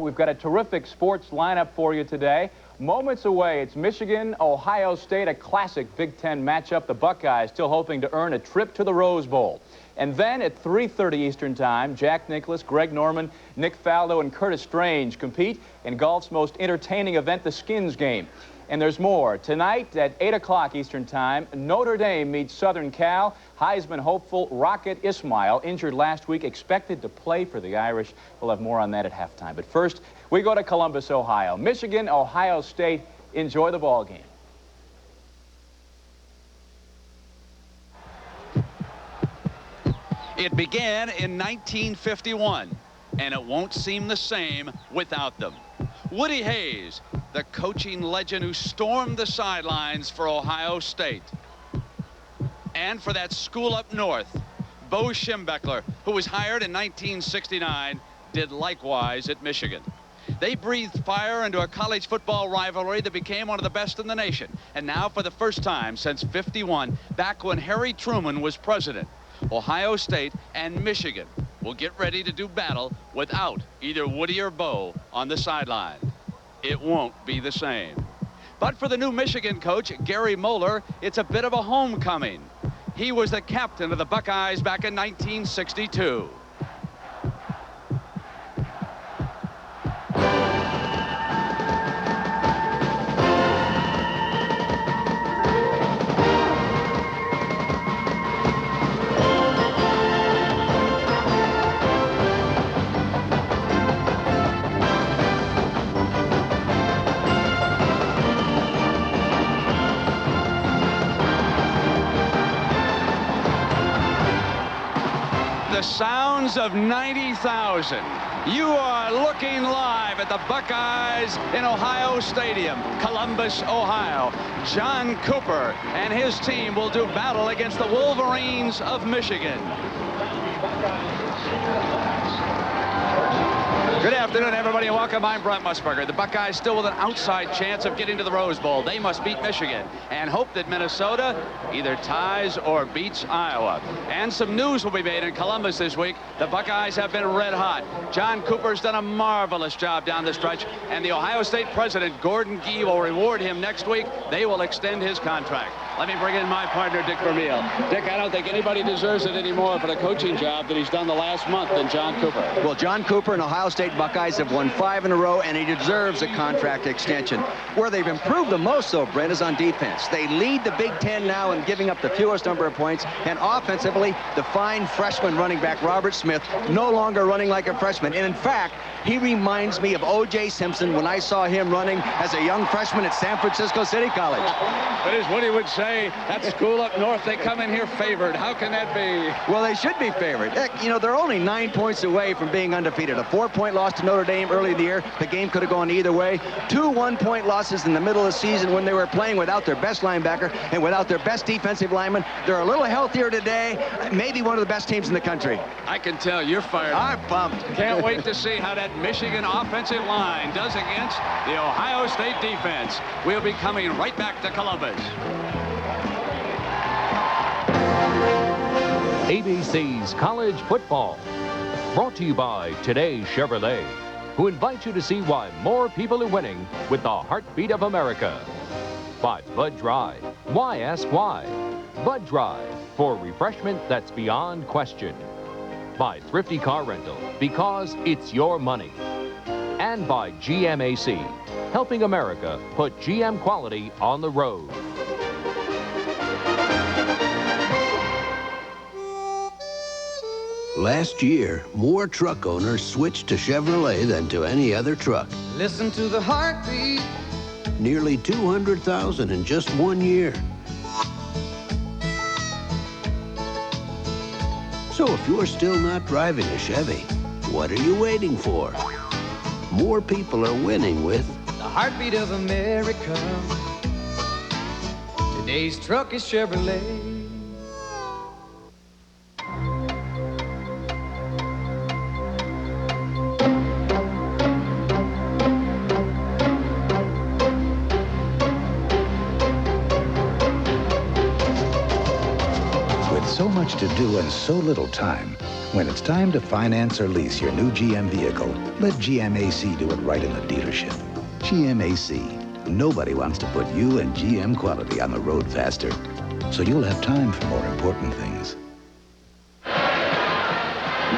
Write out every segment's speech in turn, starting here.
We've got a terrific sports lineup for you today. Moments away, it's Michigan, Ohio State, a classic Big Ten matchup. The Buckeyes still hoping to earn a trip to the Rose Bowl. And then at 3:30 Eastern Time, Jack Nicklaus, Greg Norman, Nick Faldo, and Curtis Strange compete in golf's most entertaining event, the Skins Game. And there's more. Tonight at 8 o'clock Eastern Time, Notre Dame meets Southern Cal. Heisman hopeful Rocket Ismail, injured last week, expected to play for the Irish. We'll have more on that at halftime. But first, we go to Columbus, Ohio. Michigan, Ohio State. Enjoy the ball game. It began in 1951, and it won't seem the same without them. Woody Hayes, the coaching legend who stormed the sidelines for Ohio State. And for that school up north, Bo Schembechler, who was hired in 1969, did likewise at Michigan. They breathed fire into a college football rivalry that became one of the best in the nation. And now, for the first time since '51, back when Harry Truman was president, Ohio State and Michigan will get ready to do battle without either Woody or Bo on the sideline. It won't be the same. But for the new Michigan coach, Gary Moeller, it's a bit of a homecoming. He was the captain of the Buckeyes back in 1962. The sounds of 90,000. You are looking live at the Buckeyes in Ohio Stadium, Columbus, Ohio. John Cooper and his team will do battle against the Wolverines of Michigan. Good afternoon, everybody, and welcome. I'm Brent Musburger. The Buckeyes still with an outside chance of getting to the Rose Bowl. They must beat Michigan and hope that Minnesota either ties or beats Iowa. And some news will be made in Columbus this week. The Buckeyes have been red hot. John Cooper's done a marvelous job down the stretch, and the Ohio State president, Gordon Gee, will reward him next week. They will extend his contract. Let me bring in my partner, Dick Vermeil. Dick, I don't think anybody deserves it anymore for the coaching job that he's done the last month than John Cooper. Well, John Cooper and Ohio State Buckeyes have won 5 in a row, and he deserves a contract extension. Where they've improved the most, though, Brent, is on defense. They lead the Big Ten now in giving up the fewest number of points, and offensively, the fine freshman running back, Robert Smith, no longer running like a freshman. And in fact, he reminds me of O.J. Simpson when I saw him running as a young freshman at San Francisco City College. But as Woody would say, that school up north, they come in here favored. How can that be? Well, they should be favored. Heck, you know, they're only 9 points away from being undefeated. A 4-point loss to Notre Dame early in the year. The game could have gone either way. 2 one-point losses in the middle of the season when they were playing without their best linebacker and without their best defensive lineman. They're a little healthier today. Maybe one of the best teams in the country. I can tell you're fired. I'm pumped. Can't wait to see how that Michigan offensive line does against the Ohio State defense. We'll be coming right back to Columbus. ABC's College Football, brought to you by Today's Chevrolet, who invite you to see why more people are winning with the heartbeat of America. By Bud Dry. Why ask why? Bud Dry, for refreshment that's beyond question. By Thrifty Car Rental, because it's your money. And by GMAC, helping America put GM quality on the road. Last year, more truck owners switched to Chevrolet than to any other truck. Listen to the heartbeat. Nearly 200,000 in just 1 year. So if you're still not driving a Chevy, what are you waiting for? More people are winning with the heartbeat of America. Today's truck is Chevrolet. So much to do and so little time, When it's time to finance or lease your new GM vehicle, let GMAC do it right in the dealership. GMAC. Nobody wants to put you and GM quality on the road faster, so you'll have time for more important things.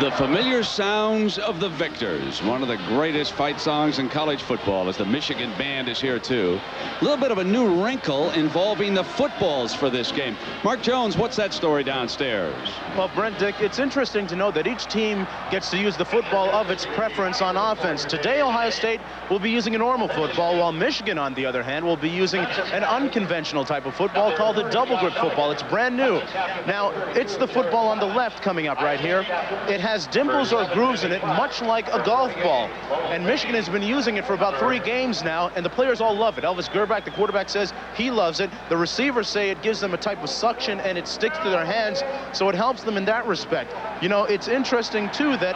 The familiar sounds of the Victors, one of the greatest fight songs in college football, as the Michigan band is here too. A little bit of a new wrinkle involving the footballs for this game. Mark Jones, what's that story downstairs? Well, Brent, Dick, it's interesting to know that each team gets to use the football of its preference on offense. Today, Ohio State will be using a normal football, while Michigan, on the other hand, will be using an unconventional type of football called a double grip football. It's brand new. Now, it's the football on the left coming up right here. It has dimples or grooves in it, much like a golf ball. And Michigan has been using it for about 3 games now, and the players all love it. Elvis Gerback, the quarterback, says he loves it. The receivers say it gives them a type of suction and it sticks to their hands, so it helps them in that respect. You know, it's interesting, too, that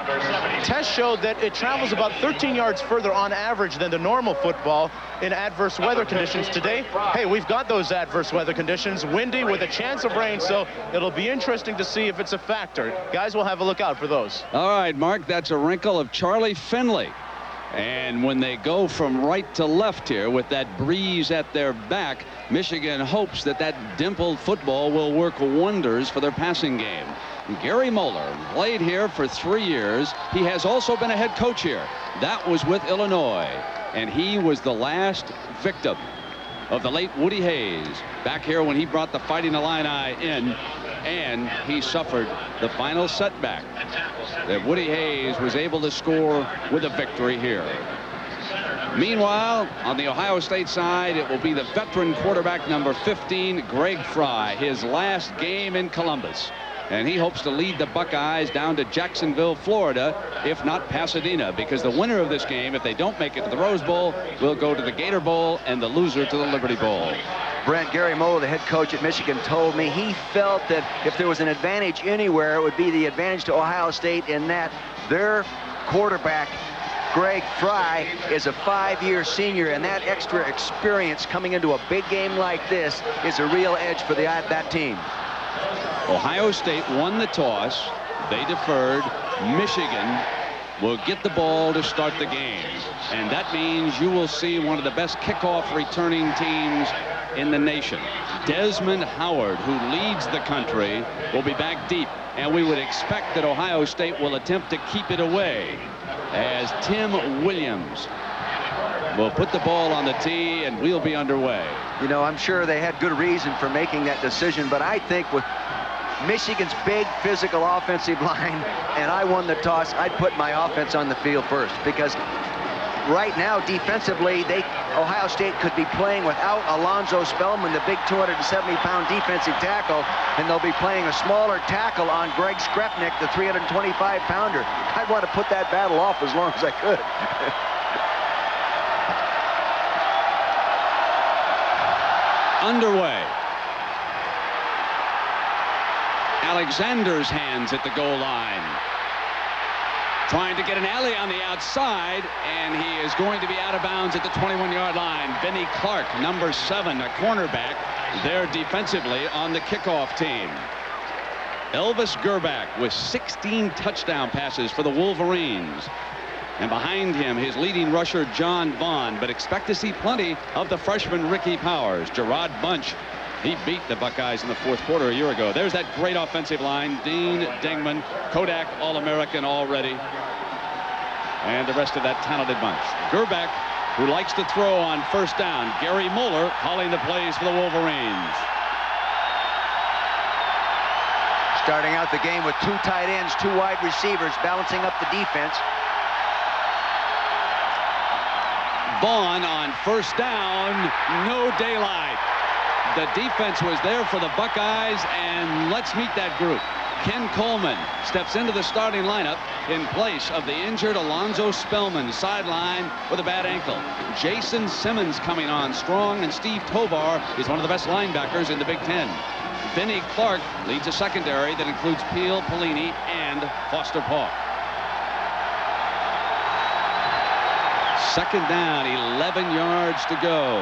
tests show that it travels about 13 yards further on average than the normal football in adverse weather conditions. Today, hey, we've got those adverse weather conditions, windy with a chance of rain, so it'll be interesting to see if it's a factor. Guys will have a look out for those. All right, Mark, that's a wrinkle of Charlie Finley. And when they go from right to left here with that breeze at their back, Michigan hopes that that dimpled football will work wonders for their passing game. Gary Moeller played here for 3 years. He has also been a head coach here. That was with Illinois. And he was the last victim of the late Woody Hayes back here when he brought the Fighting Illini in, and he suffered the final setback that Woody Hayes was able to score with a victory here. Meanwhile, on the Ohio State side, it will be the veteran quarterback number 15, Greg Fry, his last game in Columbus. And he hopes to lead the Buckeyes down to Jacksonville, Florida, if not Pasadena, because the winner of this game, if they don't make it to the Rose Bowl, will go to the Gator Bowl, and the loser to the Liberty Bowl. Brent, Gary Moeller, the head coach at Michigan, told me he felt that if there was an advantage anywhere, it would be the advantage to Ohio State in that their quarterback, Greg Fry, is a 5-year senior, and that extra experience coming into a big game like this is a real edge for that team. Ohio State won the toss. They deferred. Michigan will get the ball to start the game. And that means you will see one of the best kickoff returning teams in the nation. Desmond Howard, who leads the country, will be back deep. And we would expect that Ohio State will attempt to keep it away, as Tim Williams will put the ball on the tee, and we'll be underway. You know, I'm sure they had good reason for making that decision, but I think with Michigan's big physical offensive line, and I won the toss, I'd put my offense on the field first, because right now defensively Ohio State could be playing without Alonzo Spellman, the big 270-pound defensive tackle, and they'll be playing a smaller tackle on Greg Skrepnik, the 325-pounder. I'd want to put that battle off as long as I could. Underway. Alexander's hands at the goal line. Trying to get an alley on the outside, and he is going to be out of bounds at the 21-yard line. Benny Clark, number 7, a cornerback, there defensively on the kickoff team. Elvis Gerback with 16 touchdown passes for the Wolverines. And behind him, his leading rusher, John Vaughn. But expect to see plenty of the freshman Ricky Powers. Gerard Bunch, he beat the Buckeyes in the 4th quarter a year ago. There's that great offensive line. Dean Dingman, Kodak All-American already. And the rest of that talented bunch. Gerback, who likes to throw on first down. Gary Moeller calling the plays for the Wolverines. Starting out the game with 2 tight ends, 2 wide receivers, balancing up the defense. Vaughn on first down, no daylight. The defense was there for the Buckeyes, and let's meet that group. Ken Coleman steps into the starting lineup in place of the injured Alonzo Spellman, sideline with a bad ankle. Jason Simmons coming on strong, and Steve Tovar is one of the best linebackers in the Big Ten. Benny Clark leads a secondary that includes Peel, Pelini, and Foster Paugh. Second down, 11 yards to go.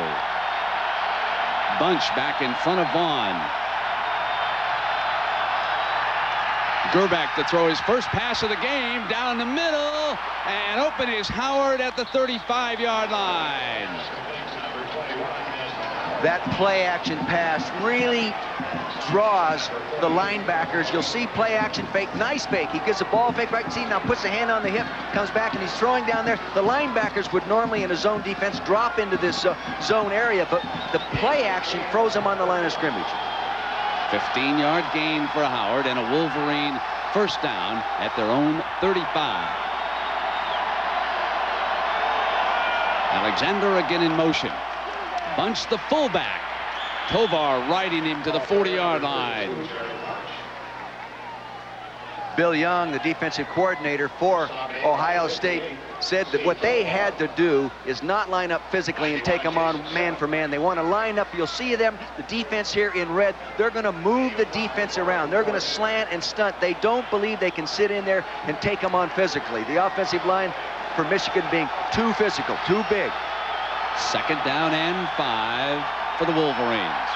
Bunch back in front of Vaughn. Gerback to throw his first pass of the game down the middle, and open is Howard at the 35-yard line. That play action pass really draws the linebackers. You'll see play action fake, nice fake. He gets a ball fake right, see, now puts the hand on the hip, comes back and he's throwing down there. The linebackers would normally in a zone defense drop into this zone area, but the play action throws them on the line of scrimmage. 15-yard gain for Howard and a Wolverine first down at their own 35. Alexander again in motion. Bunch the fullback. Tovar riding him to the 40-yard line. Bill Young, the defensive coordinator for Ohio State, said that what they had to do is not line up physically and take them on man for man. They want to line up. You'll see them, the defense here in red. They're going to move the defense around. They're going to slant and stunt. They don't believe they can sit in there and take them on physically. The offensive line for Michigan being too physical, too big. Second down and 5 for the Wolverines.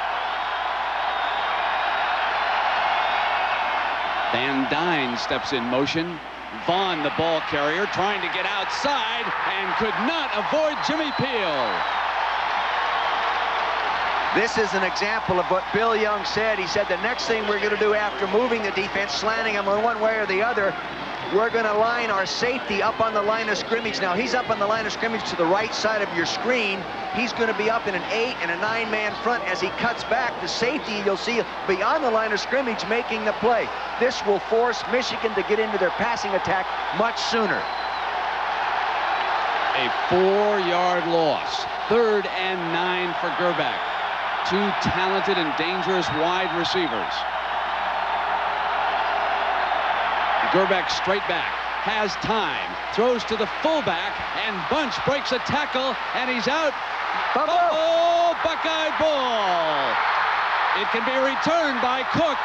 Van Dyne steps in motion. Vaughn, the ball carrier, trying to get outside and could not avoid Jimmy Peel. This is an example of what Bill Young said. He said the next thing we're going to do after moving the defense, slanting them on one way or the other, we're going to line our safety up on the line of scrimmage. Now, he's up on the line of scrimmage to the right side of your screen. He's going to be up in an 8 and a 9-man front as he cuts back. The safety, you'll see, beyond the line of scrimmage making the play. This will force Michigan to get into their passing attack much sooner. A 4-yard loss. 3rd and 9 for Gerback. Two talented and dangerous wide receivers. Gerback straight back, has time, throws to the fullback, and Bunch breaks a tackle, and he's out. Fumble! Buckeye ball. It can be returned by Cook.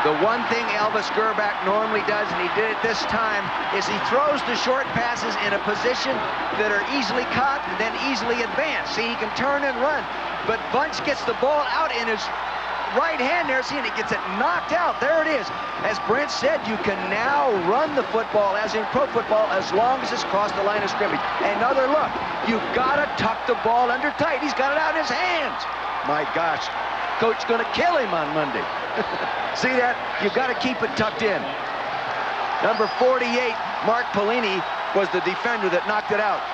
The one thing Elvis Gerback normally does, and he did it this time, is he throws the short passes in a position that are easily caught and then easily advanced. See, he can turn and run. But Bunch gets the ball out in his right hand there, see, and he gets it knocked out. There it is. As Brent said, you can now run the football, as in pro football, as long as it's crossed the line of scrimmage. Another look. You've got to tuck the ball under tight. He's got it out in his hands. My gosh. Coach going to kill him on Monday. See that? You've got to keep it tucked in. Number 48, Mark Pelini, was the defender that knocked it out.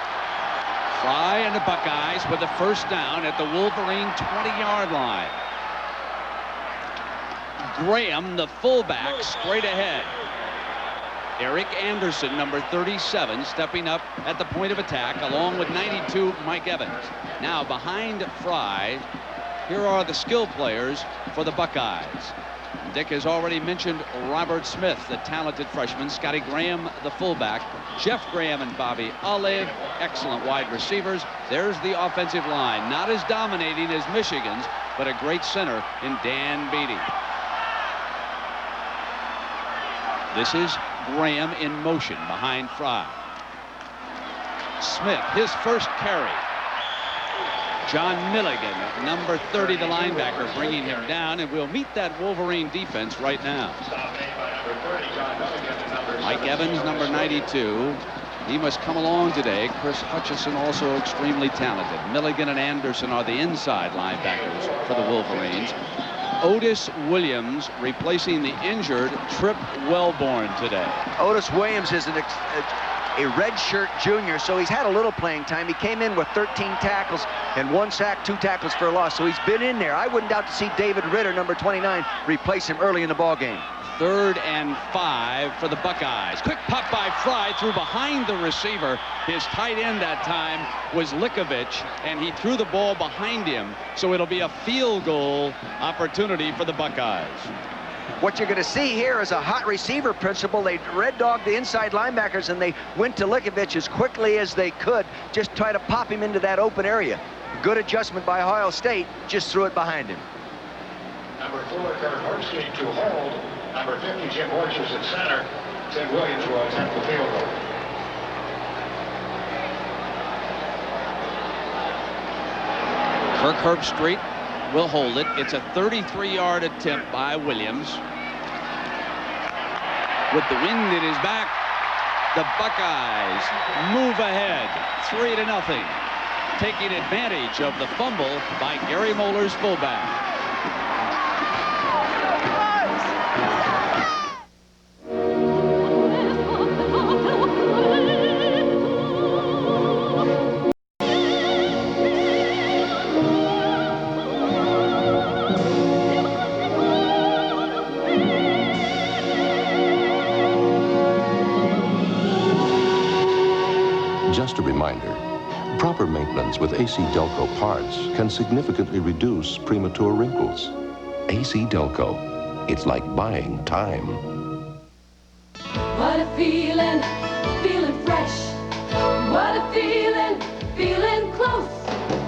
Fry and the Buckeyes with the first down at the Wolverine 20-yard line. Graham, the fullback, straight ahead. Eric Anderson, number 37, stepping up at the point of attack, along with 92, Mike Evans. Now behind Fry, here are the skill players for the Buckeyes. Dick has already mentioned Robert Smith, the talented freshman. Scotty Graham, the fullback. Jeff Graham and Bobby Olive, excellent wide receivers. There's the offensive line. Not as dominating as Michigan's, but a great center in Dan Beatty. This is Graham in motion behind Fry. Smith, his first carry. John Milligan, number 30, the linebacker, bringing him down, and we'll meet that Wolverine defense right now. Mike Evans, number 92. He must come along today. Chris Hutchison, also extremely talented. Milligan and Anderson are the inside linebackers for the Wolverines. Otis Williams replacing the injured Trip Wellborn today. Otis Williams is a redshirt junior, so he's had a little playing time. He came in with 13 tackles and 1 sack, 2 tackles for a loss, so he's been in there. I wouldn't doubt to see David Ritter, number 29, replace him early in the ball game. 3rd and 5 for the Buckeyes. Quick pop by Fry, threw behind the receiver. His tight end that time was Likovich, and he threw the ball behind him, so it'll be a field goal opportunity for the Buckeyes. What you're going to see here is a hot receiver principle. They red dogged the inside linebackers, and they went to Likovich as quickly as they could, just try to pop him into that open area. Good adjustment by Ohio State, just threw it behind him. Number 4, Kurt Horstein to hold. Number 50, Jim Borchers at center. Tim Williams will attempt the field goal. Kirk Herbstreit will hold it. It's a 33-yard attempt by Williams. With the wind in his back, the Buckeyes move ahead 3-0, taking advantage of the fumble by Gary Moeller's fullback. Just a reminder, proper maintenance with AC Delco parts can significantly reduce premature wrinkles. AC Delco, it's like buying time. What a feeling, feeling fresh. What a feeling, feeling close.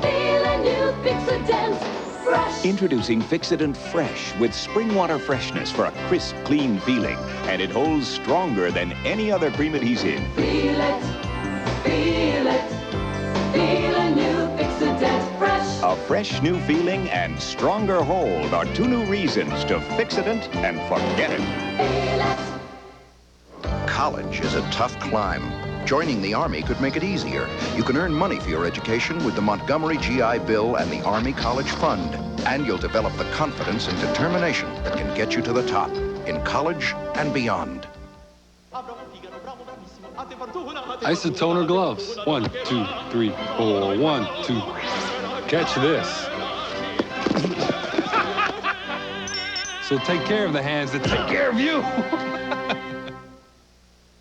Feeling new Fix-A-Dent fresh. Introducing Fix-A-Dent Fresh with spring water freshness for a crisp, clean feeling. And it holds stronger than any other cream adhesive. Feel it, feel it. Feeling new Fix-A-Dent Fresh. A fresh new feeling and stronger hold are two new reasons to Fix-A-Dent and forget it. Feel it. College is a tough climb. Joining the Army could make it easier. You can earn money for your education with the Montgomery GI Bill and the Army College Fund. And you'll develop the confidence and determination that can get you to the top in college and beyond. Isotoner gloves. 1, 2, 3, 4. 1, 2. Catch this. So take care of the hands that take care of you.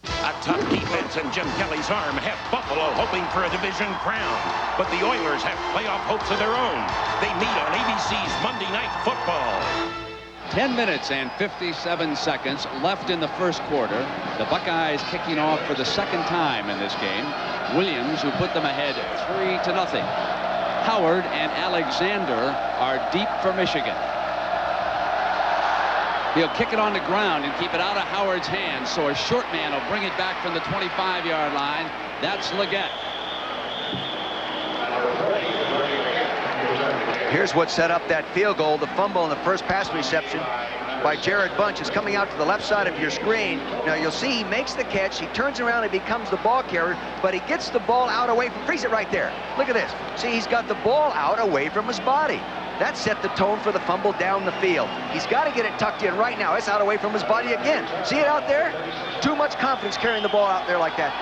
A tough defense and Jim Kelly's arm have Buffalo hoping for a division crown. But the Oilers have playoff hopes of their own. They meet on ABC's Monday Night Football. 10 minutes and 57 seconds left in the first quarter. The Buckeyes kicking off for the second time in this game. Williams, who put them ahead 3-0. Howard and Alexander are deep for Michigan. He'll kick it on the ground and keep it out of Howard's hands, so a short man will bring it back from the 25-yard line. That's Leggett. Here's what set up that field goal. The fumble in the first pass reception by Jared Bunch is coming out to the left side of your screen. Now you'll see he makes the catch, he turns around and becomes the ball carrier, but he gets the ball out away from, freeze it right there. Look at this. See, he's got the ball out away from his body. That set the tone for the fumble down the field. He's got to get it tucked in right now. It's out away from his body again. See it out there? Too much confidence carrying the ball out there like that.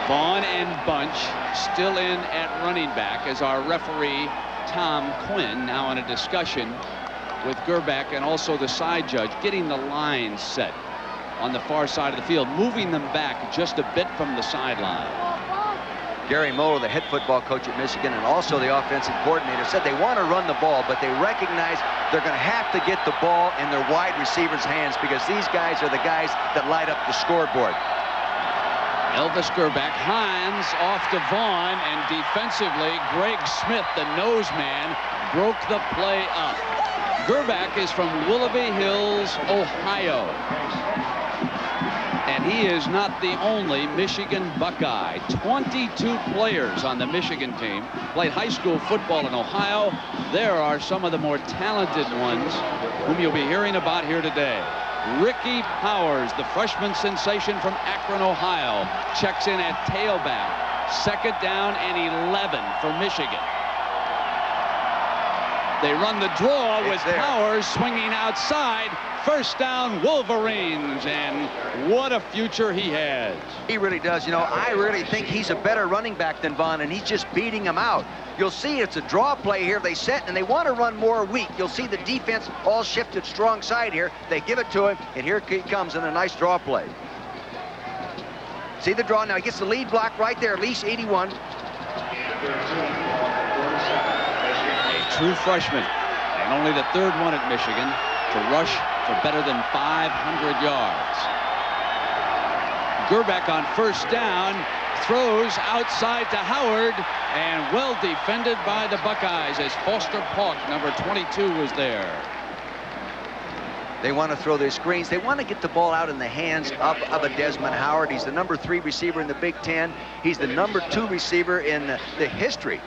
Vaughn and Bunch still in at running back as our referee Tom Quinn now in a discussion with Gerback and also the side judge, getting the lines set on the far side of the field, moving them back just a bit from the sideline. Gary Moeller, the head football coach at Michigan and also the offensive coordinator, said they want to run the ball, but they recognize they're going to have to get the ball in their wide receivers' hands because these guys are the guys that light up the scoreboard. Elvis Gerback, Hines off to Vaughn, and defensively, Greg Smith, the nose man, broke the play up. Gerback is from Willoughby Hills, Ohio. And he is not the only Michigan Buckeye. 22 players on the Michigan team played high school football in Ohio. There are some of the more talented ones whom you'll be hearing about here today. Ricky Powers, the freshman sensation from Akron, Ohio, checks in at tailback. Second down and 11 for Michigan. They run the draw with Powers swinging outside. First down, Wolverines, and what a future he has. He really does. You know, I really think he's a better running back than Vaughn, and he's just beating him out. You'll see it's a draw play here. They set, and they want to run more weak. You'll see the defense all shifted strong side here. They give it to him, and here he comes in a nice draw play. See the draw now. He gets the lead block right there, at least 81. A true freshman, and only the third one at Michigan to rush for better than 500 yards. Gerback on first down, throws outside to Howard, and well defended by the Buckeyes as Foster Paulk, number 22, was there. They want to throw their screens. They want to get the ball out in the hands of a Desmond Howard. He's the number 3 receiver in the Big Ten. He's the number 2 receiver in the history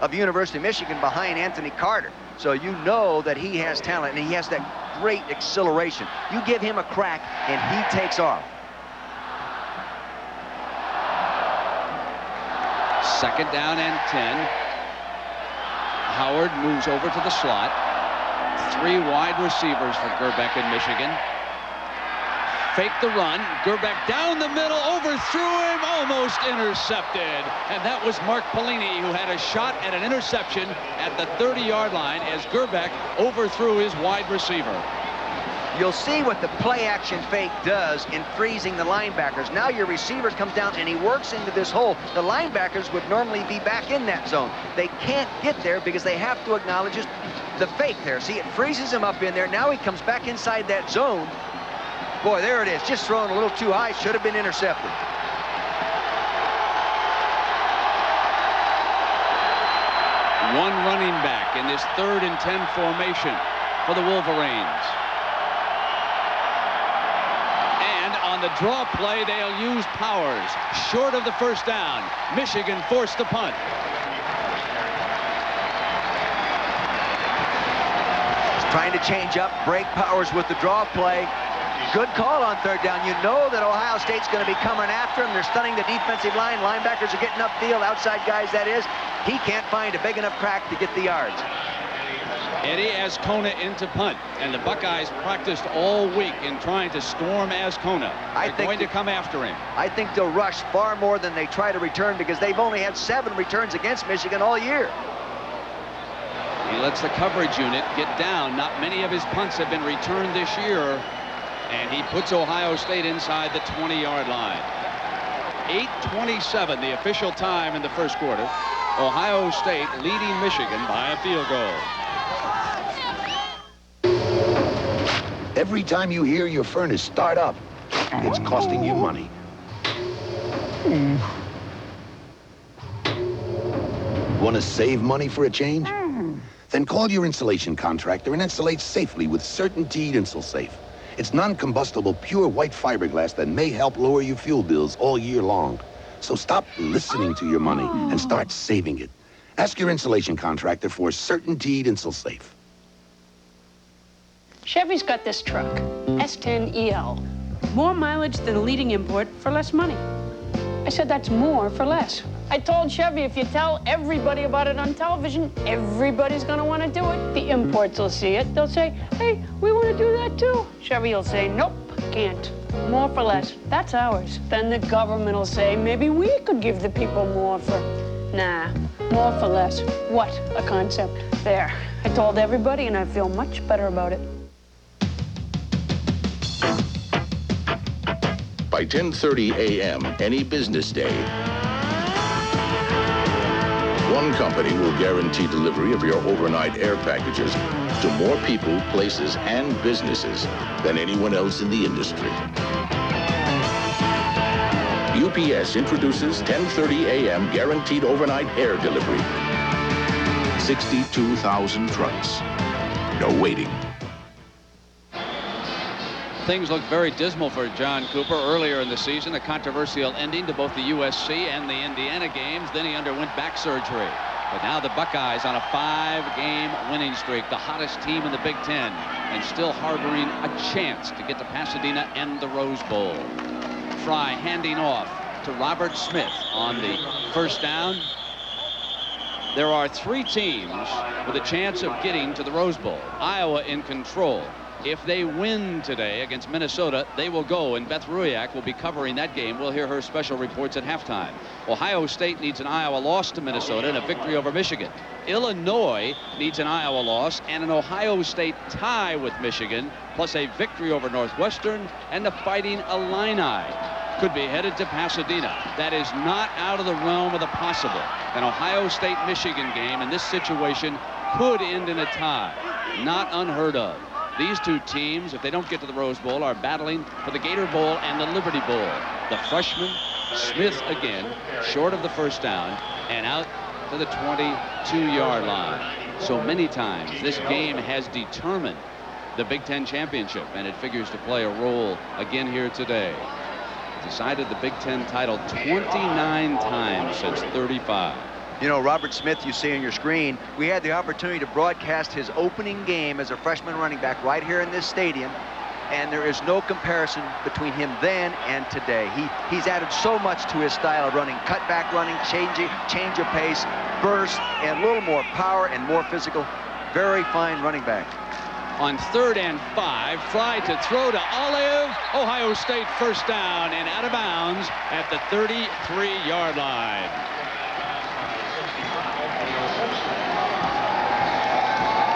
of University of Michigan behind Anthony Carter. So you know that he has talent, and he has that great acceleration. You give him a crack, and he takes off. Second down and 10. Howard moves over to the slot. 3 wide receivers for Gerbeck in Michigan. Fake the run. Gerbeck down the middle, overthrew him, almost intercepted. And that was Mark Pelini, who had a shot at an interception at the 30-yard line as Gerbeck overthrew his wide receiver. You'll see what the play-action fake does in freezing the linebackers. Now your receiver comes down and he works into this hole. The linebackers would normally be back in that zone. They can't get there because they have to acknowledge the fake there. See, it freezes him up in there. Now he comes back inside that zone. Boy, there it is. Just thrown a little too high. Should have been intercepted. One running back in this 3rd and 10 formation for the Wolverines. And on the draw play, they'll use Powers. Short of the first down. Michigan forced the punt. Trying to change up, break Powers with the draw play. Good call on 3rd down. You know that Ohio State's going to be coming after him. They're stunning the defensive line. Linebackers are getting upfield, outside guys, that is. He can't find a big enough crack to get the yards. Eddie Ascona into punt, and the Buckeyes practiced all week in trying to storm Ascona. They're going to come after him. I think they'll rush far more than they try to return because they've only had 7 returns against Michigan all year. He lets the coverage unit get down. Not many of his punts have been returned this year. And he puts Ohio State inside the 20-yard line. 8:27, the official time in the first quarter. Ohio State leading Michigan by a field goal. Every time you hear your furnace start up, it's costing you money. Want to save money for a change? Then call your insulation contractor and insulate safely with CertainTeed InsulSafe. It's non-combustible, pure white fiberglass that may help lower your fuel bills all year long. So stop listening to your money and start saving it. Ask your insulation contractor for CertainTeed InsulSafe. Chevy's got this truck, S10EL. More mileage than a leading import for less money. I said that's more for less. I told Chevy if you tell everybody about it on television, everybody's gonna want to do it. The imports will see it. They'll say, hey, we want to do that too. Chevy will say, nope, can't. More for less. That's ours. Then the government will say, maybe we could give the people more for... Nah, more for less. What a concept. There. I told everybody and I feel much better about it. By 10:30 a.m. any business day, one company will guarantee delivery of your overnight air packages to more people, places, and businesses than anyone else in the industry. UPS introduces 10:30 a.m. guaranteed overnight air delivery. 62,000 trucks. No waiting. Things looked very dismal for John Cooper earlier in the season, a controversial ending to both the USC and the Indiana games. Then he underwent back surgery. But now the Buckeyes on a 5-game winning streak, the hottest team in the Big Ten, and still harboring a chance to get to Pasadena and the Rose Bowl. Fry handing off to Robert Smith on the first down. There are 3 teams with a chance of getting to the Rose Bowl. Iowa in control. If they win today against Minnesota, they will go, and Beth Ruiak will be covering that game. We'll hear her special reports at halftime. Ohio State needs an Iowa loss to Minnesota and a victory over Michigan. Illinois needs an Iowa loss and an Ohio State tie with Michigan, plus a victory over Northwestern, and the Fighting Illini could be headed to Pasadena. That is not out of the realm of the possible. An Ohio State-Michigan game in this situation could end in a tie. Not unheard of. These 2 teams, if they don't get to the Rose Bowl, are battling for the Gator Bowl and the Liberty Bowl. The freshman, Smith again, short of the first down, and out to the 22-yard line. So many times this game has determined the Big Ten championship, and it figures to play a role again here today. Decided the Big Ten title 29 times since 35. You know, Robert Smith, you see on your screen, we had the opportunity to broadcast his opening game as a freshman running back right here in this stadium, and there is no comparison between him then and today. He's added so much to his style of running, cutback running, change of pace, burst, and a little more power and more physical. Very fine running back. On 3rd and 5, Fry to throw to Olive. Ohio State first down and out of bounds at the 33-yard line.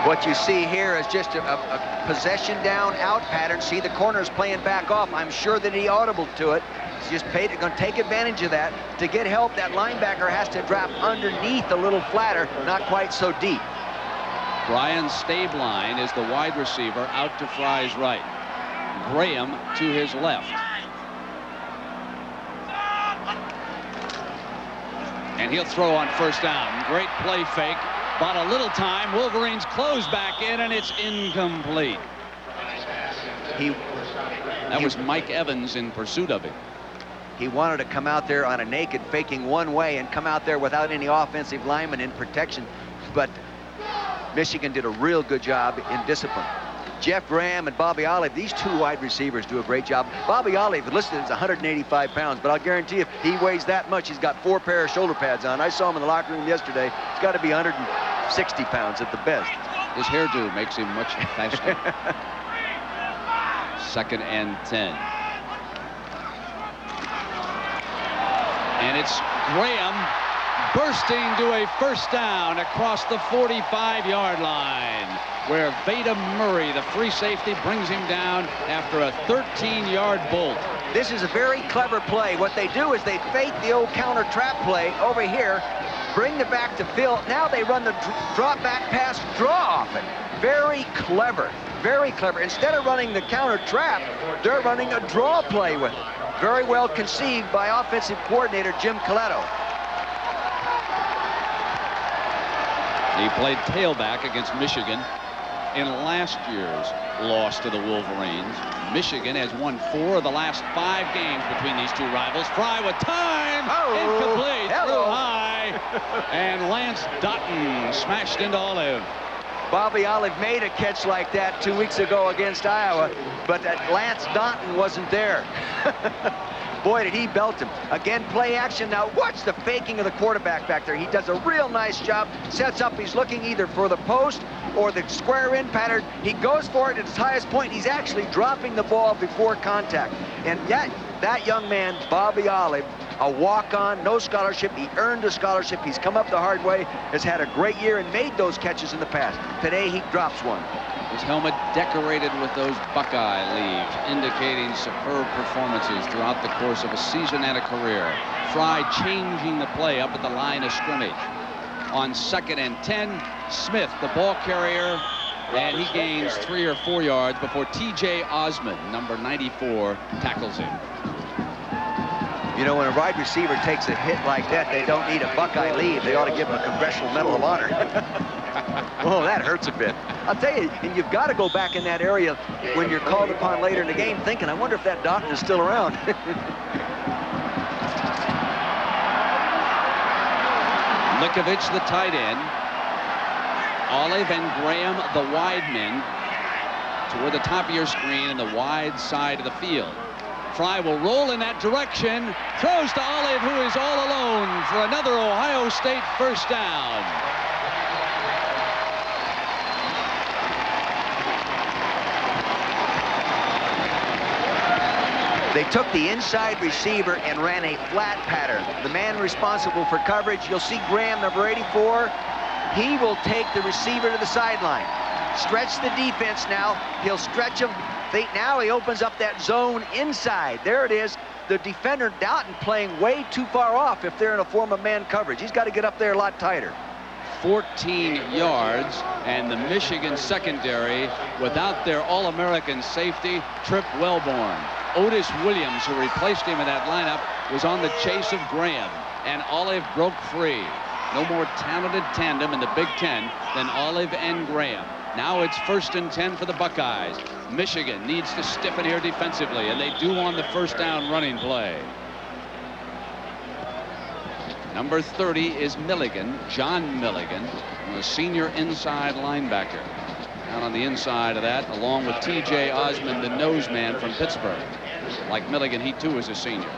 What you see here is just a possession down out pattern. See the corners playing back off. I'm sure that he audibled to it. He's just going to take advantage of that. To get help, that linebacker has to drop underneath a little flatter, not quite so deep. Brian Stabline is the wide receiver out to Fry's right. Graham to his left. And he'll throw on first down. Great play fake. But a little time, Wolverines close back in, and it's incomplete. That was Mike Evans in pursuit of him. He wanted to come out there on a naked, faking one way, and come out there without any offensive lineman in protection. But Michigan did a real good job in discipline. Jeff Graham and Bobby Olive, these two wide receivers do a great job. Bobby Olive listed as 185 pounds, but I'll guarantee if he weighs that much, he's got 4 pair of shoulder pads on. I saw him in the locker room yesterday. He's got to be 160 pounds at the best. His hairdo makes him much faster. 2nd and 10. And it's Graham bursting to a first down across the 45-yard line, where Veda Murray, the free safety, brings him down after a 13-yard bolt. This is a very clever play. What they do is they fake the old counter trap play over here, bring the back to Phil. Now they run the drop back pass draw off it. Very clever, very clever. Instead of running the counter trap, they're running a draw play with it. Very well conceived by offensive coordinator Jim Coletto. He played tailback against Michigan in last year's loss to the Wolverines. Michigan has won 4 of the last 5 games between these two rivals. Fry with time. Incomplete. Through high. And Lance Dotton smashed into Olive. Bobby Olive made a catch like that 2 weeks ago against Iowa, but that Lance Dotton wasn't there. Boy, did he belt him. Again, play action. Now watch the faking of the quarterback back there. He does a real nice job. Sets up. He's looking either for the post or the square in pattern. He goes for it at its highest point. He's actually dropping the ball before contact. And yet, that young man, Bobby Olive, a walk-on, no scholarship. He earned a scholarship. He's come up the hard way, has had a great year and made those catches in the past. Today, he drops one. His helmet decorated with those Buckeye leaves, indicating superb performances throughout the course of a season and a career. Fry changing the play up at the line of scrimmage. On 2nd and 10, Smith, the ball carrier, and he gains 3 or 4 yards before T.J. Osmond, number 94, tackles him. You know, when a wide receiver takes a hit like that, they don't need a Buckeye leave. They ought to give him a Congressional Medal of Honor. Oh, that hurts a bit. I'll tell you, and you've got to go back in that area when you're called upon later in the game thinking, I wonder if that Dotton is still around. Likovich, the tight end. Olive and Graham, the wide men, toward the top of your screen and the wide side of the field. Fry will roll in that direction. Throws to Olive, who is all alone for another Ohio State first down. They took the inside receiver and ran a flat pattern. The man responsible for coverage, you'll see Graham, number 84. He will take the receiver to the sideline. Stretch the defense now. He'll stretch him. Now he opens up that zone inside. There it is. The defender, Dotton, playing way too far off if they're in a form of man coverage. He's got to get up there a lot tighter. 14 yards, and the Michigan secondary, without their All-American safety, Trip Wellborn. Otis Williams, who replaced him in that lineup, was on the chase of Graham, and Olive broke free. No more talented tandem in the Big Ten than Olive and Graham. Now it's 1st and 10 for the Buckeyes. Michigan needs to stiffen here defensively, and they do on the first down running play. Number 30 is Milligan, John Milligan, the senior inside linebacker. Out on the inside of that, along with T.J. Osmond, the nose man from Pittsburgh. Like Milligan, he too is a senior.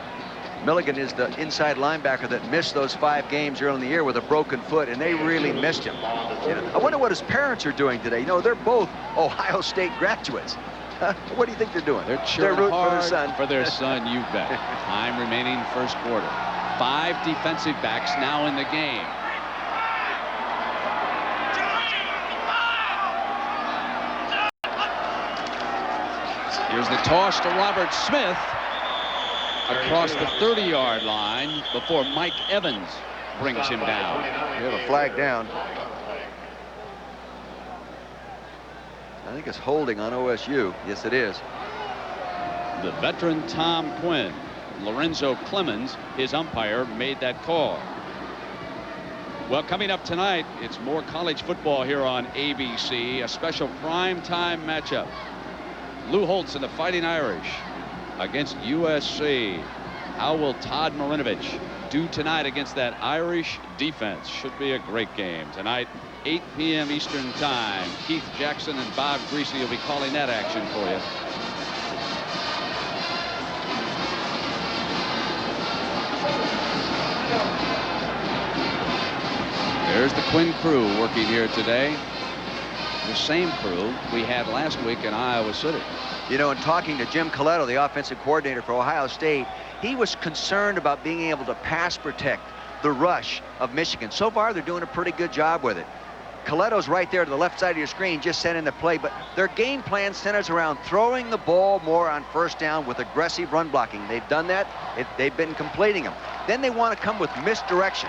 Milligan is the inside linebacker that missed those 5 games early in the year with a broken foot, and they really missed him. You know, I wonder what his parents are doing today. You know, they're both Ohio State graduates. What do you think they're doing? They're cheering rooting hard for their son. for their son, you bet. Time remaining first quarter. 5 defensive backs now in the game. Here's the toss to Robert Smith across the 30-yard line before Mike Evans brings him down. We have a flag down. I think it's holding on OSU. Yes, it is. The veteran Tom Quinn, Lorenzo Clemens, his umpire, made that call. Well, coming up tonight, it's more college football here on ABC, a special primetime matchup. Lou Holtz and the Fighting Irish against USC. How will Todd Marinovich do tonight against that Irish defense? Should be a great game tonight. 8 p.m. Eastern Time. Keith Jackson and Bob Greasy will be calling that action for you. There's the Quinn crew working here today. The same crew we had last week in Iowa City. You know, in talking to Jim Coletto, the offensive coordinator for Ohio State, he was concerned about being able to pass protect the rush of Michigan. So far, they're doing a pretty good job with it. Coletto's right there to the left side of your screen, just sent in the play, but their game plan centers around throwing the ball more on first down with aggressive run blocking. They've done that. They've been completing them. Then they want to come with misdirection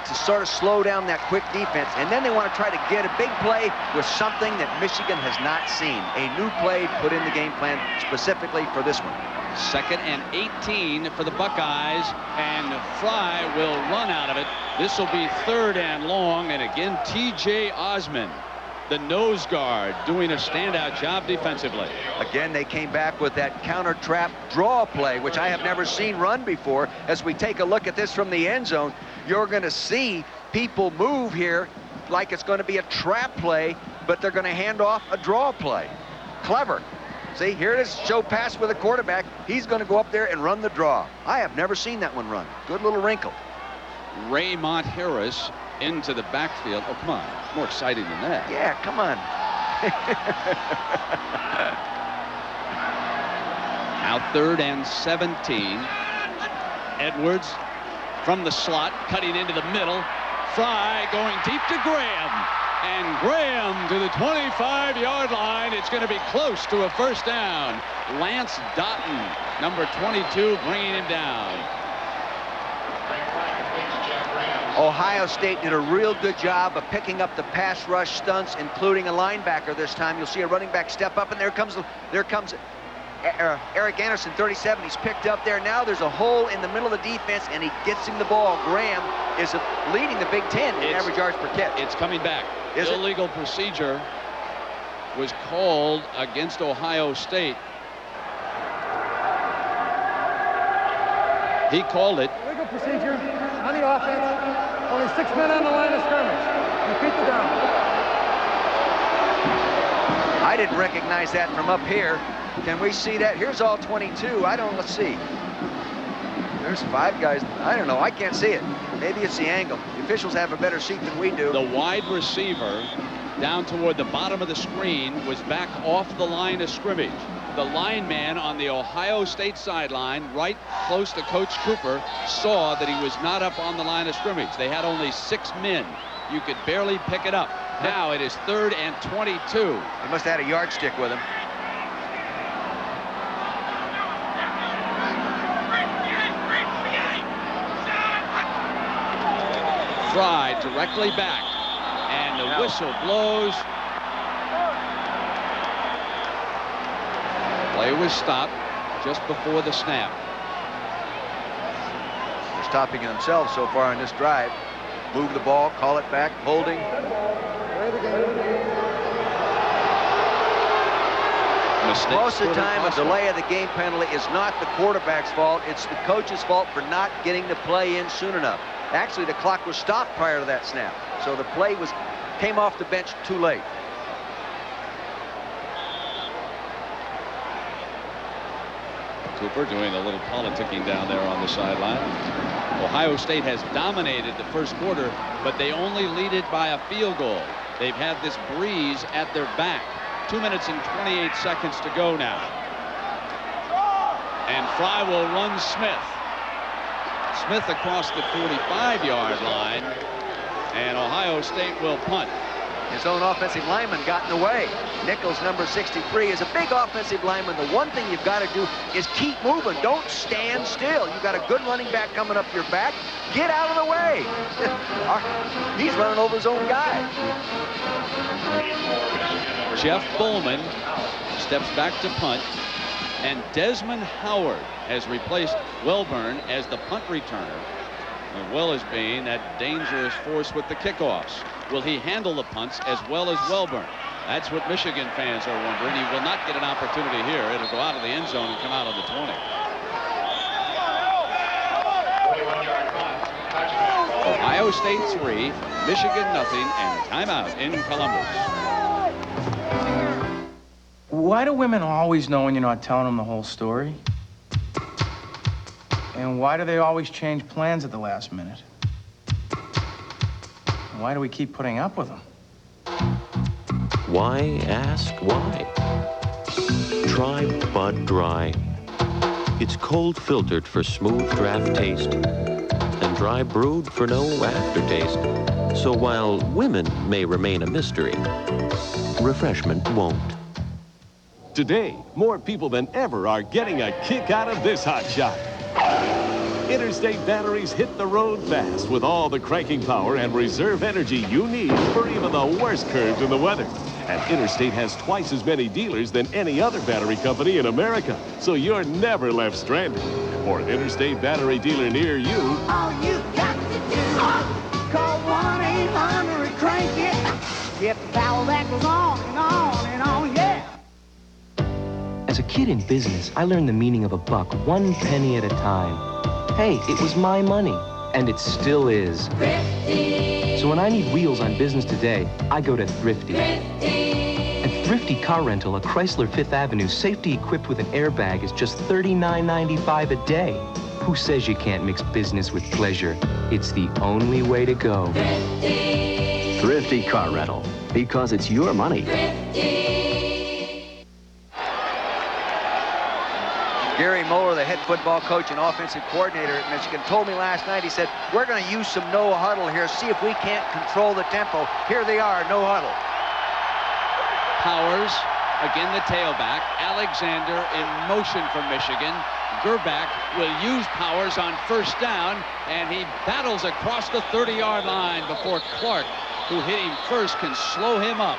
to sort of slow down that quick defense, and then they want to try to get a big play with something that Michigan has not seen. A new play put in the game plan specifically for this one. 2nd and 18 for the Buckeyes, and Fry will run out of it. This will be 3rd and long, and again T.J. Osmond, the nose guard, doing a standout job defensively. Again, they came back with that counter trap draw play, which I have never seen run before. As we take a look at this from the end zone, you're going to see people move here like it's going to be a trap play, but they're going to hand off a draw play. Clever. See, here it is, show pass with a quarterback. He's going to go up there and run the draw. I have never seen that one run. Good little wrinkle. Raymond Harris into the backfield. Oh, come on. More exciting than that. Yeah, come on. Now 3rd and 17. Edwards from the slot, cutting into the middle. Fry going deep to Graham. And Graham to the 25-yard line. It's going to be close to a first down. Lance Doughton, number 22, bringing him down. Ohio State did a real good job of picking up the pass rush stunts, including a linebacker this time. You'll see a running back step up, and there comes Eric Anderson, 37. He's picked up there. Now there's a hole in the middle of the defense, and he gets him the ball. Graham is leading the Big Ten in average yards per catch. It's coming back. Illegal procedure was called against Ohio State. He called it. Illegal procedure on the offense. Only 6 men on the line of scrimmage. Repeat the down. I didn't recognize that from up here. Can we see that? Here's all 22. Let's see. There's 5 guys. I don't know. I can't see it. Maybe it's the angle. The officials have a better seat than we do. The wide receiver down toward the bottom of the screen was back off the line of scrimmage. The lineman on the Ohio State sideline, right close to Coach Cooper, saw that he was not up on the line of scrimmage. They had only 6 men. You could barely pick it up. Now it is 3rd and 22. He must have had a yardstick with him. Fry directly back, and the whistle blows. Play was stopped just before the snap. They're stopping themselves so far in this drive. Move the ball, call it back, holding. Mistake. Most of the time, a delay of the game penalty is not the quarterback's fault. It's the coach's fault for not getting the play in soon enough. Actually, the clock was stopped prior to that snap. So the play came off the bench too late. Cooper doing a little politicking down there on the sideline. Ohio State has dominated the first quarter, but they only lead it by a field goal. They've had this breeze at their back. 2 minutes and 28 seconds to go now. And Fry will run Smith. Smith across the 45-yard line, and Ohio State will punt. His own offensive lineman got in the way. Nichols, number 63, is a big offensive lineman. The one thing you've got to do is keep moving. Don't stand still. You've got a good running back coming up your back. Get out of the way. He's running over his own guy. Jeff Bowman steps back to punt, and Desmond Howard has replaced Welburn as the punt returner, as well as being that dangerous force with the kickoffs. Will he handle the punts as well as Welburn? That's what Michigan fans are wondering. He will not get an opportunity here. It'll go out of the end zone and come out on the 20. Ohio State 3, Michigan nothing, and timeout in Columbus. Why do women always know when you're not telling them the whole story? And why do they always change plans at the last minute? And why do we keep putting up with them? Why ask why? Try Bud Dry. It's cold filtered for smooth draft taste and dry brewed for no aftertaste. So while women may remain a mystery, refreshment won't. Today, more people than ever are getting a kick out of this hot shot. Interstate batteries hit the road fast with all the cranking power and reserve energy you need for even the worst curves in the weather. And Interstate has twice as many dealers than any other battery company in America, so you're never left stranded. For an Interstate battery dealer near you, all you got to do, call 1-800-CRANK-IT. Get the power that goes on and on and on, yeah. As a kid in business, I learned the meaning of a buck 1 penny at a time. Hey, it was my money, and it still is. Thrifty. So when I need wheels on business today, I go to Thrifty. At Thrifty Car Rental, a Chrysler 5th Avenue safety equipped with an airbag is just $39.95 a day. Who says you can't mix business with pleasure? It's the only way to go. Thrifty. Thrifty Car Rental, because it's your money. Thrifty. Gary Moeller, the head football coach and offensive coordinator at Michigan, told me last night, he said, we're going to use some no huddle here, see if we can't control the tempo. Here they are, no huddle. Powers, again the tailback. Alexander in motion for Michigan. Gerback will use Powers on first down, and he battles across the 30-yard line before Clark, who hit him first, can slow him up.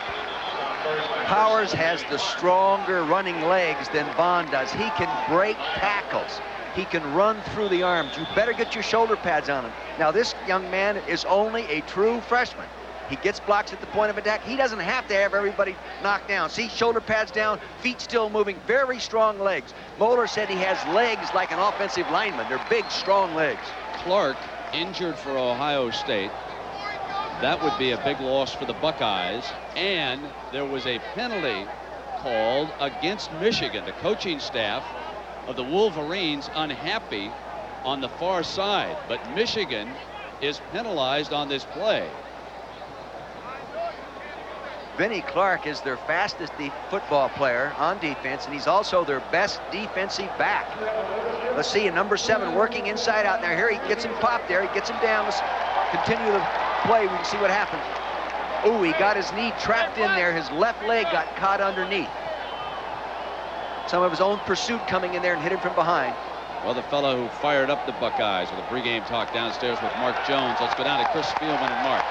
Powers has the stronger running legs than Vaughn does. He can break tackles. He can run through the arms. You better get your shoulder pads on him. Now, this young man is only a true freshman. He gets blocks at the point of attack. He doesn't have to have everybody knocked down. See, shoulder pads down, feet still moving, very strong legs. Moeller said he has legs like an offensive lineman. They're big, strong legs. Clark injured for Ohio State. That would be a big loss for the Buckeyes. And there was a penalty called against Michigan. The coaching staff of the Wolverines unhappy on the far side. But Michigan is penalized on this play. Vinnie Clark is their fastest football player on defense, and he's also their best defensive back. Let's see, a number 7 working inside out there. Here he gets him popped there. He gets him down. Let's continue the play. We can see what happens. Oh, he got his knee trapped in there. His left leg got caught underneath. Some of his own pursuit coming in there and hit him from behind. Well, the fellow who fired up the Buckeyes with a pregame talk downstairs with Mark Jones. Let's go down to Chris Spielman and Mark.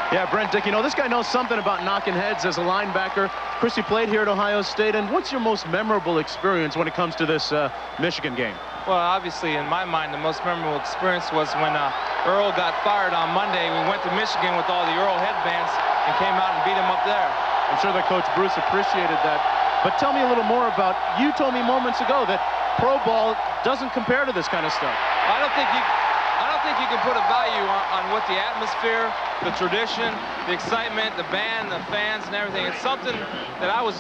Yeah, Brent, Dick, you know, this guy knows something about knocking heads as a linebacker. Chris, you played here at Ohio State, and what's your most memorable experience when it comes to this Michigan game? Well, obviously, in my mind, the most memorable experience was when Earl got fired on Monday. We went to Michigan with all the Earl headbands and came out and beat him up there. I'm sure that Coach Bruce appreciated that. But tell me a little more about, you told me moments ago that pro ball doesn't compare to this kind of stuff. I don't think think you can put a value on what the atmosphere, the tradition, the excitement, the band, the fans, and everything. It's something that I was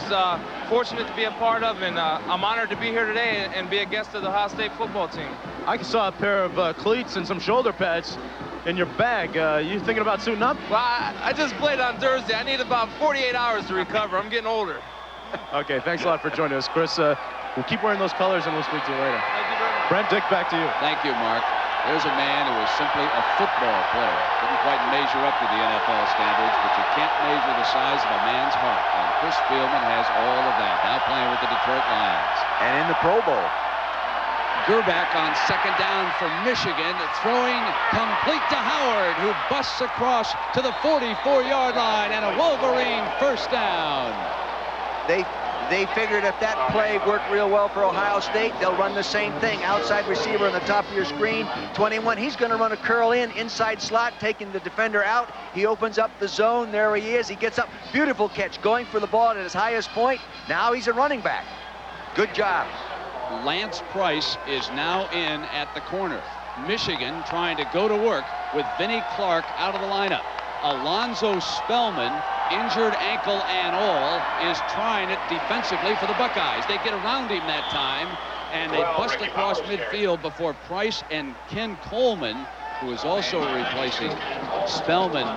fortunate to be a part of, and I'm honored to be here today and be a guest of the Ohio State football team. I saw a pair of cleats and some shoulder pads in your bag. You thinking about suiting up? Well, I just played on Thursday. I need about 48 hours to recover. I'm getting older. Okay, thanks a lot for joining us, Chris. We'll keep wearing those colors, and we'll speak to you later. Thank you very much. Brent, Dick, back to you. Thank you, Mark. There's a man who is simply a football player. Didn't quite measure up to the NFL standards, but you can't measure the size of a man's heart. And Chris Spielman has all of that. Now playing with the Detroit Lions. And in the Pro Bowl. Gerback on second down for Michigan, throwing complete to Howard, who busts across to the 44-yard line, and a Wolverine first down. They figured if that play worked real well for Ohio State, they'll run the same thing. Outside receiver on the top of your screen, 21. He's going to run a curl in, inside slot, taking the defender out. He opens up the zone. There he is. He gets up. Beautiful catch, going for the ball at his highest point. Now he's a running back. Good job. Lance Price is now in at the corner. Michigan trying to go to work with Vinnie Clark out of the lineup. Alonzo Spellman, injured ankle and all, is trying it defensively for the Buckeyes. They get around him that time, and they bust across midfield before Price and Ken Coleman, who is also replacing Spellman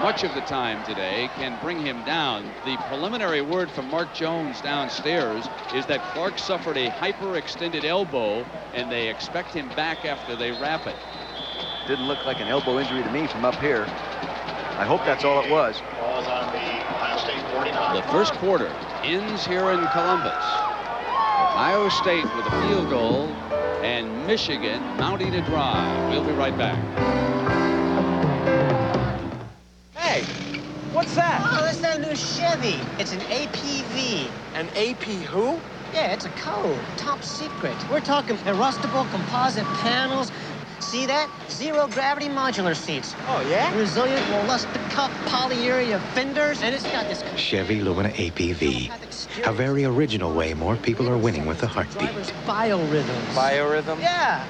much of the time today, can bring him down. The preliminary word from Mark Jones downstairs is that Clark suffered a hyperextended elbow, and they expect him back after they wrap it. Didn't look like an elbow injury to me from up here. I hope that's all it was. The first quarter ends here in Columbus. Ohio State with a field goal and Michigan mounting a drive. We'll be right back. Hey, what's that? Oh, that's that new Chevy. It's an APV. An AP who? Yeah, it's a code. Top secret. We're talking adjustable composite panels. See that? Zero gravity modular seats. Oh, yeah? Resilient mollustic cuff polyurea fenders. And it's got this Chevy Lumina APV. A very original way more people are winning with the heartbeat. biorhythms. Biorhythm? Yeah.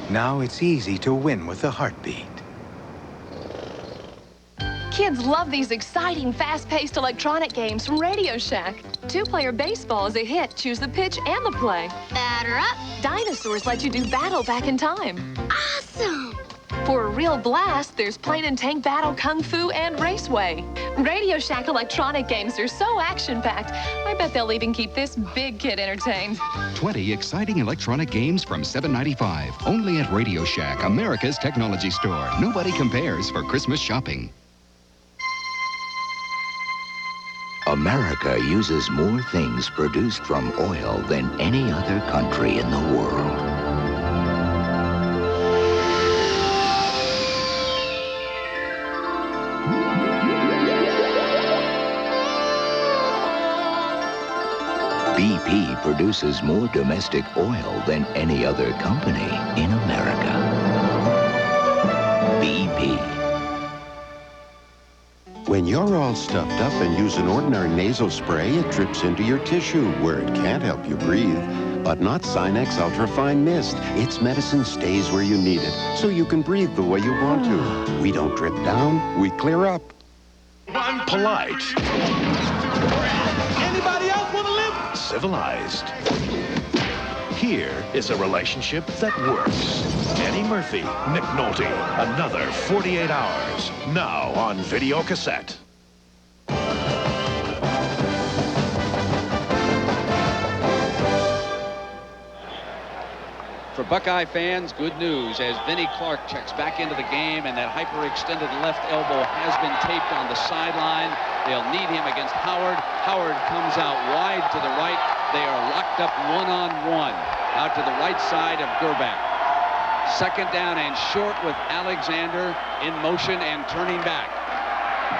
Now it's easy to win with the heartbeat. Kids love these exciting, fast-paced electronic games from Radio Shack. Two-player baseball is a hit. Choose the pitch and the play. Batter up. Dinosaurs let you do battle back in time. Awesome. For a real blast, there's plane and tank battle, kung fu, and raceway. Radio Shack electronic games are so action-packed, I bet they'll even keep this big kid entertained. 20 exciting electronic games from $7.95. Only at Radio Shack, America's technology store. Nobody compares for Christmas shopping. America uses more things produced from oil than any other country in the world. BP produces more domestic oil than any other company in America. BP. When you're all stuffed up and use an ordinary nasal spray, it drips into your tissue where it can't help you breathe. But not Sinex Ultrafine Mist. Its medicine stays where you need it, so you can breathe the way you want to. We don't drip down, we clear up. I'm polite. Anybody else want to live? Civilized. Here is a relationship that works. Eddie Murphy, Nick Nolte, another 48 hours. Now on video cassette. For Buckeye fans, good news as Vinnie Clark checks back into the game, and that hyperextended left elbow has been taped on the sideline. They'll need him against Howard. Howard comes out wide to the right. They are locked up one-on-one out to the right side of Gerback. Second down and short with Alexander in motion and turning back.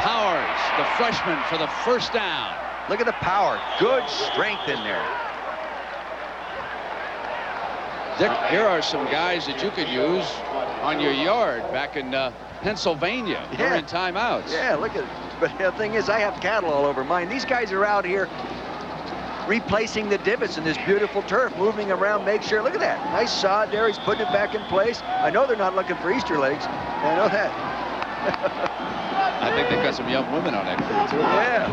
Powers, the freshman, for the first down. Look at the power. Good strength in there. Dick, here are some guys that you could use on your yard back in Pennsylvania during timeouts. Yeah, look at it. But the thing is, I have cattle all over mine. These guys are out here replacing the divots in this beautiful turf, moving around, make sure. Look at that. Nice sod there. He's putting it back in place. I know they're not looking for Easter eggs. I know that. I think they've got some young women on that crew, too. Yeah.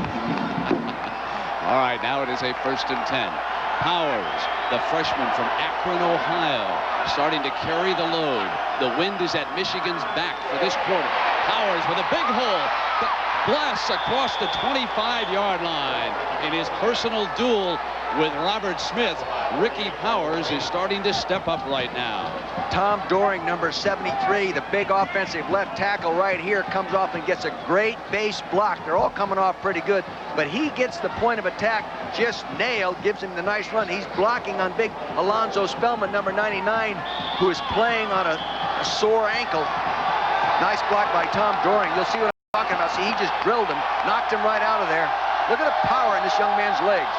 All right, now it is a 1st and 10. Powers, the freshman from Akron, Ohio, starting to carry the load. The wind is at Michigan's back for this quarter. Powers with a big hole. Blasts across the 25-yard line in his personal duel with Robert Smith. Ricky Powers is starting to step up right now. Tom Doring, number 73, the big offensive left tackle right here, comes off and gets a great base block. They're all coming off pretty good, but he gets the point of attack just nailed, gives him the nice run. He's blocking on big Alonzo Spellman, number 99, who is playing on a sore ankle. Nice block by Tom Doring. You'll see what I'm talking about. See, he just drilled him, knocked him right out of there. Look at the power in this young man's legs.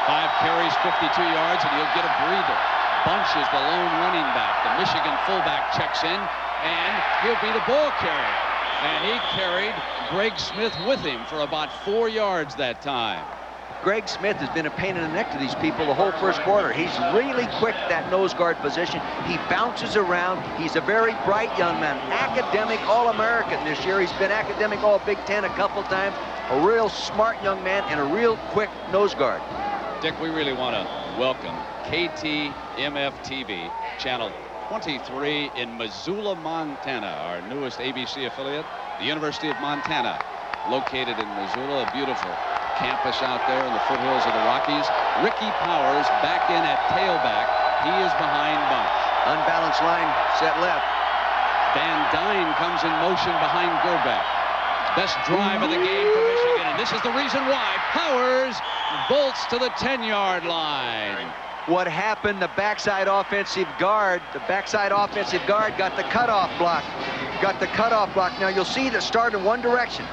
5 carries, 52 yards, and he'll get a breather. Bunch is the lone running back. The Michigan fullback checks in, and he'll be the ball carrier. And he carried Greg Smith with him for about 4 yards that time. Greg Smith has been a pain in the neck to these people the whole first quarter. He's really quick, that nose guard position. He bounces around. He's a very bright young man. Academic All-American this year. He's been academic All-Big Ten a couple times. A real smart young man and a real quick nose guard. Dick, we really want to welcome KTMF-TV, channel 23 in Missoula, Montana, our newest ABC affiliate, the University of Montana, located in Missoula, a beautiful campus out there in the foothills of the Rockies. Ricky Powers back in at tailback. He is behind Bunch. Unbalanced line, set left. Van Dyne comes in motion behind Gerbeck. Best drive of the game for Michigan, and this is the reason why. Powers bolts to the 10-yard line. What happened, the backside offensive guard got the cutoff block. Now you'll see that start in one direction.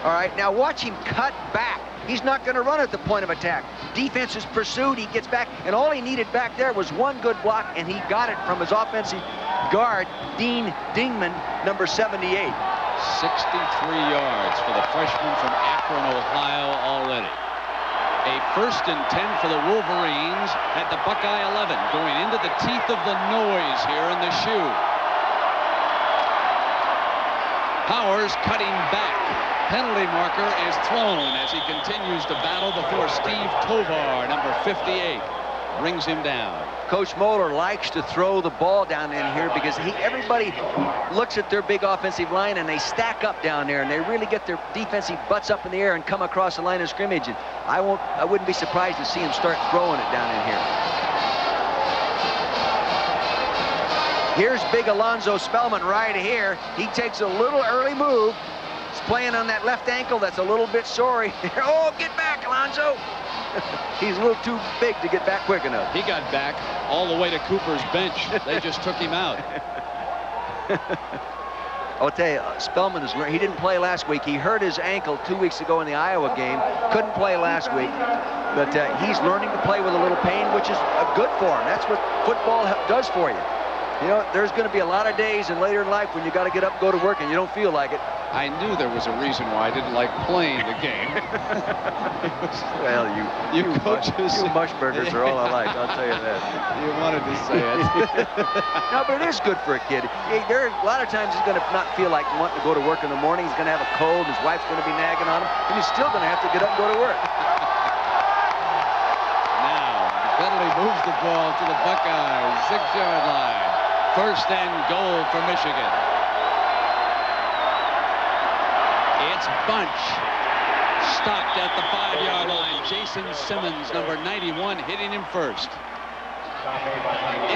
All right, now watch him cut back. He's not going to run at the point of attack. Defense is pursued, he gets back, and all he needed back there was one good block, and he got it from his offensive guard, Dean Dingman, number 78. 63 yards for the freshman from Akron, Ohio already. A 1st and 10 for the Wolverines at the Buckeye 11, going into the teeth of the noise here in the shoe. Powers cutting back. Penalty marker is thrown as he continues to battle before Steve Tovar, number 58, brings him down. Coach Moeller likes to throw the ball down in here because everybody looks at their big offensive line and they stack up down there and they really get their defensive butts up in the air and come across the line of scrimmage. And I wouldn't be surprised to see him start throwing it down in here. Here's big Alonzo Spellman right here. He takes a little early move. He's playing on that left ankle that's a little bit sore. Oh, get back, Alonzo. He's a little too big to get back quick enough. He got back all the way to Cooper's bench. They just took him out. I'll tell you, Spellman he didn't play last week. He hurt his ankle 2 weeks ago in the Iowa game. Couldn't play last week. But he's learning to play with a little pain, which is good for him. That's what football does for you. You know, there's going to be a lot of days and later in life when you got to get up and go to work and you don't feel like it. I knew there was a reason why I didn't like playing the game. Well, you coaches, you mushburgers are all I like, I'll tell you that. You wanted to say it. No, but it is good for a kid. There are a lot of times he's going to not feel like wanting to go to work in the morning. He's going to have a cold. His wife's going to be nagging on him. And he's still going to have to get up and go to work. Now, the penalty moves the ball to the Buckeyes 6-yard line. 1st and goal for Michigan. It's Bunch. Stopped at the 5-yard line. Jason Simmons, number 91, hitting him first.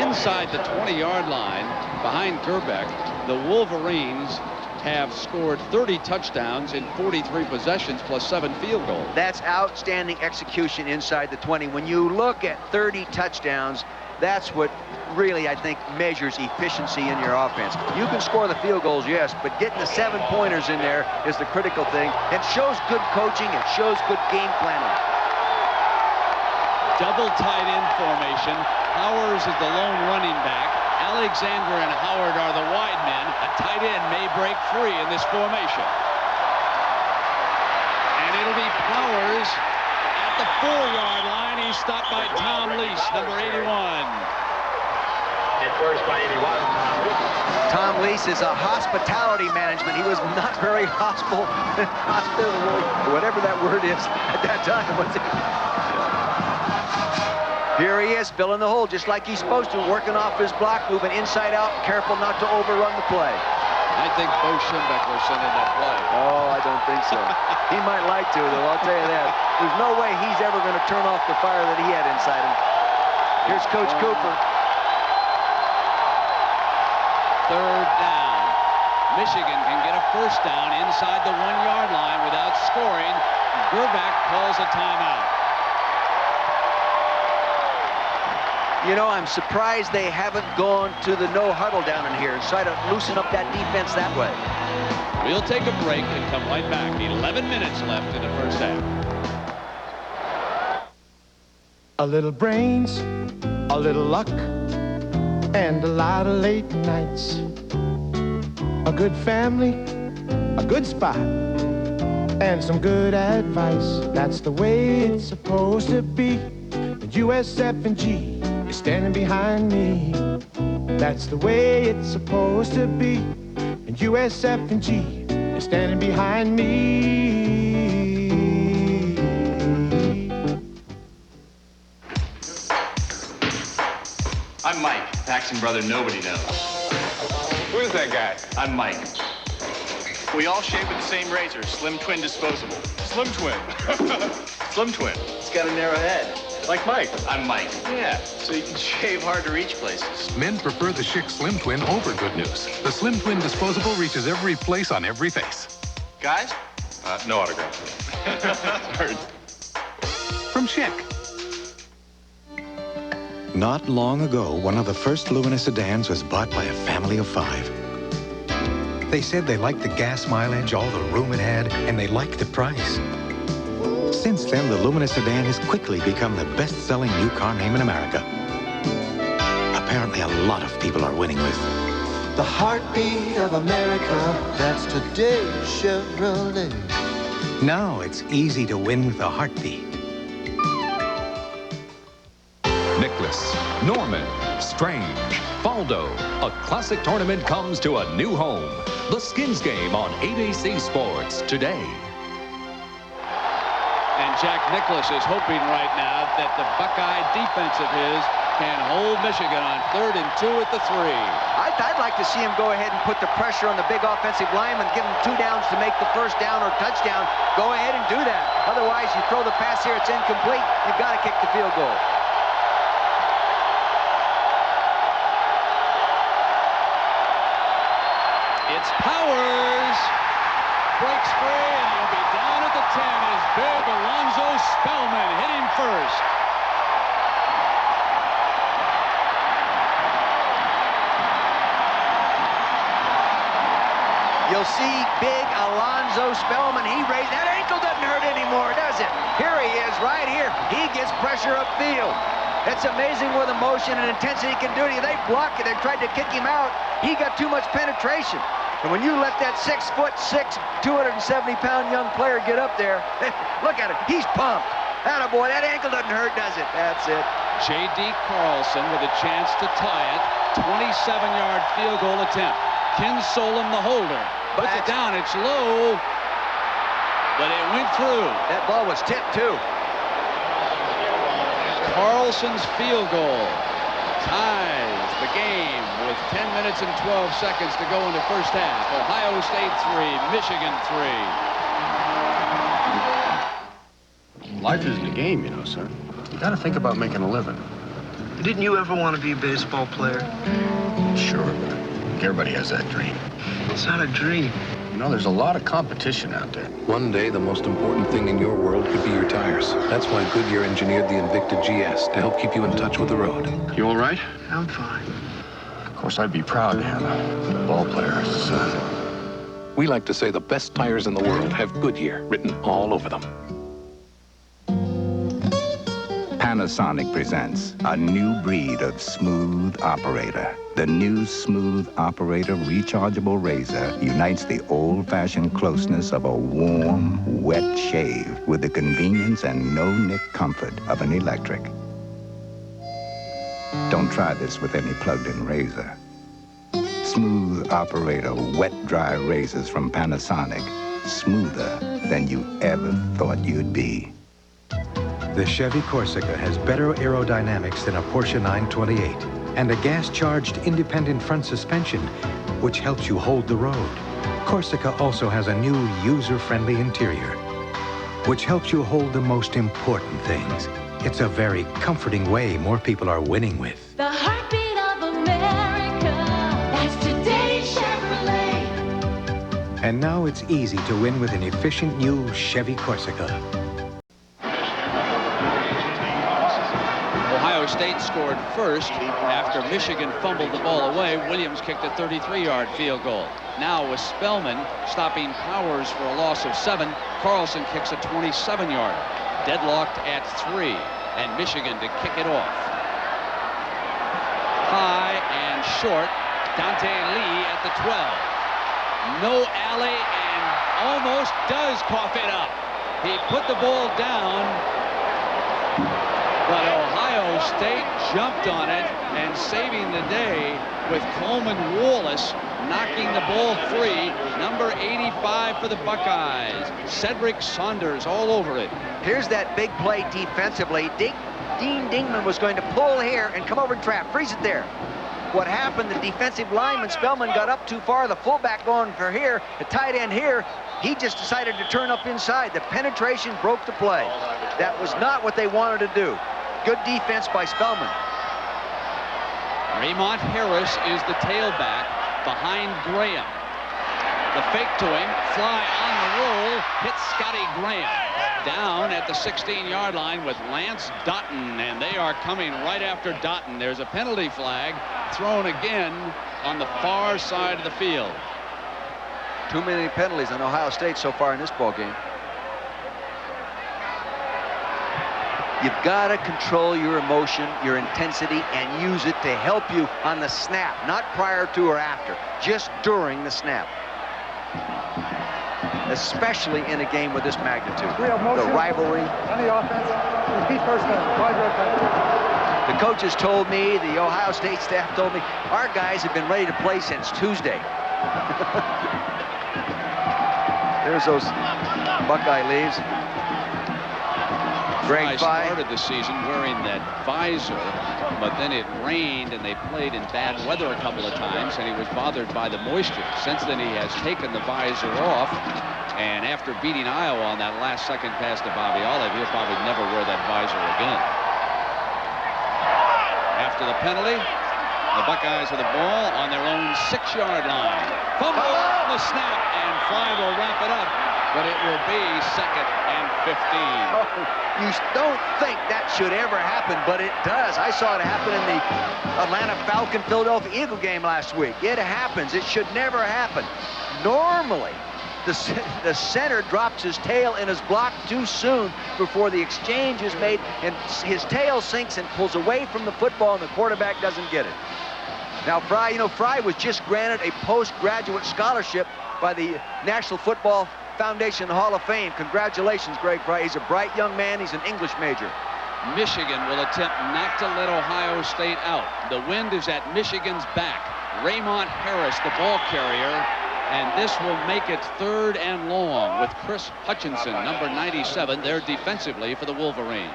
Inside the 20-yard line, behind Gerbeck, the Wolverines have scored 30 touchdowns in 43 possessions plus 7 field goals. That's outstanding execution inside the 20. When you look at 30 touchdowns, that's what really, I think, measures efficiency in your offense. You can score the field goals, yes, but getting the 7-pointers in there is the critical thing. It shows good coaching. It shows good game planning. Double tight end formation. Powers is the lone running back. Alexander and Howard are the wide men. A tight end may break free in this formation. And it'll be Powers at the 4-yard line. He's stopped by Tom Lease, number 81. Hit first by 81, Tom Lease. Tom Lease is a hospitality management. He was not very hospitable, whatever that word is at that time. Was it? Here he is, filling the hole just like he's supposed to, working off his block, moving inside out, careful not to overrun the play. I think Bo Schembechler sent in that play. Oh, I don't think so. He might like to, though, I'll tell you that. There's no way he's ever going to turn off the fire that he had inside him. Here's Coach Cooper. 3rd down. Michigan can get a first down inside the 1-yard line without scoring. Gervach calls a timeout. You know, I'm surprised they haven't gone to the no huddle down in here and try to loosen up that defense that way. We'll take a break and come right back. 11 minutes left in the first half. A little brains, a little luck, and a lot of late nights. A good family, a good spot, and some good advice. That's the way it's supposed to be. And USF&G is standing behind me. That's the way it's supposed to be. And USF&G is standing behind me. I'm Mike, Paxton brother nobody knows. Who is that guy? I'm Mike. We all shave with the same razor, Slim Twin disposable. Slim Twin. Slim Twin. It's got a narrow head. Like Mike. I'm Mike. Yeah, so you can shave hard to reach places. Men prefer the Schick Slim Twin over Good News. The Slim Twin disposable reaches every place on every face. Guys? No autograph. Heard. From Schick. Not long ago, one of the first Lumina sedans was bought by a family of 5. They said they liked the gas mileage, all the room it had, and they liked the price. Since then, the Lumina sedan has quickly become the best-selling new car name in America. Apparently, a lot of people are winning with the heartbeat of America. That's today's Chevrolet. Now it's easy to win with a heartbeat. Nicholas, Norman, Strange, Faldo. A classic tournament comes to a new home. The Skins Game on ABC Sports today. And Jack Nicklaus is hoping right now that the Buckeye defense of his can hold Michigan on 3rd and 2 at the 3. I'd like to see him go ahead and put the pressure on the big offensive lineman, give him 2 downs to make the first down or touchdown. Go ahead and do that. Otherwise, you throw the pass here, it's incomplete. You've got to kick the field goal. It's Powers. Breaks free, and he'll be down at the 10 as big Alonzo Spellman hit him first. You'll see big Alonzo Spellman. He raised that ankle, doesn't hurt anymore, does it? Here he is, right here. He gets pressure upfield. It's amazing what the motion and intensity can do to you. They blocked it. They tried to kick him out. He got too much penetration. And when you let that 6'6", 270-pound young player get up there, look at him. He's pumped. Attaboy, that ankle doesn't hurt, does it? That's it. J.D. Carlson with a chance to tie it. 27-yard field goal attempt. Ken Solem, the holder. Puts it down. It's low. But it went through. That ball was tipped, too. Carlson's field goal ties the game with 10 minutes and 12 seconds to go in the first half. Ohio State 3, Michigan 3. Life isn't a game, you know, son. You gotta think about making a living. Didn't you ever want to be a baseball player? Sure, but everybody has that dream. It's not a dream. You know, there's a lot of competition out there. One day, the most important thing in your world could be your tires. That's why Goodyear engineered the Invicta GS to help keep you in touch with the road. You all right? I'm fine. Of course, I'd be proud to have a ball player as a son. We like to say the best tires in the world have Goodyear written all over them. Pan Panasonic presents a new breed of smooth operator. The new Smooth Operator rechargeable razor unites the old-fashioned closeness of a warm, wet shave with the convenience and no-nick comfort of an electric. Don't try this with any plugged-in razor. Smooth Operator wet-dry razors from Panasonic. Smoother than you ever thought you'd be. The Chevy Corsica has better aerodynamics than a Porsche 928 and a gas-charged independent front suspension, which helps you hold the road. Corsica also has a new user-friendly interior, which helps you hold the most important things. It's a very comforting way more people are winning with. The heartbeat of America, that's today's Chevrolet. And now it's easy to win with an efficient new Chevy Corsica. Ohio State scored first after Michigan fumbled the ball away. Williams kicked a 33-yard field goal. Now with Spellman stopping Powers for a loss of 7, Carlson kicks a 27-yarder. Deadlocked at 3, and Michigan to kick it off. High and short, Dante Lee at the 12. No alley, and almost does cough it up. He put the ball down, but Ohio State jumped on it and saving the day with Coleman Wallace knocking the ball free. Number 85 for the Buckeyes. Cedric Saunders all over it. Here's that big play defensively. Dean Dingman was going to pull here and come over and trap. Freeze it there. What happened, the defensive lineman, Spellman, got up too far. The fullback going for here, the tight end here, he just decided to turn up inside. The penetration broke the play. That was not what they wanted to do. Good defense by Spellman. Raymond Harris is the tailback behind Graham. The fake to him, fly on the roll, hits Scotty Graham. Down at the 16-yard line with Lance Dotton, and they are coming right after Dotton. There's a penalty flag thrown again on the far side of the field. Too many penalties on Ohio State so far in this ball game. You've got to control your emotion, your intensity, and use it to help you on the snap, not prior to or after, just during the snap. Especially in a game with this magnitude. The rivalry. On the offense, repeat first down, 5-yard penalty. The coaches told me, the Ohio State staff told me, our guys have been ready to play since Tuesday. There's those Buckeye leaves. I started the season wearing that visor, but then it rained and they played in bad weather a couple of times, and he was bothered by the moisture. Since then, he has taken the visor off, and after beating Iowa on that last second pass to Bobby Olive, he'll probably never wear that visor again. After the penalty, the Buckeyes have the ball on their own 6-yard line. Fumble on the snap, and Fry will wrap it up, but it will be 2nd and 15. You don't think that should ever happen, but it does. I saw it happen in the Atlanta Falcon-Philadelphia Eagle game last week. It happens. It should never happen. Normally, the center drops his tail in his block too soon before the exchange is made, and his tail sinks and pulls away from the football, and the quarterback doesn't get it. Now, Fry, Fry was just granted a postgraduate scholarship by the National Football Foundation Hall of Fame. Congratulations, Greg Fry. He's a bright young man. He's an English major. Michigan will attempt not to let Ohio State out. The wind is at Michigan's back. Raymond Harris, the ball carrier, and this will make it 3rd and long with Chris Hutchinson, number 97, there defensively for the Wolverines.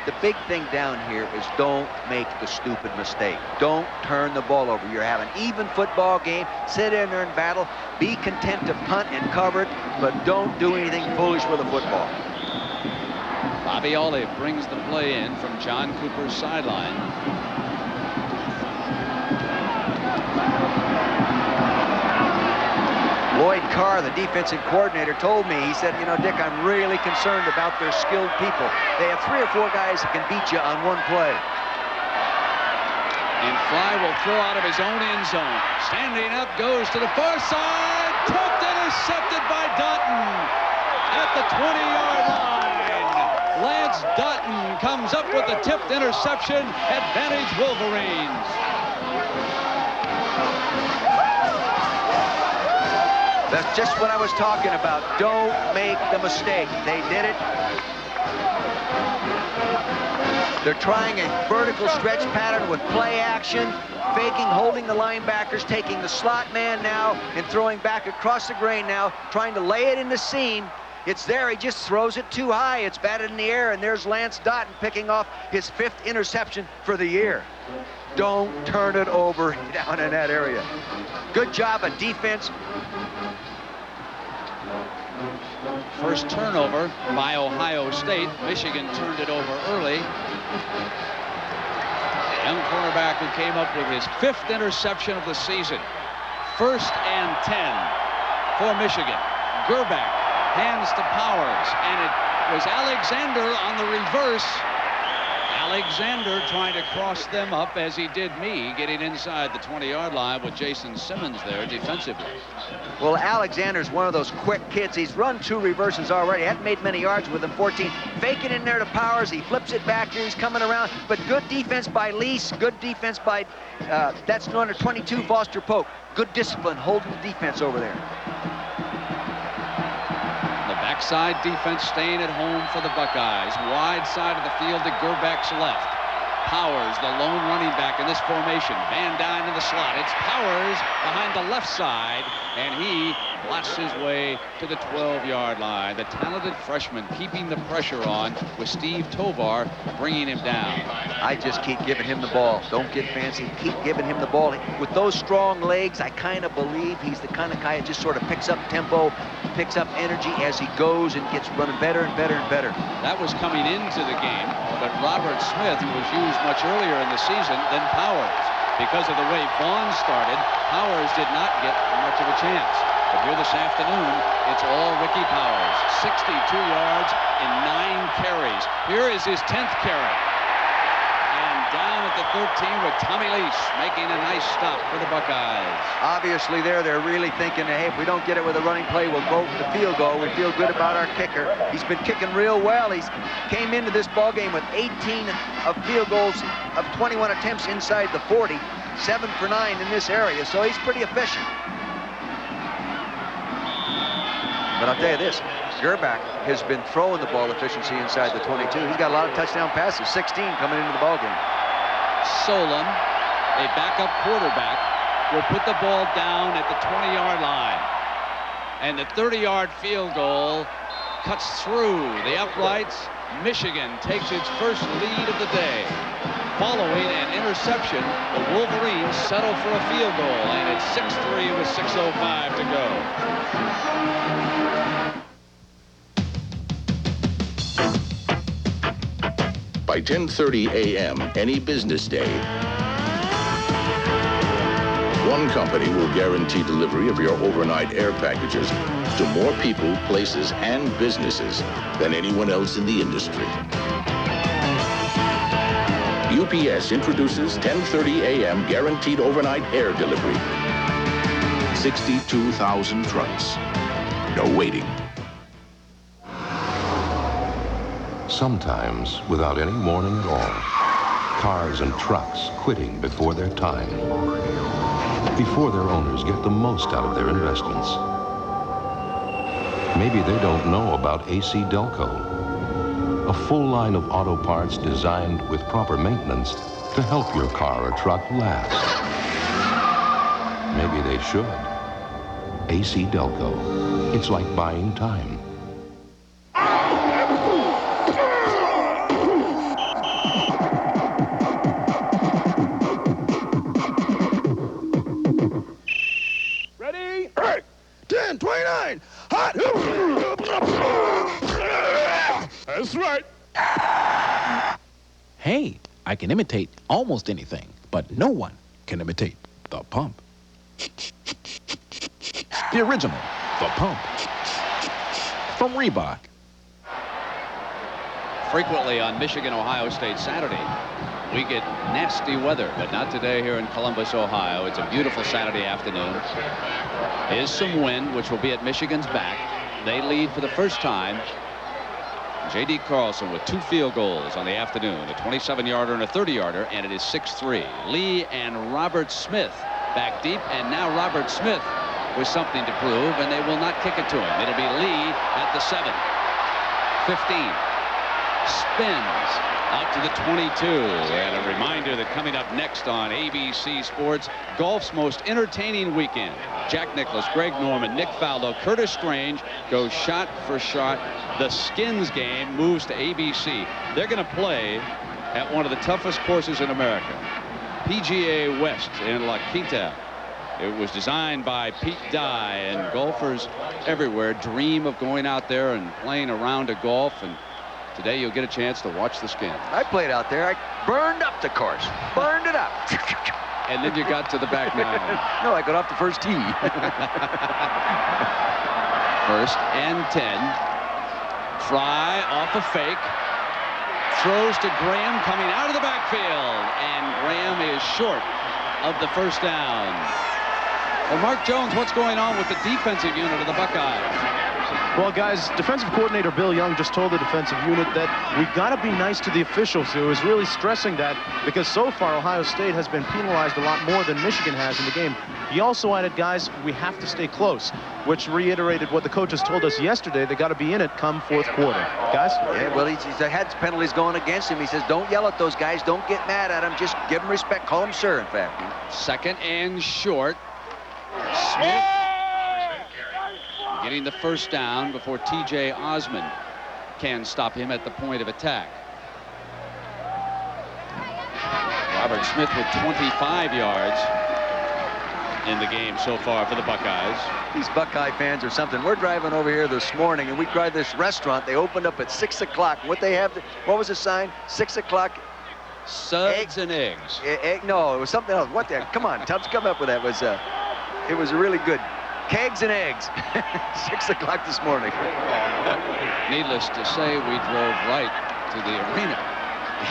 The big thing down here is don't make the stupid mistake. Don't turn the ball over. You're having an even football game. Sit in there and battle. Be content to punt and cover it, but don't do anything foolish with the football. Bobby Olive brings the play in from John Cooper's sideline. Lloyd Carr, the defensive coordinator, told me, he said, Dick, I'm really concerned about their skilled people. They have 3 or 4 guys that can beat you on one play. And Fly will throw out of his own end zone. Standing up, goes to the far side. Tipped, intercepted by Dutton at the 20-yard line. Lance Lance Dutton comes up with the tipped interception. Advantage Wolverines. That's just what I was talking about. Don't make the mistake. They did it. They're trying a vertical stretch pattern with play action, faking, holding the linebackers, taking the slot man now, and throwing back across the grain now, trying to lay it in the seam. It's there, he just throws it too high. It's batted in the air, and there's Lance Dutton picking off his 5th interception for the year. Don't turn it over down in that area. Good job of defense. First turnover by Ohio State. Michigan turned it over early. Young cornerback who came up with his 5th interception of the season. 1st and 10 for Michigan. Gerback hands to Powers, and it was Alexander on the reverse. Alexander trying to cross them up as he did me, getting inside the 20-yard line with Jason Simmons there defensively. Well, Alexander's one of those quick kids. He's run 2 reverses already. Hasn't made many yards with them, 14. Faking in there to Powers. He flips it back here. He's coming around. But good defense by Lease. Good defense by, that's number 22, Foster Pope. Good discipline holding the defense over there. The backside defense staying at home for the Buckeyes. Wide side of the field to Gerback's left. Powers, the lone running back in this formation. Van Dyne in the slot. It's Powers behind the left side, and he blasts his way to the 12-yard line. The talented freshman keeping the pressure on with Steve Tovar bringing him down. I just keep giving him the ball. Don't get fancy. Keep giving him the ball. With those strong legs, I kind of believe he's the kind of guy that just sort of picks up tempo, picks up energy as he goes and gets running better and better and better. That was coming into the game, but Robert Smith, who was used much earlier in the season than Powers. Because of the way Vaughn started, Powers did not get much of a chance. But here this afternoon, it's all Ricky Powers. 62 yards in 9 carries. Here is his 10th carry. And down at the 13 with Tommy Lease making a nice stop for the Buckeyes. Obviously they're really thinking, hey, if we don't get it with a running play, we'll go for the field goal. We feel good about our kicker. He's been kicking real well. He's came into this ball game with 18 of field goals of 21 attempts inside the 40, 7 for 9 in this area, so he's pretty efficient. But I'll tell you this, Gerback has been throwing the ball efficiency inside the 22. He's got a lot of touchdown passes, 16 coming into the ball game. Solon, a backup quarterback, will put the ball down at the 20-yard line. And the 30-yard field goal cuts through the uprights. Michigan takes its first lead of the day. Following an interception, the Wolverines settle for a field goal, and it's 6-3 with 6:05 to go. By 10:30 a.m. any business day, one company will guarantee delivery of your overnight air packages to more people, places, and businesses than anyone else in the industry. UPS introduces 10:30 a.m. guaranteed overnight air delivery. 62,000 trucks. No waiting. Sometimes, without any warning at all, cars and trucks quitting before their time, before their owners get the most out of their investments. Maybe they don't know about AC Delco, a full line of auto parts designed with proper maintenance to help your car or truck last. Maybe they should. AC Delco. It's like buying time. Ready? 10, 29, hot! That's right. Hey, I can imitate almost anything, but no one can imitate the pump. The original, the pump. From Reebok. Frequently on Michigan-Ohio State Saturday, we get nasty weather, but not today here in Columbus, Ohio. It's a beautiful Saturday afternoon. Is some wind, which will be at Michigan's back. They lead for the first time J.D. Carlson with 2 field goals on the afternoon, a 27-yarder and a 30-yarder, and it is 6-3. Lee and Robert Smith back deep, and now Robert Smith with something to prove, and they will not kick it to him. It'll be Lee at the 7. 15. Spins out to the 22. And a reminder that coming up next on ABC Sports, golf's most entertaining weekend. Jack Nicklaus, Greg Norman, Nick Faldo, Curtis Strange go shot for shot. The Skins game moves to ABC. They're going to play at one of the toughest courses in America, PGA West in La Quinta. It was designed by Pete Dye, and golfers everywhere dream of going out there and playing a round of golf, and today you'll get a chance to watch the Skins. I played out there. I burned up the course. Burned it up. And then you got to the back 9. No, I got off the first tee. First and 10. Fry off a fake. Throws to Graham coming out of the backfield, and Graham is short of the first down. Well, Mark Jones, what's going on with the defensive unit of the Buckeyes? Well, guys, defensive coordinator Bill Young just told the defensive unit that we got to be nice to the officials. He was really stressing that because so far Ohio State has been penalized a lot more than Michigan has in the game. He also added, guys, we have to stay close, which reiterated what the coaches told us yesterday. They got to be in it come fourth quarter. Guys? Yeah, well, he's had penalties going against him. He says, don't yell at those guys. Don't get mad at them. Just give them respect. Call them sir, in fact. Second and short. Smith getting the first down before T.J. Osmond can stop him at the point of attack. Robert Smith with 25 yards in the game so far for the Buckeyes. These Buckeye fans are something. We're driving over here this morning, and we tried this restaurant. They opened up at 6 o'clock. What they have, what was the sign? 6 o'clock. Suds and eggs. No, it was something else. What the? Come on, Tubbs, come up with that. It was really good. Kegs and eggs. 6 o'clock this morning. Needless to say, we drove right to the arena.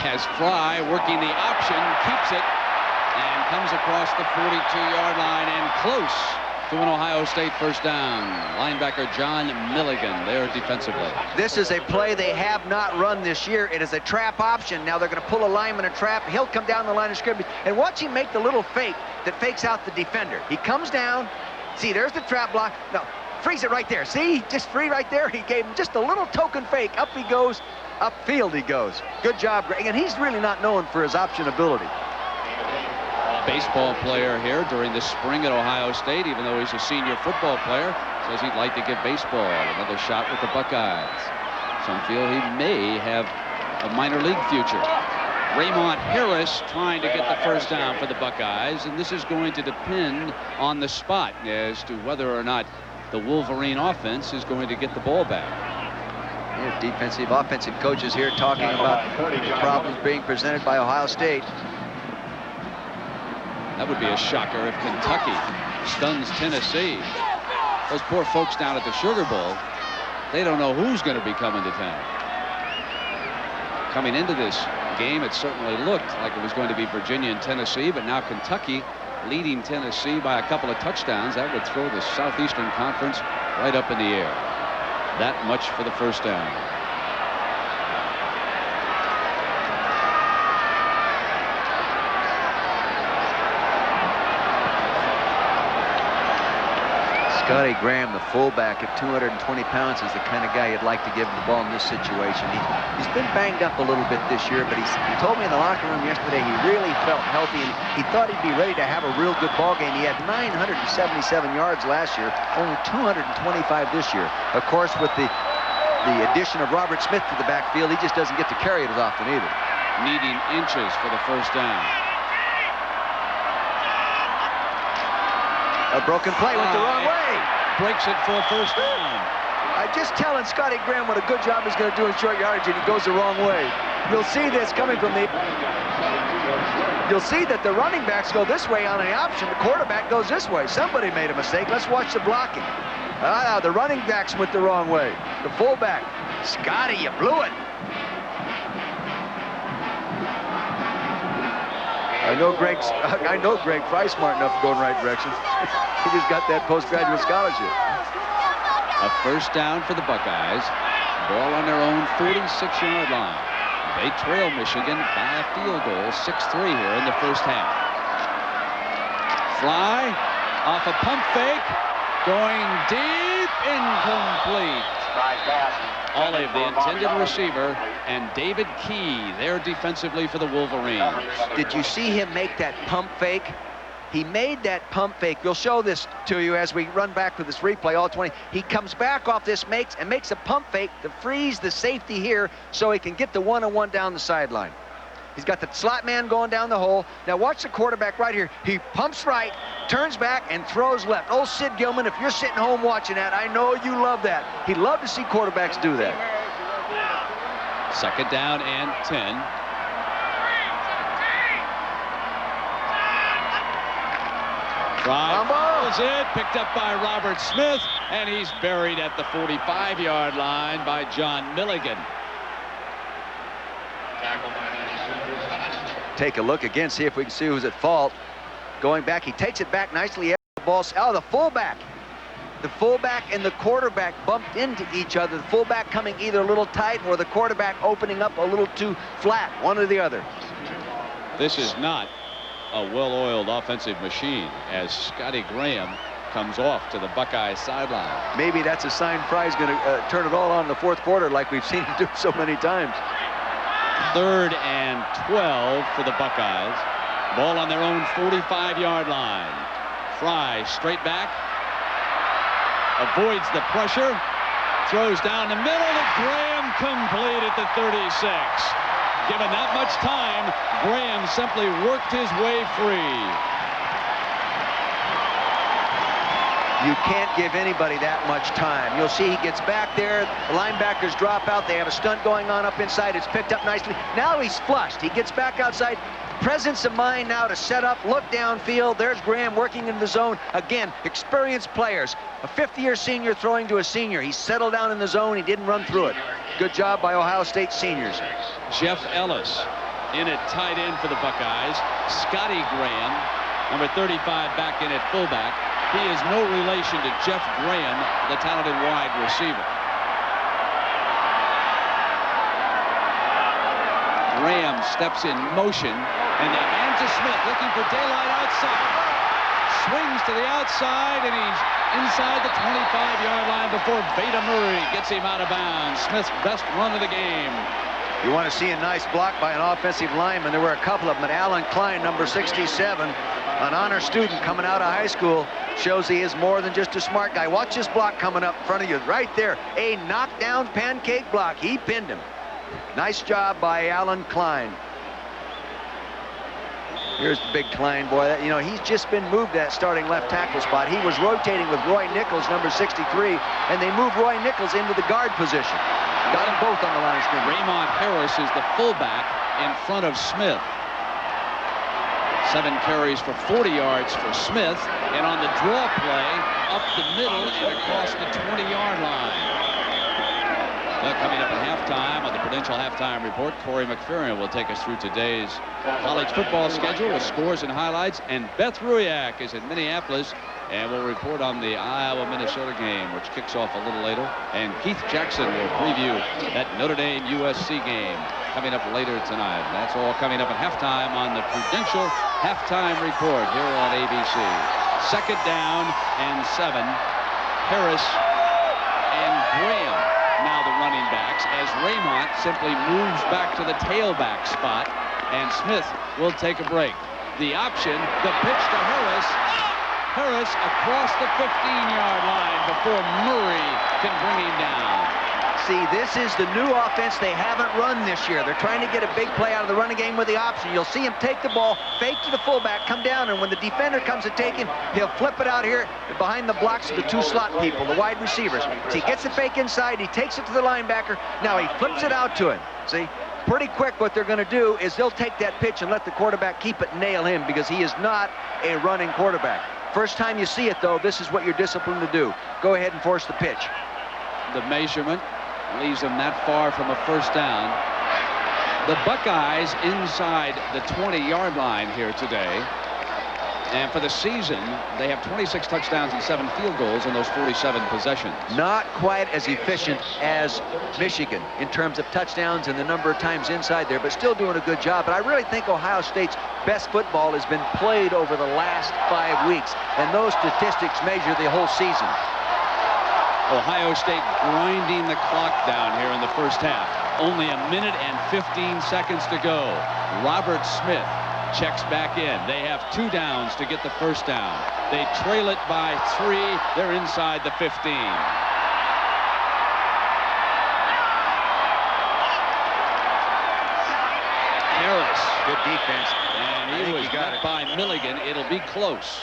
As Fry working the option, keeps it, and comes across the 42-yard line and close to an Ohio State first down. Linebacker John Milligan there defensively. This is a play they have not run this year. It is a trap option. Now they're going to pull a lineman a trap. He'll come down the line of scrimmage, and watch him make the little fake that fakes out the defender. He comes down. See, there's the trap block. No, freeze it right there. See, just free right there. He gave him just a little token fake. Up he goes. Upfield he goes. Good job, Greg. And he's really not known for his option ability. Baseball player here during the spring at Ohio State, even though he's a senior football player, says he'd like to give baseball another shot with the Buckeyes. Some feel he may have a minor league future. Raymond Harris trying to get the first down for the Buckeyes, and this is going to depend on the spot as to whether or not the Wolverine offense is going to get the ball back. There's defensive, offensive coaches here talking about the problems being presented by Ohio State. That would be a shocker if Kentucky stuns Tennessee. Those poor folks down at the Sugar Bowl, they don't know who's going to be coming to town. Coming into this game, it certainly looked like it was going to be Virginia and Tennessee, but now Kentucky leading Tennessee by a couple of touchdowns. That would throw the Southeastern Conference right up in the air. That much for the first down. Scotty Graham, the fullback at 220 pounds, is the kind of guy you'd like to give him the ball in this situation. He's been banged up a little bit this year, but he told me in the locker room yesterday he really felt healthy, and he thought he'd be ready to have a real good ball game. He had 977 yards last year, only 225 this year. Of course, with the addition of Robert Smith to the backfield, he just doesn't get to carry it as often either. Needing inches for the first down. A broken play went the wrong way. Breaks it for a first down. I'm just telling Scotty Graham what a good job he's going to do in short yardage, and he goes the wrong way. You'll see this coming from the... You'll see that the running backs go this way on the option. The quarterback goes this way. Somebody made a mistake. Let's watch the blocking. The running backs went the wrong way. The fullback. Scotty, you blew it. I know Greg Fry's smart enough to go in the right direction. He just got that postgraduate scholarship. A first down for the Buckeyes. Ball on their own 46-yard line. They trail Michigan by a field goal, 6-3 here in the first half. Fly off a pump fake, going deep, incomplete. Olive, the intended receiver, and David Key there defensively for the Wolverines. Did you see him make that pump fake? He made that pump fake. We'll show this to you as we run back to this replay, all 20. He comes back off this, makes a pump fake to freeze the safety here so he can get the one-on-one down the sideline. He's got the slot man going down the hole. Now watch the quarterback right here. He pumps right, turns back, and throws left. Old Sid Gilman, if you're sitting home watching that, I know you love that. He'd love to see quarterbacks do that. Second down and 10. Fumbles it, picked up by Robert Smith, and he's buried at the 45-yard line by John Milligan. Take a look again, see if we can see who's at fault. Going back, he takes it back nicely. The ball, the fullback. The fullback and the quarterback bumped into each other. The fullback coming either a little tight or the quarterback opening up a little too flat, one or the other. This is not a well-oiled offensive machine as Scotty Graham comes off to the Buckeye sideline. Maybe that's a sign Fry's going to turn it all on in the fourth quarter like we've seen him do so many times. 3rd and 12 for the Buckeyes. Ball on their own 45-yard line. Fry straight back. Avoids the pressure. Throws down the middle to Graham, complete at the 36. Given that much time, Graham simply worked his way free. You can't give anybody that much time. You'll see he gets back there. The linebackers drop out. They have a stunt going on up inside. It's picked up nicely. Now he's flushed. He gets back outside. Presence of mind now to set up, look downfield. There's Graham working in the zone. Again, experienced players. A 5th-year senior throwing to a senior. He settled down in the zone. He didn't run through it. Good job by Ohio State seniors. Jeff Ellis in at tight end for the Buckeyes. Scotty Graham, number 35, back in at fullback. He is no relation to Jeff Graham, the talented wide receiver. Graham steps in motion, and they hand to Smith, looking for daylight outside. Swings to the outside, and he's inside the 25-yard line before Veda Murray gets him out of bounds. Smith's best run of the game. You want to see a nice block by an offensive lineman. There were a couple of them. Alan Klein, number 67, an honor student coming out of high school, shows he is more than just a smart guy. Watch this block coming up in front of you right there. A knockdown pancake block. He pinned him. Nice job by Alan Klein. Here's the big Klein boy. You know, he's just been moved to that starting left tackle spot. He was rotating with Roy Nichols, number 63, and they moved Roy Nichols into the guard position. Got them both on the line of scrimmage. Raymond Harris is the fullback in front of Smith. 7 carries for 40 yards for Smith, and on the draw play, up the middle and across the 20-yard line. Well, coming up at halftime on the Prudential Halftime Report, Corey McPherson will take us through today's college football schedule with scores and highlights, and Beth Ruyak is in Minneapolis and will report on the Iowa-Minnesota game, which kicks off a little later, and Keith Jackson will preview that Notre Dame-USC game coming up later tonight. That's all coming up at halftime on the Prudential Halftime Report here on ABC. 2nd down and 7. Harris and Graham now the running backs as Raymond simply moves back to the tailback spot, and Smith will take a break. The option, the pitch to Harris. Harris across the 15-yard line before Murray can bring him down. See, this is the new offense they haven't run this year. They're trying to get a big play out of the running game with the option. You'll see him take the ball, fake to the fullback, come down, and when the defender comes to take him, he'll flip it out here behind the blocks of the 2 slot people, the wide receivers. So he gets the fake inside, he takes it to the linebacker, now he flips it out to him. See, pretty quick what they're going to do is they'll take that pitch and let the quarterback keep it and nail him because he is not a running quarterback. First time you see it, though, this is what you're disciplined to do. Go ahead and force the pitch. The measurement leaves them that far from a first down. The Buckeyes inside the 20-yard line here today. And for the season, they have 26 touchdowns and 7 field goals in those 47 possessions. Not quite as efficient as Michigan in terms of touchdowns and the number of times inside there, but still doing a good job. But I really think Ohio State's best football has been played over the last 5 weeks, and those statistics measure the whole season. Ohio State grinding the clock down here in the first half. Only a minute and 15 seconds to go. Robert Smith checks back in. They have 2 downs to get the first down. They trail it by 3. They're inside the 15. Harris. Good defense. And he was got by Milligan. It'll be close.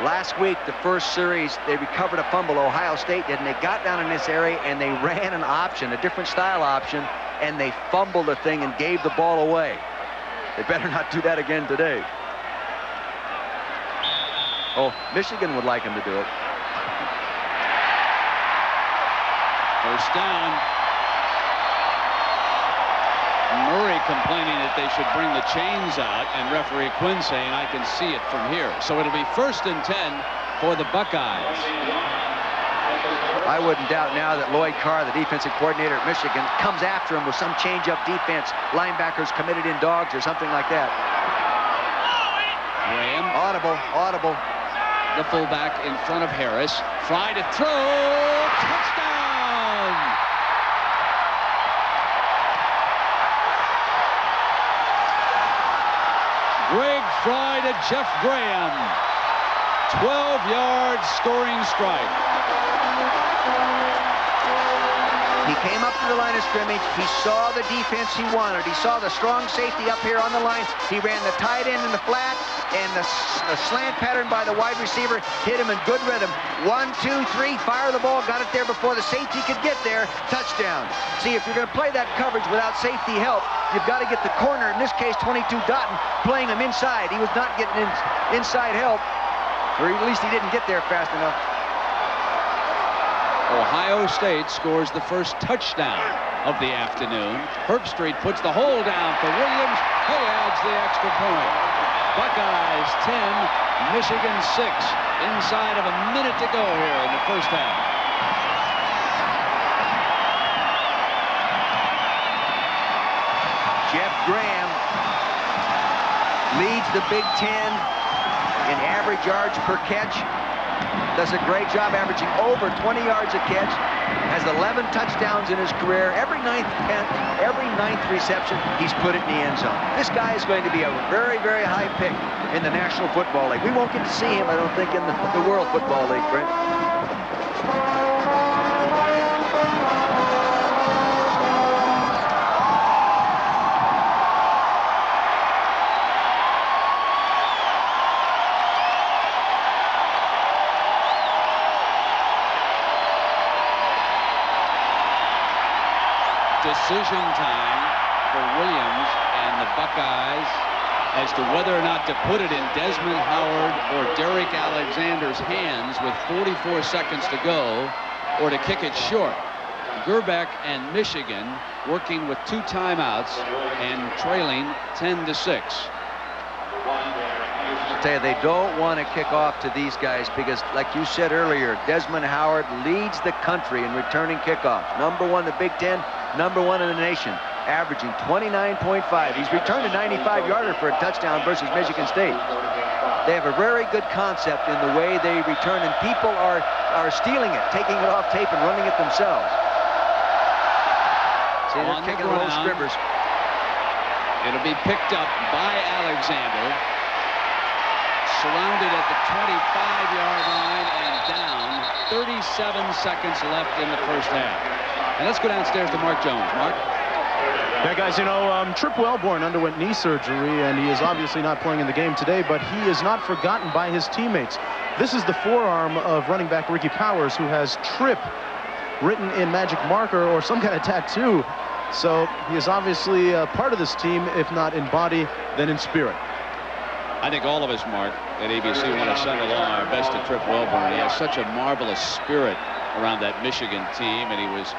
Last week, the first series, they recovered a fumble. Ohio State did, and they got down in this area, and they ran an option, a different style option, and they fumbled the thing and gave the ball away. They better not do that again today. Oh, Michigan would like them to do it. First down. Murray complaining that they should bring the chains out, and referee Quinn saying, I can see it from here. So it'll be 1st and 10 for the Buckeyes. I wouldn't doubt now that Lloyd Carr, the defensive coordinator at Michigan, comes after him with some change-up defense, linebackers committed in dogs or something like that. Graham. Audible. The fullback in front of Harris. Fry to throw. Touchdown! Greg Fry to Jeff Graham. 12-yard scoring strike. He came up to the line of scrimmage. He saw the defense he wanted. He saw the strong safety up here on the line. He ran the tight end in the flat, and the slant pattern by the wide receiver hit him in good rhythm. 1, 2, 3, fire the ball, got it there before the safety could get there. Touchdown. See, if you're going to play that coverage without safety help, you've got to get the corner, in this case 22 Dotton, playing him inside. He was not getting inside help, or at least he didn't get there fast enough. Ohio State scores the first touchdown of the afternoon. Herbstreit puts the hole down for Williams. He adds the extra point. Buckeyes 10, Michigan 6. Inside of a minute to go here in the first half. Jeff Graham leads the Big Ten in average yards per catch. Does a great job averaging over 20 yards a catch. Has 11 touchdowns in his career. Every ninth reception, he's put it in the end zone. This guy is going to be a very, very high pick in the National Football League. We won't get to see him, I don't think, in the World Football League, Brent. Decision time for Williams and the Buckeyes as to whether or not to put it in Desmond Howard or Derek Alexander's hands with 44 seconds to go, or to kick it short. Gerbeck and Michigan working with 2 timeouts and trailing 10-6. I'll tell you, they don't want to kick off to these guys because, like you said earlier, Desmond Howard leads the country in returning kickoffs. #1 in the Big Ten, #1 in the nation, averaging 29.5. He's returned a 95-yarder for a touchdown versus Michigan State. They have a very good concept in the way they return, and people are stealing it, taking it off tape and running it themselves. See, they're kicking the little scribbers. It'll be picked up by Alexander. Surrounded at the 25-yard line and down. 37 seconds left in the first half. And let's go downstairs to Mark Jones. Mark? Yeah, guys, you know, Trip Wellborn underwent knee surgery, and he is obviously not playing in the game today, but he is not forgotten by his teammates. This is the forearm of running back Ricky Powers, who has Trip written in magic marker or some kind of tattoo. So he is obviously part of this team, if not in body, then in spirit. I think all of us, Mark, at ABC want to send along our best to Trip Wellborn. He has such a marvelous spirit around that Michigan team, and he was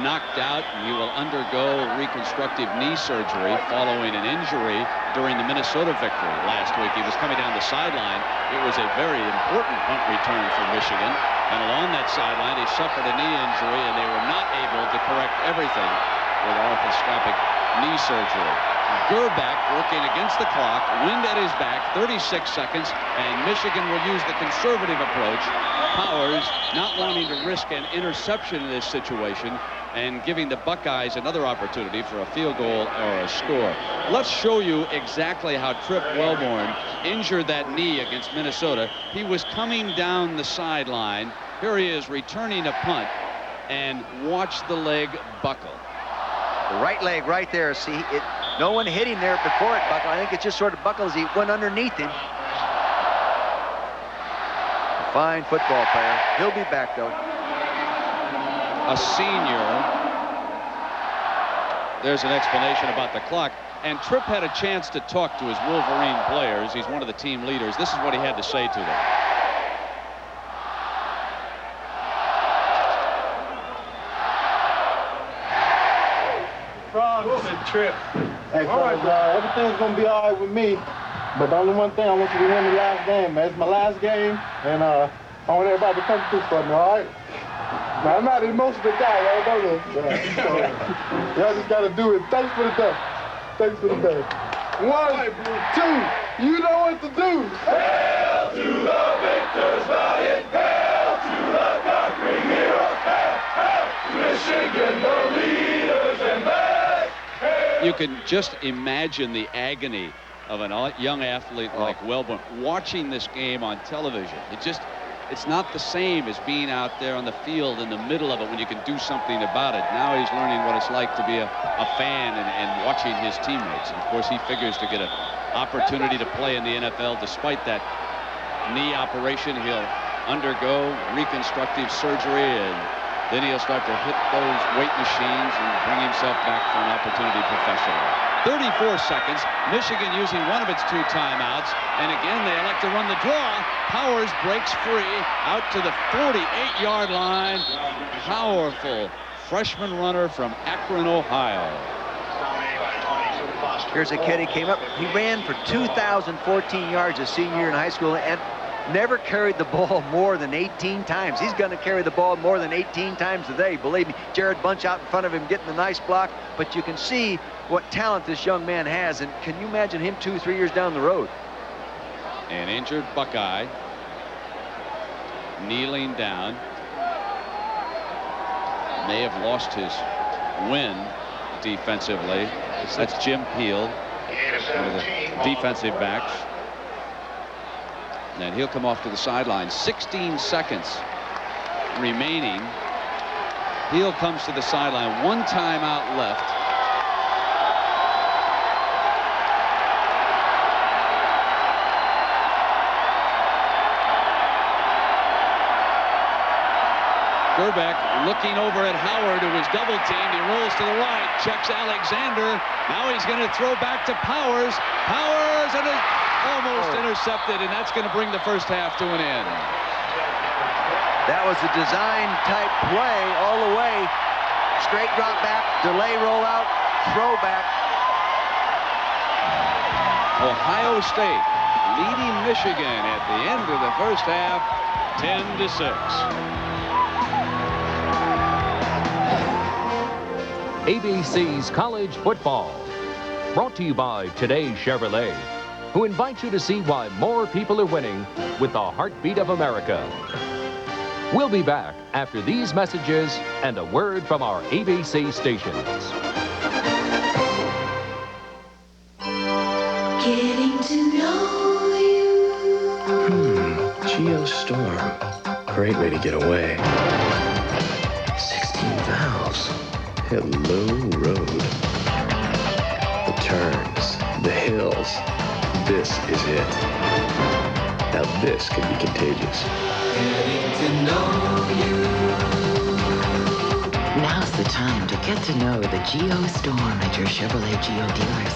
knocked out, and he will undergo reconstructive knee surgery following an injury during the Minnesota victory last week. He was coming down the sideline. It was a very important punt return for Michigan. And along that sideline, he suffered a knee injury, and they were not able to correct everything with arthroscopic knee surgery. Gerback working against the clock, wind at his back, 36 seconds, and Michigan will use the conservative approach. Powers not wanting to risk an interception in this situation and giving the Buckeyes another opportunity for a field goal or a score. Let's show you exactly how Trip Wellborn injured that knee against Minnesota. He was coming down the sideline. Here he is returning a punt, and watch the leg buckle. The right leg right there. See, no one hit him there before it buckled. I think it just sort of buckled as he went underneath him. A fine football player. He'll be back, though. A senior. There's an explanation about the clock. And Tripp had a chance to talk to his Wolverine players. He's one of the team leaders. This is what he had to say to them. Trip. Hey, all right, everything's gonna be all right with me. But the only one thing I want you to win the last game, man. It's my last game, and I want everybody to come through for me, all right? Now, I'm not an emotional guy, y'all know this. Y'all just gotta do it. Thanks for the day. Thanks for the day. 1, 2, you know what to do. Hail to the victors, valiant. Hail to the conquering heroes. Hail, hail to Michigan, the leaders and back. You can just imagine the agony of a young athlete like Wellborn watching this game on television. It's not the same as being out there on the field in the middle of it when you can do something about it. Now he's learning what it's like to be a fan and watching his teammates. And of course, he figures to get an opportunity to play in the NFL despite that knee operation. He'll undergo reconstructive surgery, and then he'll start to hit those weight machines and bring himself back for an opportunity professionally. 34 seconds. Michigan using one of its 2 timeouts. And again, they elect to run the draw. Powers breaks free out to the 48-yard line. Powerful freshman runner from Akron, Ohio. Here's a kid. He came up. He ran for 2,014 yards his senior year in high school and never carried the ball more than 18 times. He's going to carry the ball more than 18 times today. Believe me, Jared Bunch out in front of him getting the nice block. But you can see what talent this young man has. And can you imagine him 2 or 3 years down the road? An injured Buckeye kneeling down. May have lost his wind defensively. That's Jim Peel, one of the defensive backs. And he'll come off to the sideline. 16 seconds remaining. Peel comes to the sideline. 1 timeout left. Gerback looking over at Howard, who is double teamed. He rolls to the right, checks Alexander. Now he's going to throw back to Powers. Powers, and it's almost intercepted, and that's going to bring the first half to an end. That was a design type play all the way. Straight drop back, delay rollout, throwback. Ohio State leading Michigan at the end of the first half, 10-6. ABC's College Football, brought to you by Today's Chevrolet, who invites you to see why more people are winning with the heartbeat of America. We'll be back after these messages and a word from our ABC stations. Getting to know you. Geostorm. Great way to get away. 16 valves. Hello, road. The turns, the hills. This is it. Now this could be contagious. Getting to know you. Now's the time to get to know the Geostorm at your Chevrolet Geo dealers.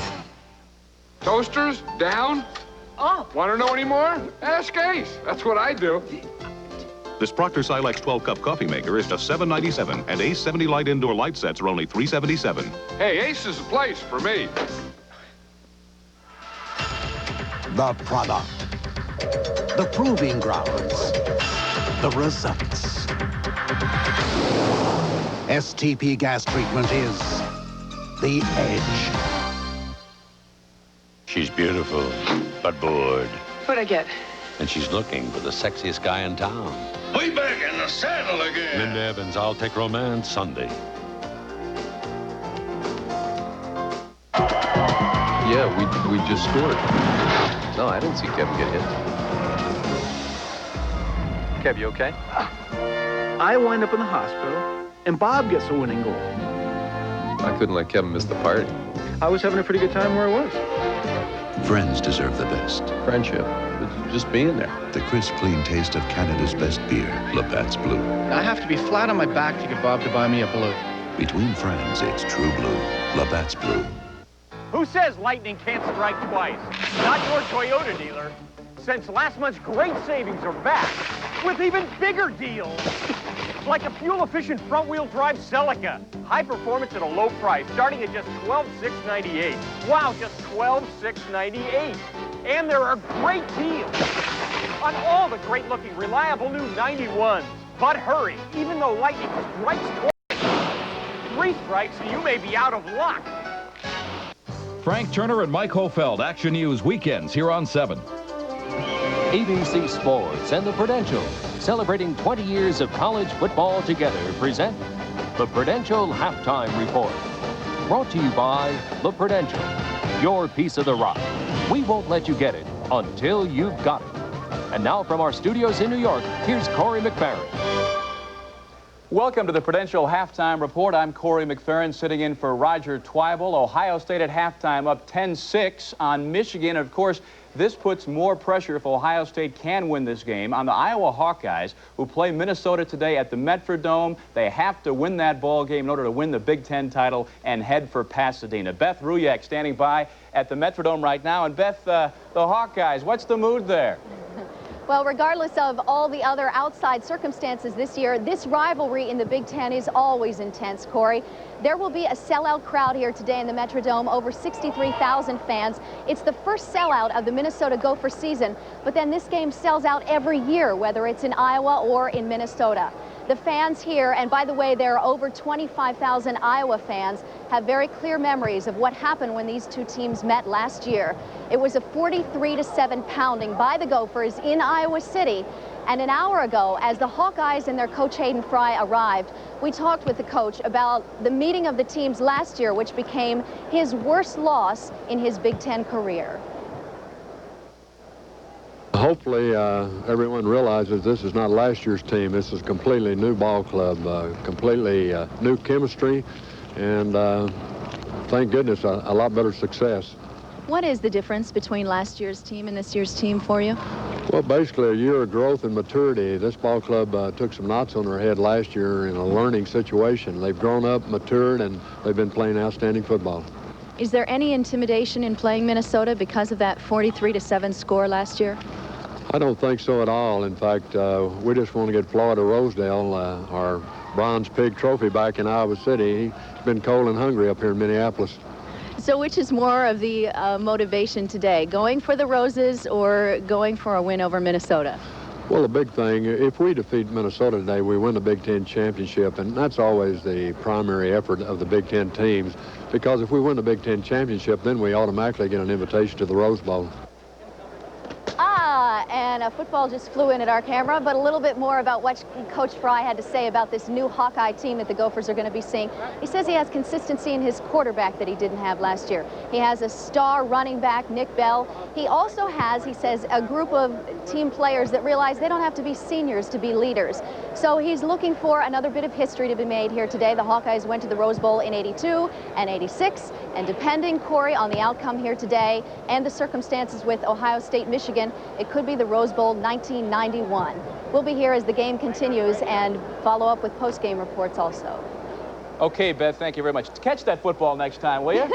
Toasters down? Oh. Want to know any more? Ask Ace. That's what I do. This Proctor Silex 12-cup coffee maker is just $7.97, and Ace 70 light indoor light sets are only $3.77. Hey, Ace is the place for me. The product, the proving grounds, the results. STP gas treatment is the edge. She's beautiful, but bored. What'd I get? And she's looking for the sexiest guy in town. We back in the saddle again. Linda Evans, I'll Take Romance, Sunday. Yeah, we just scored. No, I didn't see Kevin get hit. Kev, you okay? I wind up in the hospital, and Bob gets the winning goal. I couldn't let Kevin miss the party. I was having a pretty good time where I was. Friends deserve the best. Friendship. Just being there. The crisp, clean taste of Canada's best beer, Labatt's Blue. I have to be flat on my back to get Bob to buy me a blue. Between friends, it's true blue. Labatt's Blue. Who says lightning can't strike twice? Not your Toyota dealer. Since last month's great savings are back with even bigger deals. Like a fuel-efficient front-wheel drive Celica. High performance at a low price, starting at just $12,698. Wow, just $12,698. And there are great deals on all the great-looking, reliable new 91s. But hurry, even though lightning strikes twice, 3 strikes and you may be out of luck. Frank Turner and Mike Hofeld, Action News weekends here on 7. ABC Sports and the Prudential, celebrating 20 years of college football together, present the Prudential Halftime Report. Brought to you by the Prudential, your piece of the rock. We won't let you get it until you've got it. And now from our studios in New York, here's Corey McFerrin. Welcome to the Prudential Halftime Report. I'm Corey McFerrin sitting in for Roger Twyble. Ohio State at halftime up 10-6 on Michigan. Of course, this puts more pressure, if Ohio State can win this game, on the Iowa Hawkeyes, who play Minnesota today at the Metrodome. They have to win that ball game in order to win the Big Ten title and head for Pasadena. Beth Ruyak standing by at the Metrodome right now. And Beth, the Hawkeyes, what's the mood there? Well, regardless of all the other outside circumstances this year, this rivalry in the Big Ten is always intense, Corey. There will be a sellout crowd here today in the Metrodome, over 63,000 fans. It's the first sellout of the Minnesota Gopher season, but then this game sells out every year, whether it's in Iowa or in Minnesota. The fans here, and by the way, there are over 25,000 Iowa fans, have very clear memories of what happened when these two teams met last year. It was a 43-7 pounding by the Gophers in Iowa City. And an hour ago, as the Hawkeyes and their coach Hayden Fry arrived, we talked with the coach about the meeting of the teams last year, which became his worst loss in his Big Ten career. Hopefully, everyone realizes this is not last year's team. This is a completely new ball club, completely new chemistry, and thank goodness, a lot better success. What is the difference between last year's team and this year's team for you? Well, basically a year of growth and maturity. This ball club took some knots on their head last year in a learning situation. They've grown up, matured, and they've been playing outstanding football. Is there any intimidation in playing Minnesota because of that 43-7 score last year? I don't think so at all. In fact, we just want to get Florida Rosedale, our bronze pig trophy, back in Iowa City. He's been cold and hungry up here in Minneapolis. So which is more of the motivation today, going for the Roses or going for a win over Minnesota? Well, the big thing, if we defeat Minnesota today, we win the Big Ten championship, and that's always the primary effort of the Big Ten teams, because if we win the Big Ten championship, then we automatically get an invitation to the Rose Bowl. And football just flew in at our camera, but a little bit more about what Coach Fry had to say about this new Hawkeye team that the Gophers are going to be seeing. He says he has consistency in his quarterback that he didn't have last year. He has a star running back, Nick Bell. He also has, he says, a group of team players that realize they don't have to be seniors to be leaders. So he's looking for another bit of history to be made here today. The Hawkeyes went to the Rose Bowl in '82 and '86, and depending, Corey, on the outcome here today and the circumstances with Ohio State, Michigan, it could be the Rose Bowl 1991. We'll be here as the game continues and follow up with post-game reports also. Okay, Beth, thank you very much. Catch that football next time, will you?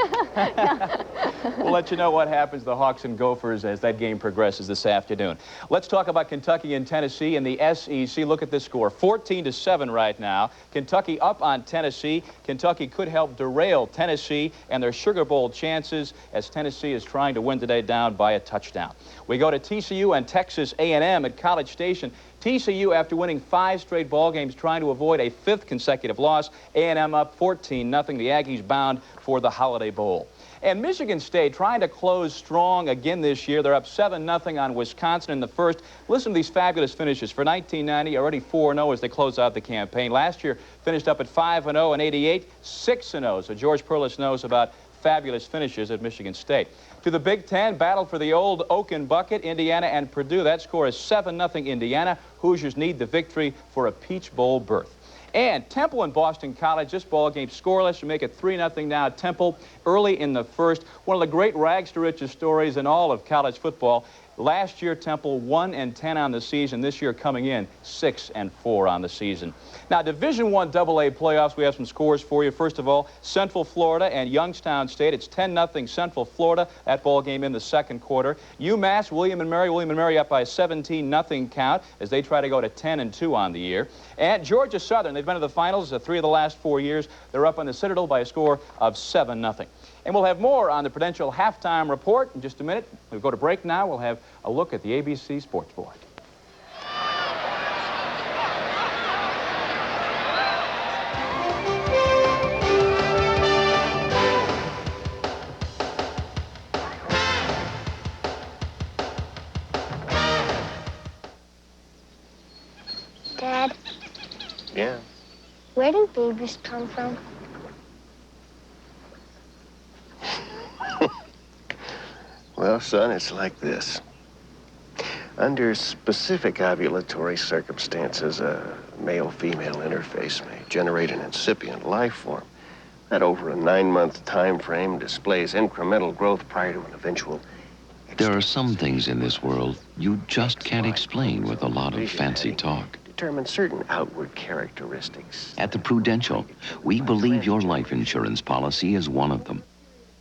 We'll let you know what happens to the Hawks and Gophers as that game progresses this afternoon. Let's talk about Kentucky and Tennessee in the SEC. Look at this score, 14-7 right now. Kentucky up on Tennessee. Kentucky could help derail Tennessee and their Sugar Bowl chances as Tennessee is trying to win today down by a touchdown. We go to TCU and Texas A&M at College Station. TCU, after winning 5 straight ball games, trying to avoid a 5th consecutive loss. A&M up 14-0. The Aggies bound for the Holiday Bowl. And Michigan State trying to close strong again this year. They're up 7-0 on Wisconsin in the first. Listen to these fabulous finishes. For 1990, already 4-0 as they close out the campaign. Last year, finished up at 5-0 in '88, 6-0. So George Perlis knows about fabulous finishes at Michigan State. To the Big Ten, battle for the old Oaken Bucket, Indiana and Purdue. That score is 7-0 Indiana. Hoosiers need the victory for a Peach Bowl berth. And Temple and Boston College, this ball game scoreless. You make it 3-0 now. Temple early in the first. One of the great rags to riches stories in all of college football. Last year, Temple 1-10 on the season. This year coming in 6-4 on the season. Now, Division I AA playoffs, we have some scores for you. First of all, Central Florida and Youngstown State. It's 10-0 Central Florida. That ball game in the second quarter. UMass, William & Mary up by a 17-0 count as they try to go to 10-2 on the year. And Georgia Southern, they've been to the finals 3 of the last 4 years. They're up on the Citadel by a score of 7-0. And we'll have more on the Prudential Halftime Report in just a minute. We'll go to break now. We'll have a look at the ABC Sports Board. Dad? Yeah? Where do babies come from? Well, son, it's like this. Under specific ovulatory circumstances, a male-female interface may generate an incipient life form that over a 9-month time frame displays incremental growth prior to an eventual... There are some things in this world you just can't explain with a lot of fancy talk. Determine certain outward characteristics. At the Prudential, we believe your life insurance policy is one of them.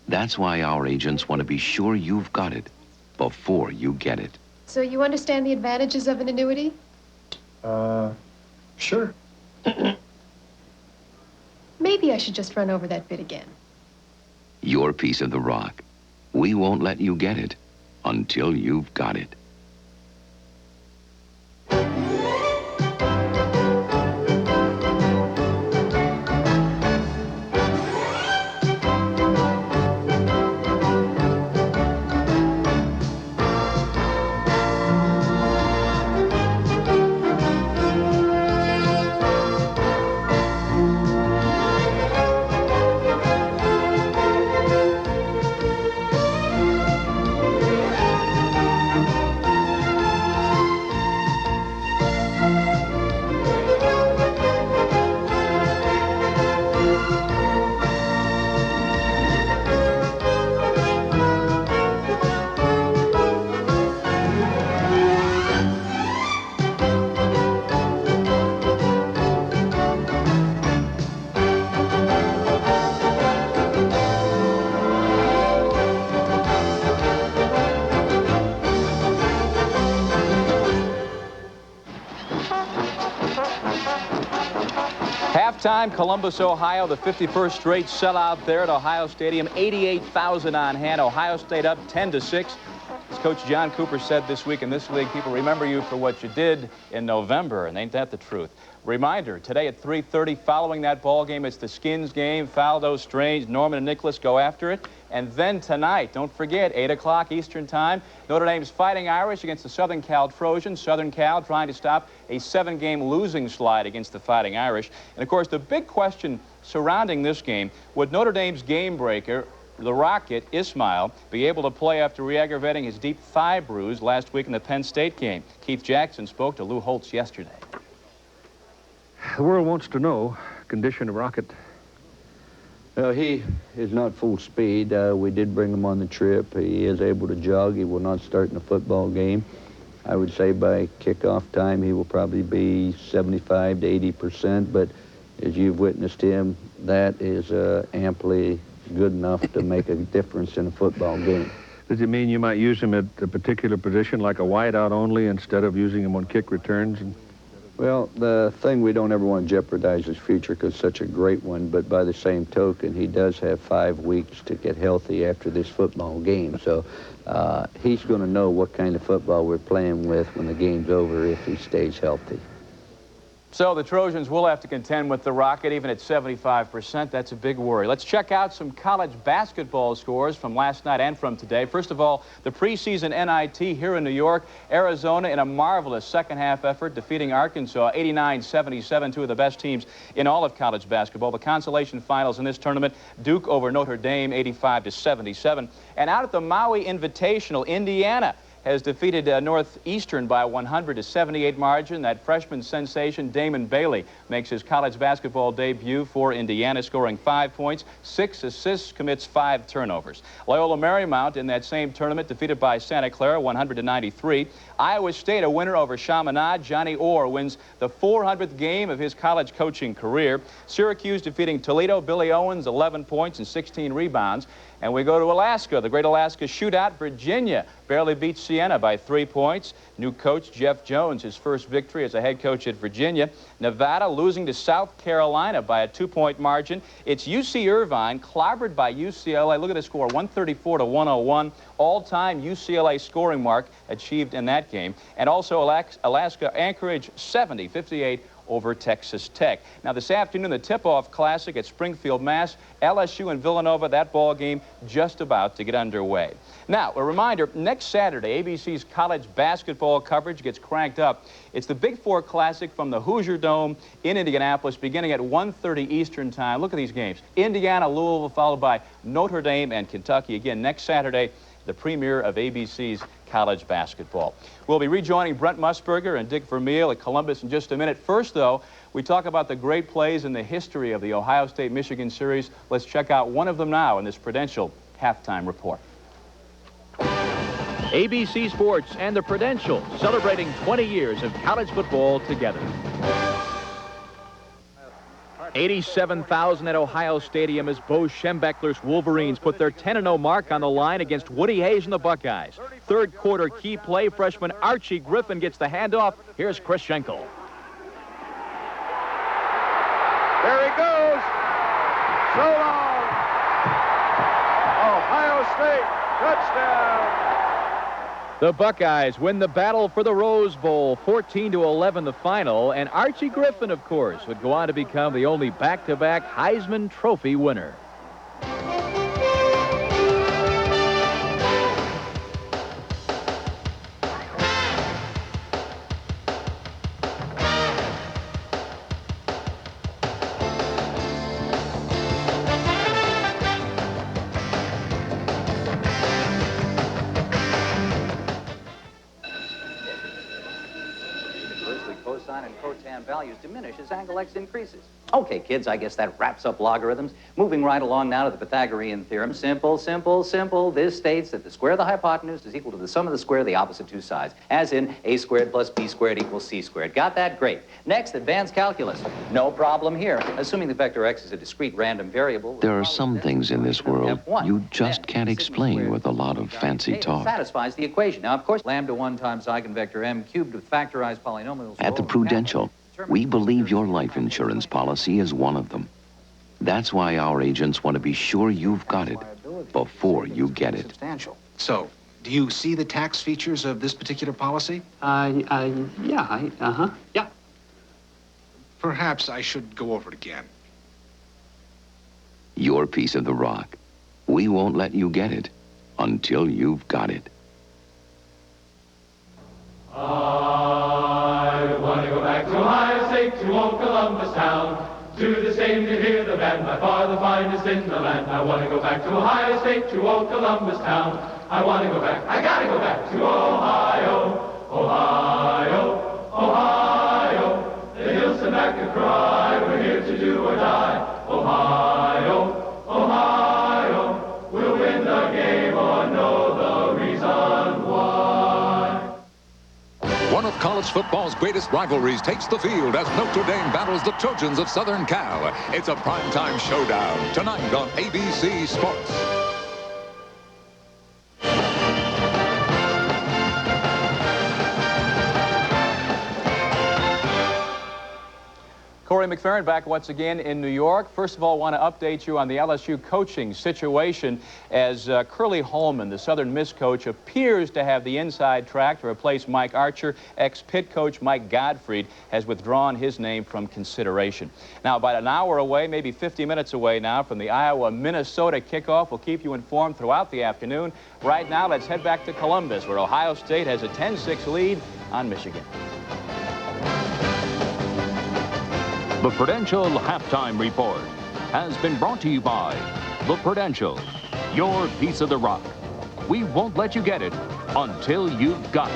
That's why our agents want to be sure you've got it before you get it. So you understand the advantages of an annuity? Sure. Maybe I should just run over that bit again. Your piece of the rock. We won't let you get it until you've got it. Halftime, Columbus, Ohio, the 51st straight sellout there at Ohio Stadium. 88,000 on hand. Ohio State up 10-6. As Coach John Cooper said this week in this league, people remember you for what you did in November, and ain't that the truth? Reminder, today at 3:30, following that ball game, it's the Skins game. Faldo, Strange, Norman, and Nicholas go after it. And then tonight, don't forget, 8 o'clock Eastern Time, Notre Dame's Fighting Irish against the Southern Cal Trojans. Southern Cal trying to stop a 7-game losing slide against the Fighting Irish. And, of course, the big question surrounding this game, would Notre Dame's game breaker, the Rocket, Ismail, be able to play after re-aggravating his deep thigh bruise last week in the Penn State game? Keith Jackson spoke to Lou Holtz yesterday. The world wants to know condition of Rocket. He is not full speed. We did bring him on the trip. He is able to jog. He will not start in a football game. I would say by kickoff time he will probably be 75 to 80%, but as you've witnessed him, that is amply good enough to make a difference in a football game. Does it mean you might use him at a particular position, like a wideout only, instead of using him on kick returns? Well, the thing, we don't ever want to jeopardize his future because it's such a great one, but by the same token, he does have 5 weeks to get healthy after this football game. So he's going to know what kind of football we're playing with when the game's over if he stays healthy. So the Trojans will have to contend with the Rocket, even at 75%. That's a big worry. Let's check out some college basketball scores from last night and from today. First of all, the preseason NIT here in New York. Arizona in a marvelous second-half effort, defeating Arkansas 89-77, two of the best teams in all of college basketball. The consolation finals in this tournament, Duke over Notre Dame 85-77. And out at the Maui Invitational, Indiana has defeated Northeastern by 100-78 margin. That freshman sensation, Damon Bailey, makes his college basketball debut for Indiana, scoring 5 points, 6 assists, commits 5 turnovers. Loyola Marymount in that same tournament, defeated by Santa Clara 100-93. Iowa State, a winner over Chaminade. Johnny Orr wins the 400th game of his college coaching career. Syracuse defeating Toledo. Billy Owens, 11 points and 16 rebounds. And we go to Alaska, the Great Alaska Shootout. Virginia barely beats Siena by 3 points. New coach Jeff Jones, his first victory as a head coach at Virginia. Nevada losing to South Carolina by a 2-point margin. It's UC Irvine clobbered by UCLA. Look at the score, 134-101. All-time UCLA scoring mark achieved in that game. And also Alaska Anchorage 70-58 over Texas Tech. Now this afternoon, the tip-off classic at Springfield, Mass. LSU and Villanova, that ball game just about to get underway. Now, a reminder, next Saturday, ABC's college basketball coverage gets cranked up. It's the Big Four Classic from the Hoosier Dome in Indianapolis, beginning at 1:30 Eastern Time. Look at these games. Indiana, Louisville, followed by Notre Dame and Kentucky. Again, next Saturday, the premiere of ABC's college basketball. We'll be rejoining Brent Musburger and Dick Vermeil at Columbus in just a minute. First, though, we talk about the great plays in the history of the Ohio State-Michigan series. Let's check out one of them now in this Prudential Halftime Report. ABC Sports and the Prudential celebrating 20 years of college football together. 87,000 at Ohio Stadium as Bo Schembechler's Wolverines put their 10-0 mark on the line against Woody Hayes and the Buckeyes. Third quarter key play, freshman Archie Griffin gets the handoff. Here's Chris Schenkel. There he goes. So long. Ohio State touchdown. The Buckeyes win the battle for the Rose Bowl, 14-11 the final, and Archie Griffin, of course, would go on to become the only back-to-back Heisman Trophy winner. Values diminish as angle x increases. Okay, kids, I guess that wraps up logarithms. Moving right along now to the Pythagorean theorem. Simple, simple, simple. This states that the square of the hypotenuse is equal to the sum of the square of the opposite two sides. As in, a squared plus b squared equals c squared. Got that? Great. Next, advanced calculus. No problem here. Assuming the vector x is a discrete random variable. There are some things in this world you just can't explain with a lot of fancy talk. Satisfies the equation. Now, of course, lambda 1 times eigenvector m cubed with factorized polynomials. At the Prudential, we believe your life insurance policy is one of them. That's why our agents want to be sure you've got it before you get it. So, do you see the tax features of this particular policy? Yeah. Perhaps I should go over it again. Your piece of the rock. We won't let you get it until you've got it. I want to go back to Ohio State, to old Columbus town, to the stadium to hear the band, by far the finest in the land. I want to go back to Ohio State, to old Columbus town. I want to go back, I gotta go back to Ohio, Ohio, Ohio. The hills stand back and cry, we're here to do or die. Ohio, Ohio, we'll win the game or know the reason why. One of College football's greatest rivalries takes the field as Notre Dame battles the Trojans of Southern Cal. It's a primetime showdown tonight on ABC Sports. Corey McFerrin back once again in New York. First of all, I want to update you on the LSU coaching situation as Curly Holman, the Southern Miss coach, appears to have the inside track to replace Mike Archer. Ex-Pitt coach Mike Gottfried has withdrawn his name from consideration. Now, about an hour away, maybe 50 minutes away now from the Iowa-Minnesota kickoff. We'll keep you informed throughout the afternoon. Right now, let's head back to Columbus, where Ohio State has a 10-6 lead on Michigan. The Prudential Halftime Report has been brought to you by The Prudential, your piece of the rock. We won't let you get it until you've got it.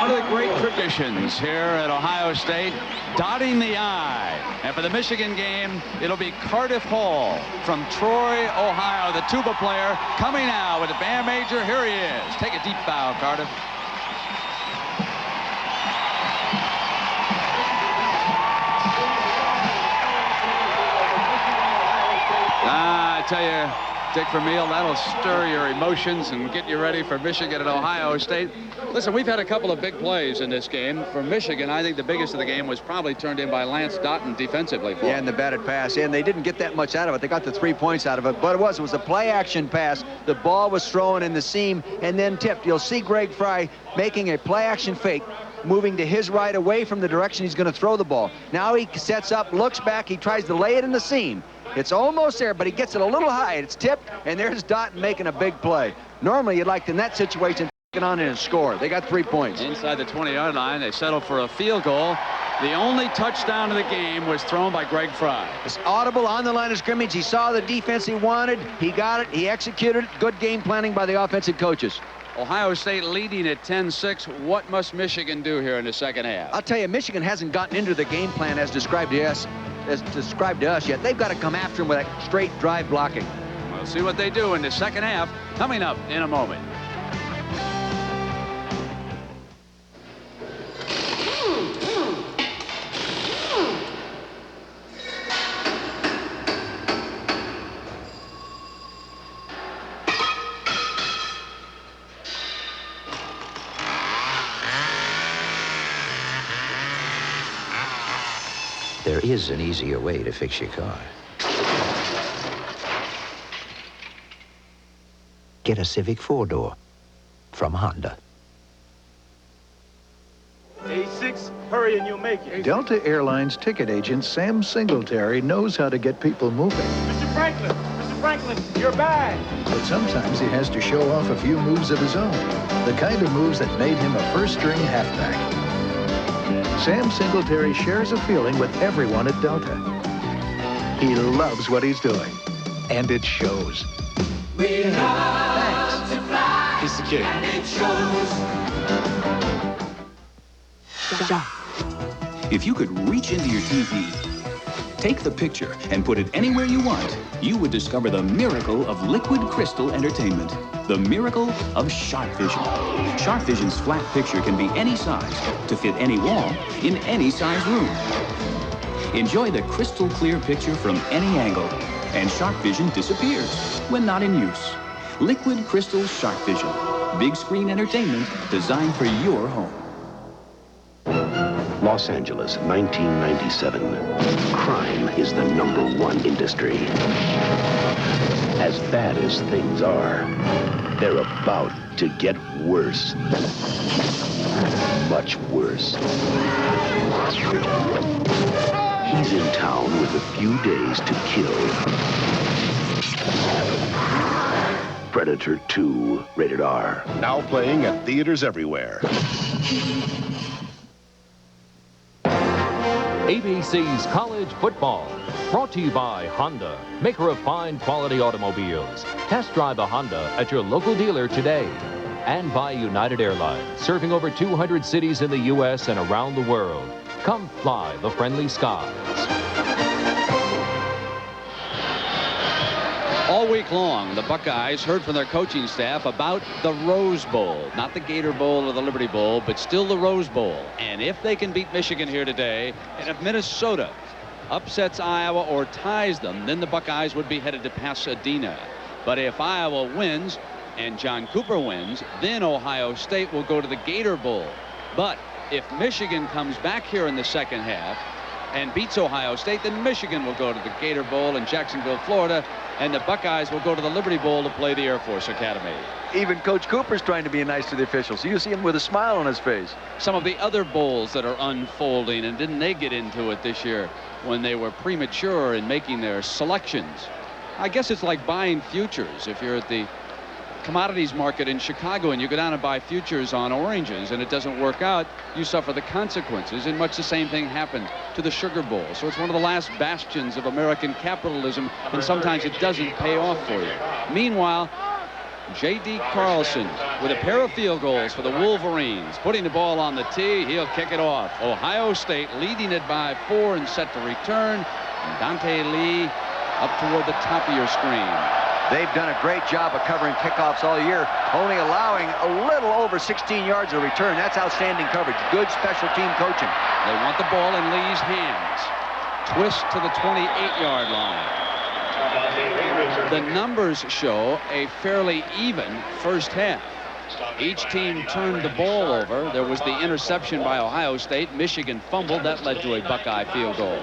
One of the great traditions here at Ohio State, dotting the I. And for the Michigan game, it'll be Cardiff Hall from Troy, Ohio, the tuba player, coming out with the band major. Here he is. Take a deep bow, Cardiff. I tell you, Dick Vermeil, that'll stir your emotions and get you ready for Michigan and Ohio State. Listen, we've had a couple of big plays in this game. For Michigan, I think the biggest of the game was probably turned in by Lance Dotton defensively for Yeah, and the batted pass. And they didn't get that much out of it. They got the 3 points out of it. But it was a play-action pass. The ball was thrown in the seam and then tipped. You'll see Greg Fry making a play-action fake, moving to his right away from the direction he's going to throw the ball. Now he sets up, looks back, he tries to lay it in the seam. It's almost there, but he gets it a little high. It's tipped, and there's Dotton making a big play. Normally, you'd like in that situation, get on in and score. They got 3 points. Inside the 20-yard line, they settled for a field goal. The only touchdown of the game was thrown by Greg Fry. It's audible on the line of scrimmage. He saw the defense he wanted. He got it. He executed it. Good game planning by the offensive coaches. Ohio State leading at 10-6. What must Michigan do here in the second half? I'll tell you, Michigan hasn't gotten into the game plan as described to us yet. They've got to come after him with that straight drive blocking. We'll see what they do in the second half coming up in a moment. There is an easier way to fix your car. Get a Civic 4-door from Honda. A6, hurry and you'll make it. Delta Airlines ticket agent Sam Singletary knows how to get people moving. Mr. Franklin, your bag. But sometimes he has to show off a few moves of his own. The kind of moves that made him a first-string halfback. Sam Singletary shares a feeling with everyone at Delta. He loves what he's doing, and it shows. We love to fly. He's the kid. And it shows. If you could reach into your TV, take the picture, and put it anywhere you want, you would discover the miracle of liquid crystal entertainment. The miracle of Sharp Vision. Sharp Vision's flat picture can be any size to fit any wall in any size room. Enjoy the crystal clear picture from any angle, and Sharp Vision disappears when not in use. Liquid Crystal Sharp Vision. Big screen entertainment designed for your home. Los Angeles, 1997. Crime is the #1 industry. As bad as things are, they're about to get worse. Much worse. He's in town with a few days to kill. Predator 2, rated R. Now playing at theaters everywhere. ABC's College Football, brought to you by Honda, maker of fine quality automobiles. Test drive a Honda at your local dealer today. And by United Airlines, serving over 200 cities in the U.S. and around the world. Come fly the friendly skies. All week long, the Buckeyes heard from their coaching staff about the Rose Bowl. Not the Gator Bowl or the Liberty Bowl, but still the Rose Bowl. And if they can beat Michigan here today, and if Minnesota upsets Iowa or ties them, then the Buckeyes would be headed to Pasadena. But if Iowa wins and John Cooper wins, then Ohio State will go to the Gator Bowl. But if Michigan comes back here in the second half and beats Ohio State, then Michigan will go to the Gator Bowl in Jacksonville, Florida, and the Buckeyes will go to the Liberty Bowl to play the Air Force Academy. Even Coach Cooper's trying to be nice to the officials. You see him with a smile on his face. Some of the other bowls that are unfolding, and didn't they get into it this year when they were premature in making their selections? I guess it's like buying futures. If you're at the commodities market in Chicago and you go down and buy futures on oranges and it doesn't work out, you suffer the consequences. And much the same thing happened to the Sugar Bowl. So it's one of the last bastions of American capitalism, and sometimes it doesn't pay off for you. Meanwhile, J.D. Carlson with a pair of field goals for the Wolverines, putting the ball on the tee. He'll kick it off. Ohio State leading it by 4 and set to return. And Dante Lee up toward the top of your screen. They've done a great job of covering kickoffs all year, only allowing a little over 16 yards of return. That's outstanding coverage. Good special team coaching. They want the ball in Lee's hands. Twist to the 28-yard line. The numbers show a fairly even first half. Each team turned the ball over. There was the interception by Ohio State. Michigan fumbled. That led to a Buckeye field goal.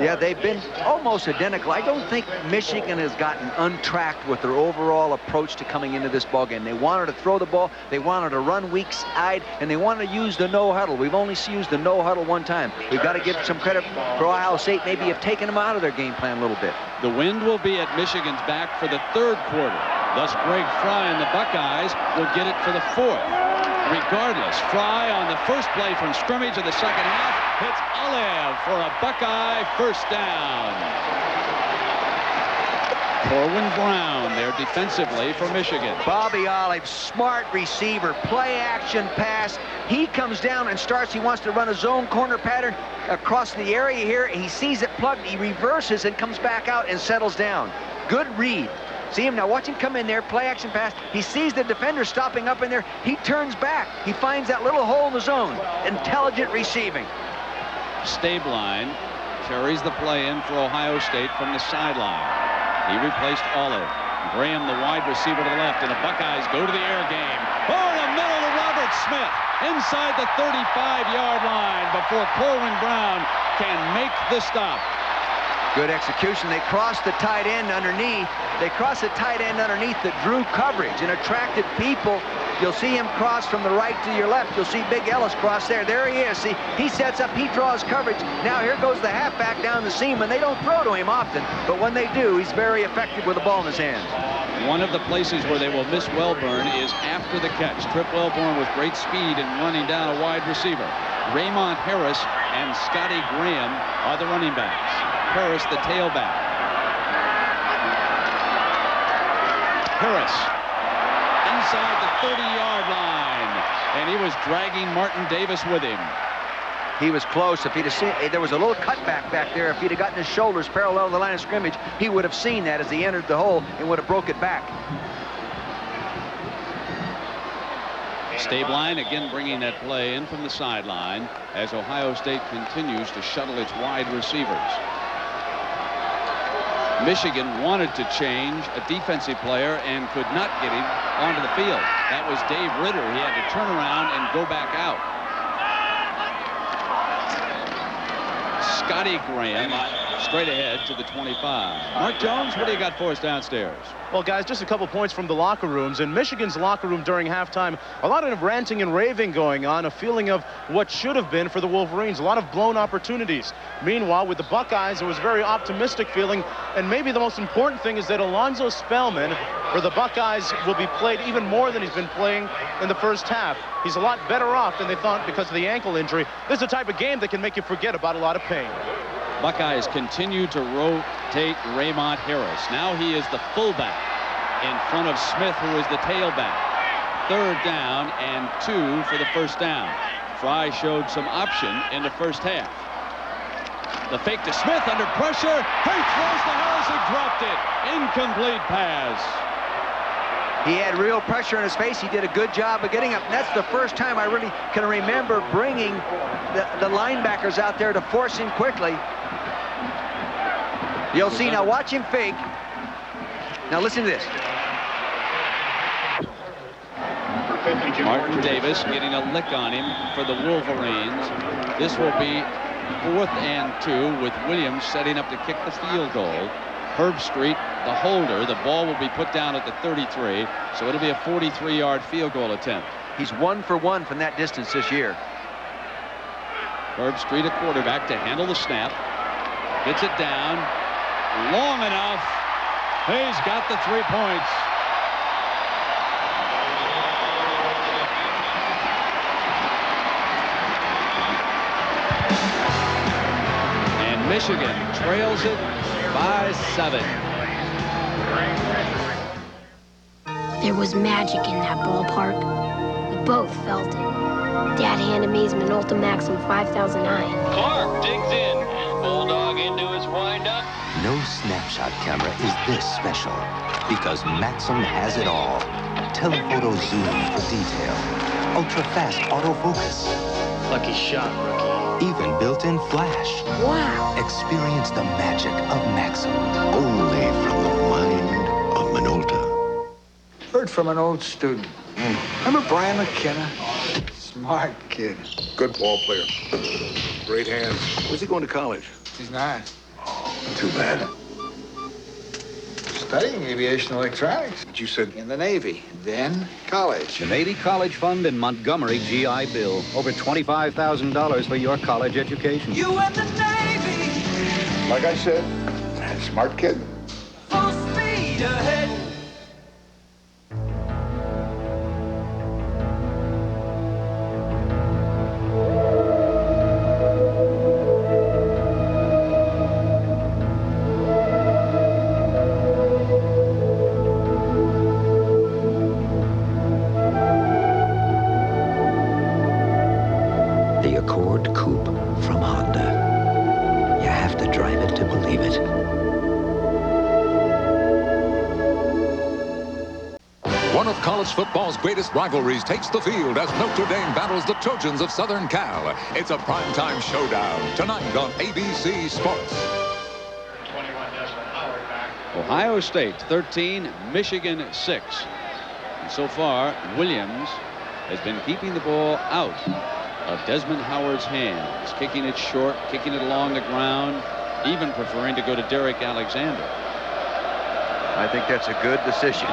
Yeah, they've been almost identical. I don't think Michigan has gotten untracked with their overall approach to coming into this ballgame. They wanted to throw the ball, they wanted to run weak side, and they wanted to use the no huddle. We've only used the no huddle one time. We've got to give some credit for Ohio State. Maybe have taken them out of their game plan a little bit. The wind will be at Michigan's back for the third quarter. Thus, Greg Fry and the Buckeyes will get it for the fourth. Regardless, Fry on the first play from scrimmage of the second half hits Olive for a Buckeye first down. Corwin Brown there defensively for Michigan. Bobby Olive, smart receiver, play action pass. He comes down and starts. He wants to run a zone corner pattern across the area here. He sees it plugged. He reverses and comes back out and settles down. Good read. See him now, watch him come in there, play action pass. He sees the defender stopping up in there. He turns back. He finds that little hole in the zone. Intelligent receiving. Stabline carries the play in for Ohio State from the sideline. He replaced Olive. Graham, the wide receiver to the left, and the Buckeyes go to the air game. Oh, in the middle to Robert Smith inside the 35-yard line before Corwin Brown can make the stop. Good execution. They crossed the tight end underneath. They crossed the tight end underneath that drew coverage and attracted people. You'll see him cross from the right to your left. You'll see Big Ellis cross there. There he is. See, he sets up, he draws coverage. Now here goes the halfback down the seam, and they don't throw to him often, but when they do, he's very effective with the ball in his hands. One of the places where they will miss Wellborn is after the catch. Trip Wellborn with great speed and running down a wide receiver. Raymond Harris and Scotty Graham are the running backs. Harris, the tailback. Harris inside the 30-yard line, and he was dragging Martin Davis with him. He was close. If he'd have seen, there was a little cutback back there. If he'd have gotten his shoulders parallel to the line of scrimmage, he would have seen that as he entered the hole and would have broke it back. Stabline again bringing that play in from the sideline as Ohio State continues to shuttle its wide receivers. Michigan wanted to change a defensive player and could not get him onto the field. That was Dave Ritter. He had to turn around and go back out. Scotty Graham straight ahead to the 25. Mark Jones, what do you got for us downstairs? Well, guys, just a couple points from the locker rooms. In Michigan's locker room during halftime, a lot of ranting and raving going on, a feeling of what should have been for the Wolverines, a lot of blown opportunities. Meanwhile, with the Buckeyes, it was a very optimistic feeling, and maybe the most important thing is that Alonzo Spellman for the Buckeyes will be played even more than he's been playing in the first half. He's a lot better off than they thought because of the ankle injury. This is the type of game that can make you forget about a lot of pain. Buckeyes continue to rotate Raymond Harris. Now he is the fullback in front of Smith, who is the tailback. Third down and 2 for the first down. Fry showed some option in the first half. The fake to Smith under pressure. He throws to Harris, who dropped it. Incomplete pass. He had real pressure in his face. He did a good job of getting up. And that's the first time I really can remember bringing the linebackers out there to force him quickly. You'll see now, watch him fake. Now listen to this. Martin Davis getting a lick on him for the Wolverines. This will be 4th and 2 with Williams setting up to kick the field goal. Herb Street, the holder. The ball will be put down at the 33, so it'll be a 43-yard field goal attempt. He's 1 for 1 from that distance this year. Herb Street, a quarterback, to handle the snap. Gets it down. Long enough. He's got the 3 points. And Michigan trails it by 7. There was magic in that ballpark. We both felt it. Dad handed me his Minolta Maxim 5009. Clark digs in. Bulldog into his windup. No snapshot camera is this special because Maxim has it all. Telephoto zoom for detail. Ultra-fast autofocus. Lucky shot, rookie. Even built-in flash. Wow. Experience the magic of Maxim. Only from the mind of Minolta. Heard from an old student. Remember Brian McKenna? Smart kid. Good ball player. Great hands. Where's he going to college? He's not. Too bad. Studying aviation electronics. But you said In the Navy, then college. The Navy College Fund in Montgomery GI Bill. Over $25,000 for your college education. You and the Navy. like I said, smart kid. Full speed ahead. The Accord Coupe from Honda. You have to drive it to believe it. One of college football's greatest rivalries takes the field as Notre Dame battles the Trojans of Southern Cal. It's a primetime showdown tonight on ABC Sports. Ohio State 13, Michigan 6. And so far, Williams has been keeping the ball out of Desmond Howard's hands, kicking it short, kicking it along the ground, even preferring to go to Derek Alexander. I think that's a good decision.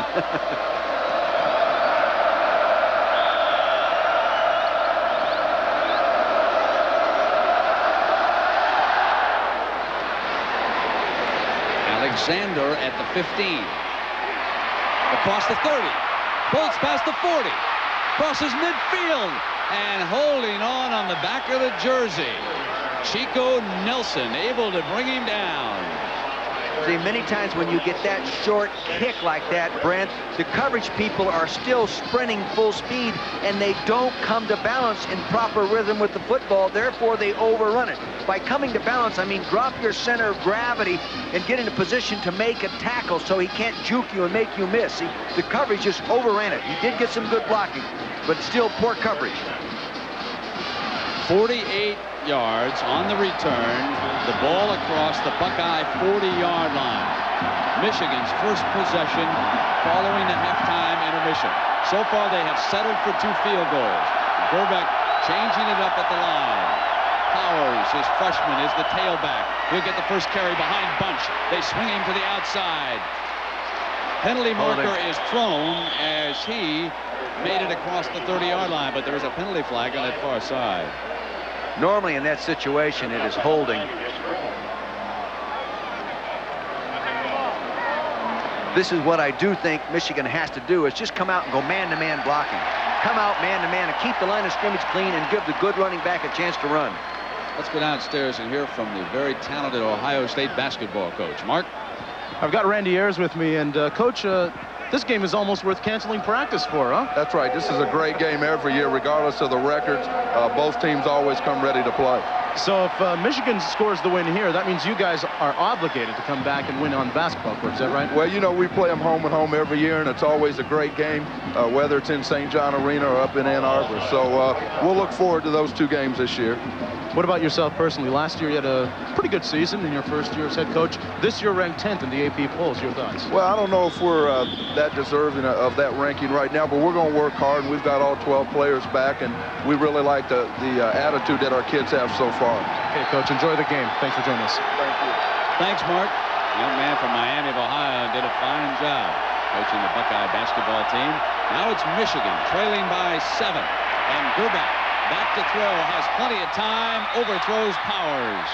Alexander at the 15. Across the 30. Bolts past the 40. Crosses midfield. And holding on the back of the jersey. Chico Nelson able to bring him down. See, many times when you get that short kick like that, Brent, the coverage people are still sprinting full speed, and they don't come to balance in proper rhythm with the football. Therefore, they overrun it. By coming to balance, I mean drop your center of gravity and get in a position to make a tackle so he can't juke you and make you miss. See, the coverage just overran it. He did get some good blocking, but still poor coverage. 48 yards on the return. The ball across the Buckeye 40-yard line. Michigan's first possession following the halftime intermission. So far, they have settled for 2 field goals. Gerbeck changing it up at the line. Powers, his freshman, is the tailback. He'll get the first carry behind Bunch. They swing him to the outside. Penalty marker is thrown as he made it across the 30-yard line, but there is a penalty flag on that far side. Normally in that situation, it is holding. This is what I do think Michigan has to do, is just come out and go man-to-man blocking. Come out man-to-man and keep the line of scrimmage clean and give the good running back a chance to run. Let's go downstairs and hear from the very talented Ohio State basketball coach. Mark? I've got Randy Ayers with me, and Coach, this game is almost worth canceling practice for, huh? That's right. This is a great game every year, regardless of the records. Both teams always come ready to play. So if Michigan scores the win here, that means you guys are obligated to come back and win on the basketball court. Is that right? Well, you know, we play them home and home every year, and it's always a great game, whether it's in St. John Arena or up in Ann Arbor. So we'll look forward to those 2 games this year. What about yourself personally? Last year you had a pretty good season in your first year as head coach. This year ranked 10th in the AP polls. Your thoughts? Well, I don't know if we're that deserving of that ranking right now, but we're going to work hard, and we've got all 12 players back, and we really like the attitude that our kids have so far. Okay, Coach, enjoy the game. Thanks for joining us. Thank you. Thanks, Mark. Young man from Miami of Ohio did a fine job coaching the Buckeye basketball team. Now it's Michigan trailing by 7, and Gerbeck back to throw, has plenty of time, overthrows Powers.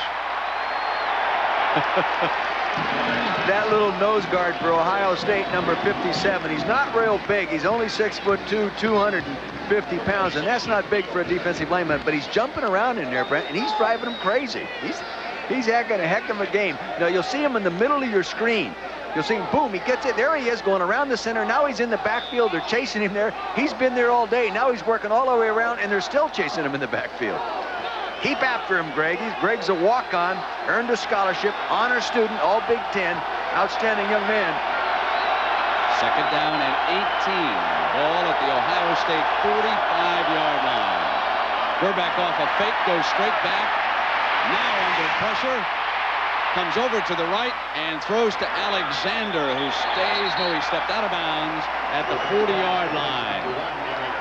That little nose guard for Ohio State, number 57. He's not real big. He's only 6'2", 250 pounds, and that's not big for a defensive lineman, but he's jumping around in there, Brent, and he's driving him crazy. He's having a heck of a game. Now, you'll see him in the middle of your screen. You'll see him, boom, he gets it. There he is going around the center. Now he's in the backfield. They're chasing him there. He's been there all day. Now he's working all the way around, and they're still chasing him in the backfield. Keep after him, Greg. Greg's a walk-on, earned a scholarship, honor student, all Big Ten. Outstanding young man. 2nd down and 18. Ball at the Ohio State 45-yard line. Gerbeck off a fake, goes straight back. Now under pressure. Comes over to the right and throws to Alexander, who stays. No, he stepped out of bounds at the 40-yard line.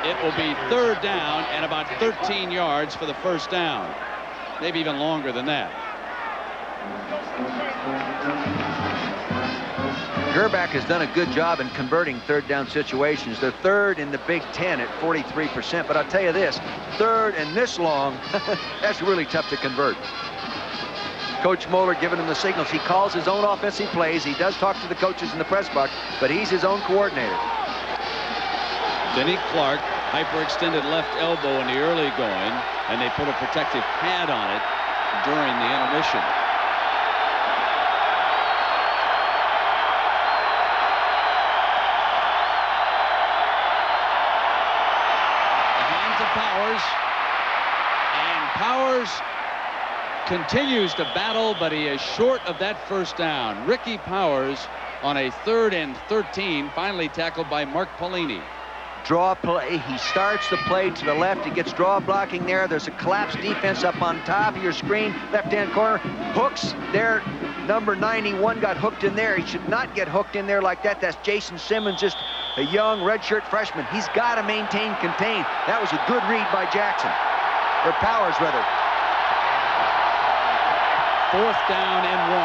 It will be 3rd down and about 13 yards for the 1st down. Maybe even longer than that. Gerbeck has done a good job in converting 3rd down situations. They're 3rd in the Big Ten at 43%. But I'll tell you this, 3rd and this long, that's really tough to convert. Coach Moeller giving him the signals. He calls his own offensive plays. He does talk to the coaches in the press box, but he's his own coordinator. Denny Clark, hyperextended left elbow in the early going, and they put a protective pad on it during the intermission. The hand to Powers, and Powers continues to battle, but he is short of that 1st down. Ricky Powers on a 3rd and 13, finally tackled by Mark Paulini. Draw play. He starts the play to the left. He gets draw blocking there. There's a collapsed defense up on top of your screen, left-hand corner. Hooks there. Number 91 got hooked in there. He should not get hooked in there like that. That's Jason Simmons, just a young redshirt freshman. He's got to maintain, contain. That was a good read by Jackson. Or Powers, rather. 4th down and 1.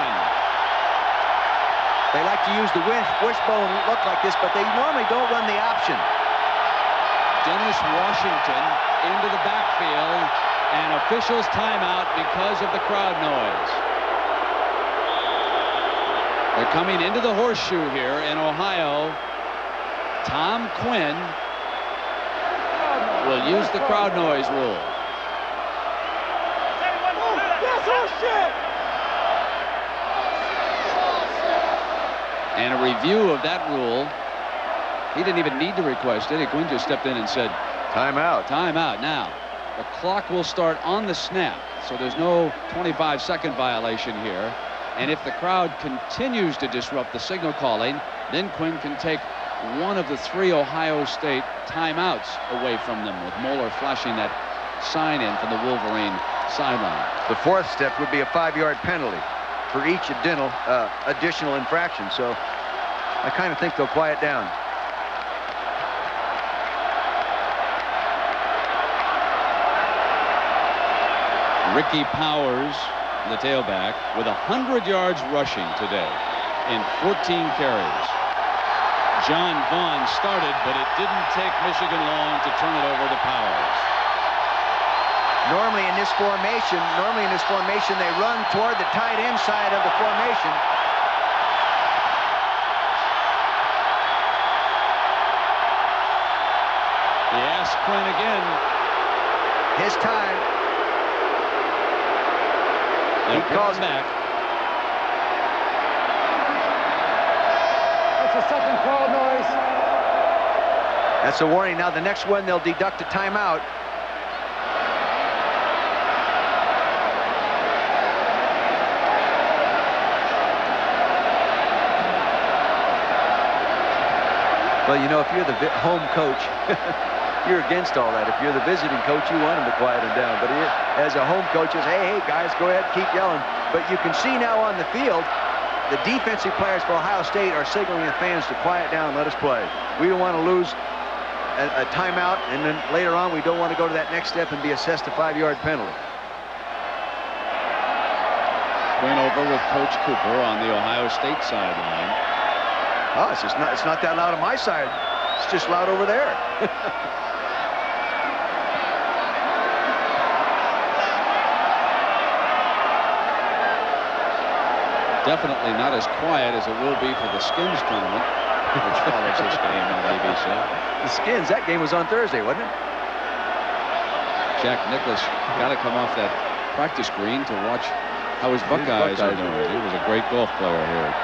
They like to use the wishbone look like this, but they normally don't run the option. Dennis Washington into the backfield, and officials timeout because of the crowd noise. They're coming into the horseshoe here in Ohio. Tom Quinn will use the crowd noise rule. And a review of that rule. He didn't even need to request it. Quinn just stepped in and said, timeout. Timeout. Now, the clock will start on the snap, so there's no 25-second violation here. And if the crowd continues to disrupt the signal calling, then Quinn can take one of the 3 Ohio State timeouts away from them, with Moeller flashing that sign in from the Wolverine sideline. The 4th step would be a 5-yard penalty for each additional infraction. So I kind of think they'll quiet down. Ricky Powers, the tailback, with 100 yards rushing today in 14 carries. John Vaughn started, but it didn't take Michigan long to turn it over to Powers. Normally in this formation, they run toward the tight end side of the formation. He asked Quinn again. His time. He calls back. That's a second crowd noise. That's a warning. Now the next one, they'll deduct a timeout. Well, you know, if you're the home coach, you're against all that. If you're the visiting coach, you want him to quiet him down. But as a home coach, is, hey, guys, go ahead, keep yelling. But you can see now on the field, the defensive players for Ohio State are signaling the fans to quiet down and let us play. We don't want to lose a timeout, and then later on, we don't want to go to that next step and be assessed a 5-yard penalty. Went over with Coach Cooper on the Ohio State sideline. Oh, it's not that loud on my side. It's just loud over there. Definitely not as quiet as it will be for the Skins tournament, which follows this game on ABC. The Skins, that game was on Thursday, wasn't it? Jack Nicklaus got to come off that practice green to watch how his Buckeyes are doing. He was a great golf player here at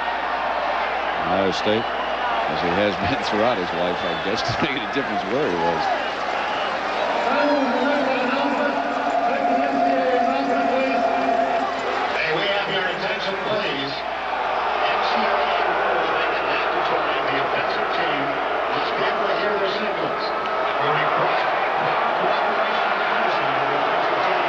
Ohio State, as he has been throughout his life, I guess, to make a difference where he was. Hey, we have your attention, please. NCAA rules make it mandatory the offensive team must be able to hear their signals. We request cooperation and courtesy of the offensive team.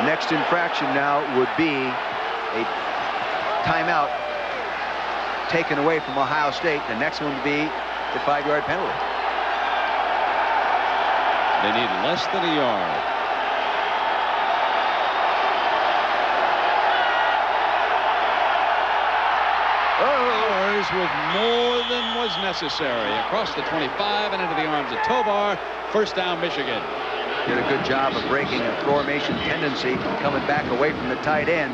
Next infraction now would be a timeout taken away from Ohio State. The next one would be the 5-yard penalty. They need less than a yard. Powers with more than was necessary across the 25 and into the arms of Tovar. First down, Michigan. Did a good job of breaking a formation tendency, coming back away from the tight end.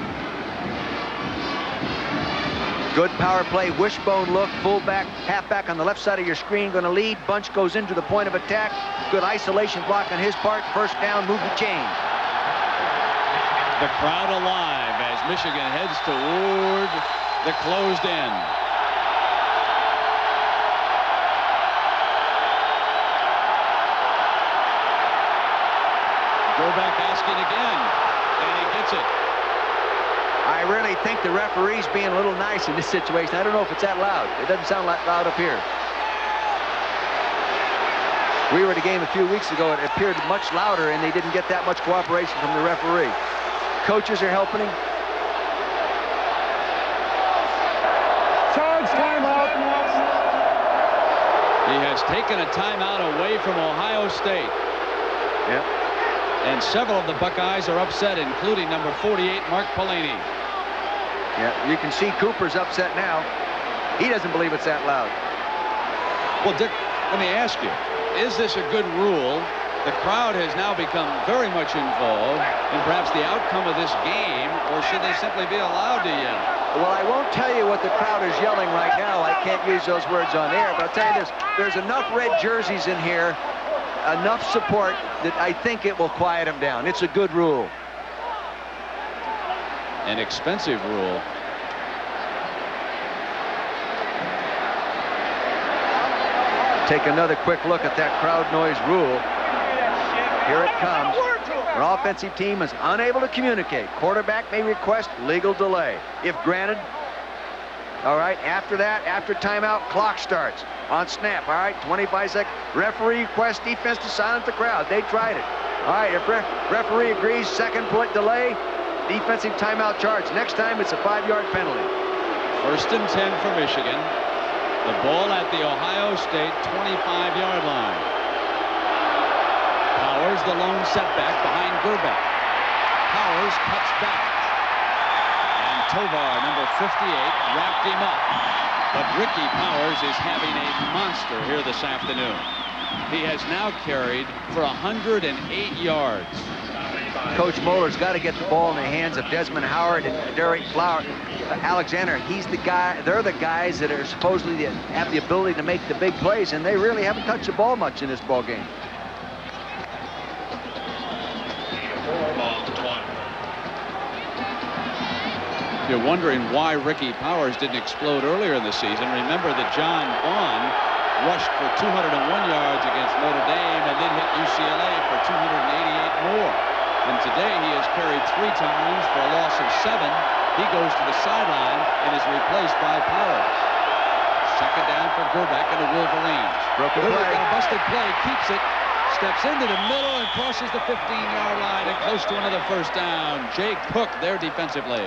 Good power play, wishbone look, fullback, halfback on the left side of your screen, going to lead. Bunch goes into the point of attack. Good isolation block on his part. First down, move the chain. The crowd alive as Michigan heads toward the closed end. Go back asking again, and he gets it. I really think the referee's being a little nice in this situation. I don't know if it's that loud. It doesn't sound that loud up here. We were at a game a few weeks ago. It appeared much louder, and they didn't get that much cooperation from the referee. Coaches are helping him. Charge timeout. He has taken a timeout away from Ohio State. Yep. And several of the Buckeyes are upset, including number 48, Mark Pelini. Yeah, you can see Cooper's upset now. He doesn't believe it's that loud. Well, Dick, let me ask you, is this a good rule? The crowd has now become very much involved in perhaps the outcome of this game, or should they simply be allowed to yell? Well, I won't tell you what the crowd is yelling right now. I can't use those words on air, but I'll tell you this. There's enough red jerseys in here, enough support, that I think it will quiet them down. It's a good rule. An expensive rule. Take another quick look at that crowd noise rule. Here it comes. An offensive team is unable to communicate. Quarterback may request legal delay. If granted, all right, after that, after timeout, clock starts. On snap, all right, 25 seconds. Referee requests defense to silence the crowd. They tried it. All right, if referee agrees, second delay, defensive timeout charge. Next time, it's a 5-yard penalty. First and 10 for Michigan. The ball at the Ohio State 25-yard line. Powers the lone setback behind Gerbeck. Powers cuts back. And Tovar, number 58, wrapped him up. But Ricky Powers is having a monster here this afternoon. He has now carried for 108 yards. Coach Moeller's got to get the ball in the hands of Desmond Howard and Derek Alexander. He's the guy. They're the guys that are supposedly have the ability to make the big plays, and they really haven't touched the ball much in this ball game. You're wondering why Ricky Powers didn't explode earlier in the season. Remember that John Vaughn rushed for 201 yards against Notre Dame and then hit UCLA for 288 more. And today he has carried 3 times for a loss of 7. He goes to the sideline and is replaced by Powers. Second down for Gerback and the Wolverines. Broken play. Got a busted play, keeps it, steps into the middle and crosses the 15-yard line and close to another first down. Jake Cook there defensively.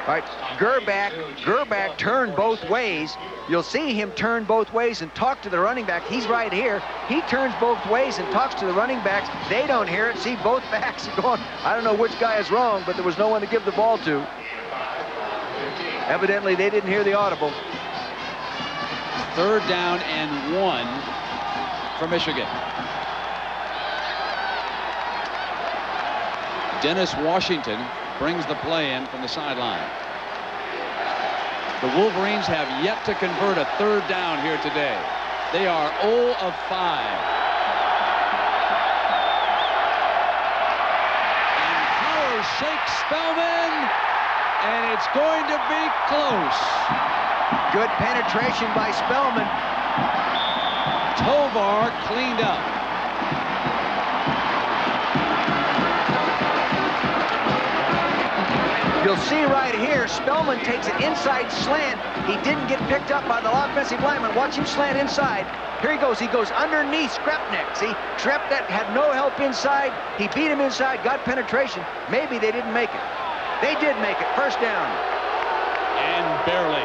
All right, Gerback turned both ways. You'll see him turn both ways and talk to the running back. He's right here. He turns both ways and talks to the running backs. They don't hear it. See, both backs are going. I don't know which guy is wrong, but there was no one to give the ball to. Evidently, they didn't hear the audible. 3rd down and 1 for Michigan. Dennis Washington brings the play in from the sideline. The Wolverines have yet to convert a 3rd down here today. They are 0 of 5. And Powers shakes Spellman, and it's going to be close. Good penetration by Spellman. Tovar cleaned up. You'll see right here, Spellman takes an inside slant. He didn't get picked up by the offensive lineman. Watch him slant inside. Here he goes underneath Skrepnik. See, Skrepnik had no help inside. He beat him inside, got penetration. Maybe they didn't make it. They did make it, first down. And barely.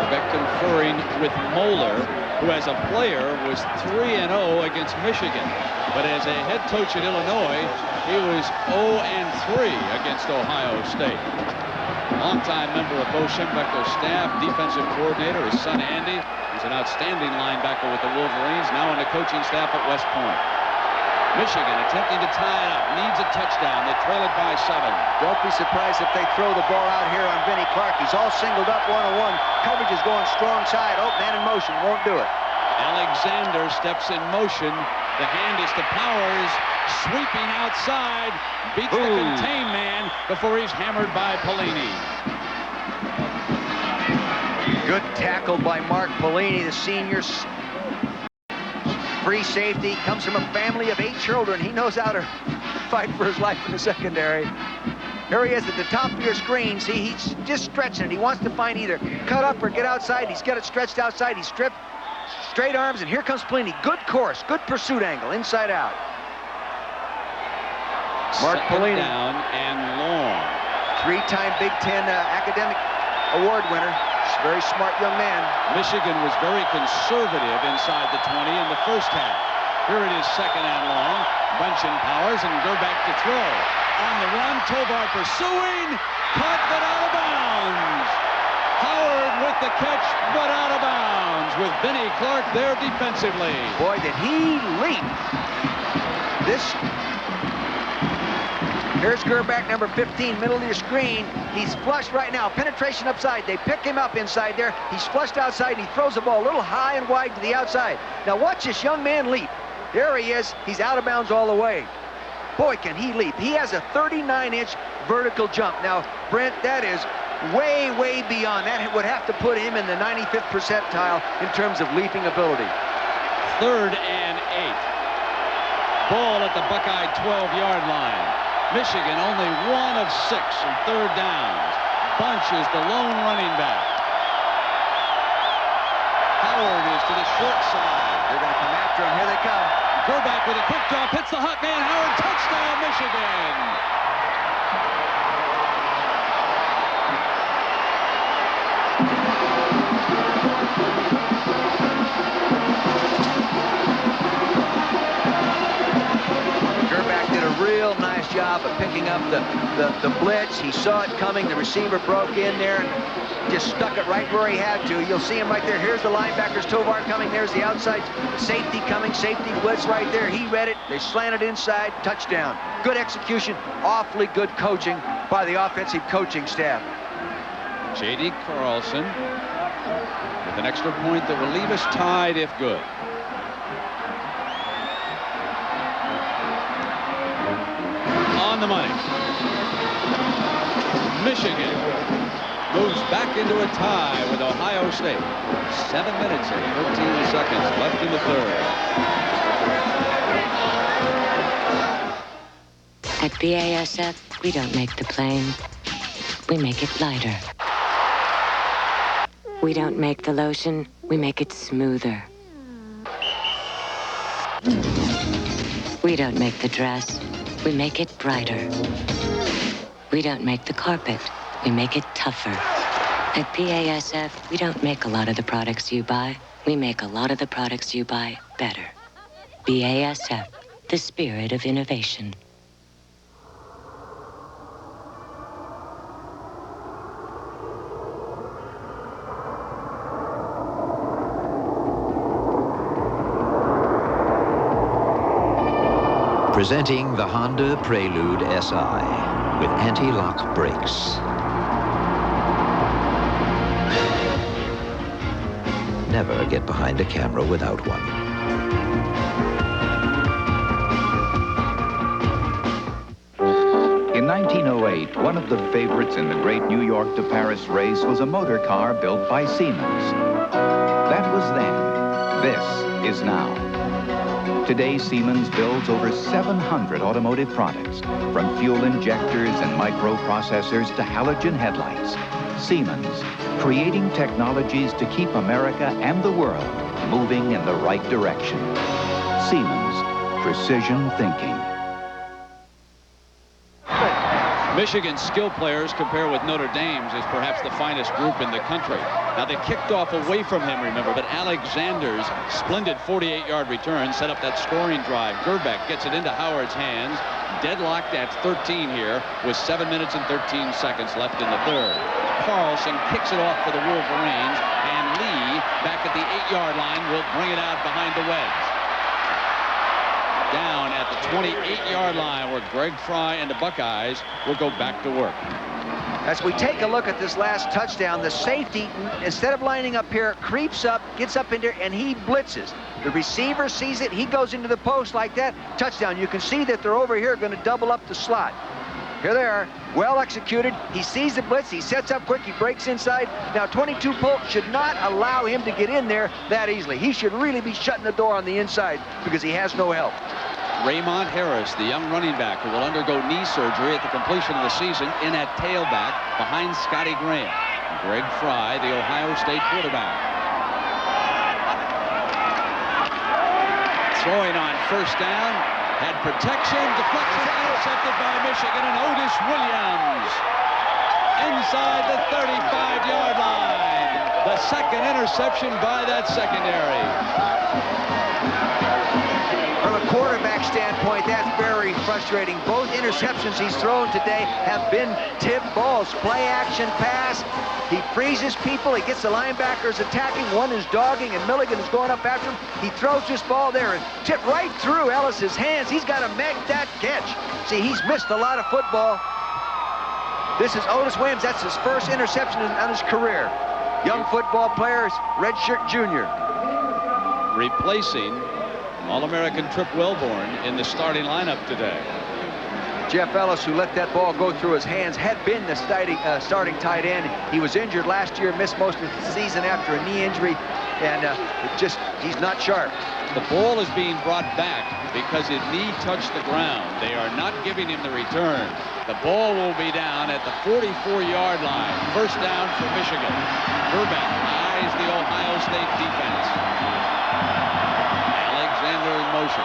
Beck conferring with Moeller, who as a player was 3-0 against Michigan. But as a head coach at Illinois, he was 0-3 against Ohio State. Longtime member of Bo Schembechler's staff, defensive coordinator, his son Andy. He's an outstanding linebacker with the Wolverines, now on the coaching staff at West Point. Michigan attempting to tie it up, needs a touchdown. They trail it by 7. Don't be surprised if they throw the ball out here on Vinnie Clark. He's all singled up one-on-one. Coverage is going strong side. Oh, man in motion, won't do it. Alexander steps in motion. The hand is to Powers, sweeping outside, beats the contain man before he's hammered by Pelini. Good tackle by Mark Pelini, the senior. Free safety, comes from a family of 8 children. He knows how to fight for his life in the secondary. Here he is at the top of your screen. See, he's just stretching it. He wants to find either cut up or get outside. He's got it stretched outside. He's stripped, straight arms, and here comes Pelini. Good course, good pursuit angle, inside out. Mark Pelini. Down and long. 3-time Big Ten academic award winner. Very smart young man. Michigan was very conservative inside the 20 in the first half. Here it is, 2nd and long. Bunching Powers and Gerback to throw. On the run, Tovar pursuing. Caught but out of bounds. Howard with the catch but out of bounds with Vinnie Clark there defensively. Boy, did he leap. Here's Gerback, number 15, middle of your screen. He's flushed right now. Penetration upside. They pick him up inside there. He's flushed outside, and he throws the ball a little high and wide to the outside. Now watch this young man leap. There he is. He's out of bounds all the way. Boy, can he leap. He has a 39-inch vertical jump. Now, Brent, that is way, way beyond. That would have to put him in the 95th percentile in terms of leaping ability. 3rd and 8. Ball at the Buckeye 12-yard line. Michigan only 1 of 6 in 3rd downs. Bunch is the lone running back. Howard is to the short side. They're going to come after him. Here they come. Gerback with a quick drop, hits the hot man. Howard, touchdown, Michigan. Gerback did a real nice job of picking up the blitz. He saw it coming. The receiver broke in there and just stuck it right where he had to. You'll see him right there. Here's the linebackers. Tovar coming. There's the outside safety coming. Safety blitz right there. He read it. They slanted inside. Touchdown. Good execution. Awfully good coaching by the offensive coaching staff. J.D. Carlson with an extra point that will leave us tied if good. On the money. Michigan moves back into a tie with Ohio State. 7 minutes and 13 seconds left in the third. At BASF, we don't make the plane. We make it lighter. We don't make the lotion. We make it smoother. We don't make the dress. We make it brighter. We don't make the carpet. We make it tougher. At BASF, we don't make a lot of the products you buy. We make a lot of the products you buy better. BASF, the spirit of innovation. Presenting the Honda Prelude SI with anti-lock brakes. Never get behind a camera without one. In 1908, one of the favorites in the great New York to Paris race was a motor car built by Siemens. That was then. This is now. Today, Siemens builds over 700 automotive products, from fuel injectors and microprocessors to halogen headlights. Siemens, creating technologies to keep America and the world moving in the right direction. Siemens, precision thinking. Michigan's skill players compare with Notre Dame's as perhaps the finest group in the country. Now, they kicked off away from him, remember, but Alexander's splendid 48-yard return set up that scoring drive. Gerbeck gets it into Howard's hands, deadlocked at 13 here with 7 minutes and 13 seconds left in the third. Carlson kicks it off for the Wolverines, and Lee, back at the 8-yard line, will bring it out behind the wedge. Down at the 28-yard line where Greg Fry and the Buckeyes will go back to work. As we take a look at this last touchdown, the safety, instead of lining up here, creeps up, gets up in there, and he blitzes. The receiver sees it. He goes into the post like that. Touchdown. You can see that they're over here going to double up the slot. Here they are, well executed. He sees the blitz, he sets up quick, he breaks inside. Now 22 Polk should not allow him to get in there that easily. He should really be shutting the door on the inside because he has no help. Raymond Harris, the young running back who will undergo knee surgery at the completion of the season, in at tailback behind Scotty Graham. Greg Fry, the Ohio State quarterback. Throwing on first down. Had protection, deflection, intercepted by Michigan, and Otis Williams inside the 35-yard line. The second interception by that secondary. From a quarterback standpoint, that's very frustrating. Both interceptions he's thrown today have been tip balls. Play action pass. He freezes people. He gets the linebackers attacking. One is dogging, and Milligan is going up after him. He throws this ball there and tipped right through Ellis's hands. He's got to make that catch. See, he's missed a lot of football. This is Otis Williams. That's his first interception on his career. Young football players, redshirt junior. Replacing All-American Trip Wellborn in the starting lineup today. Jeff Ellis, who let that ball go through his hands, had been the starting tight end. He was injured last year, missed most of the season after a knee injury, and he's not sharp. The ball is being brought back because his knee touched the ground. They are not giving him the return. The ball will be down at the 44-yard line. First down for Michigan. Gerbeck eyes the Ohio State defense. Alexander in motion.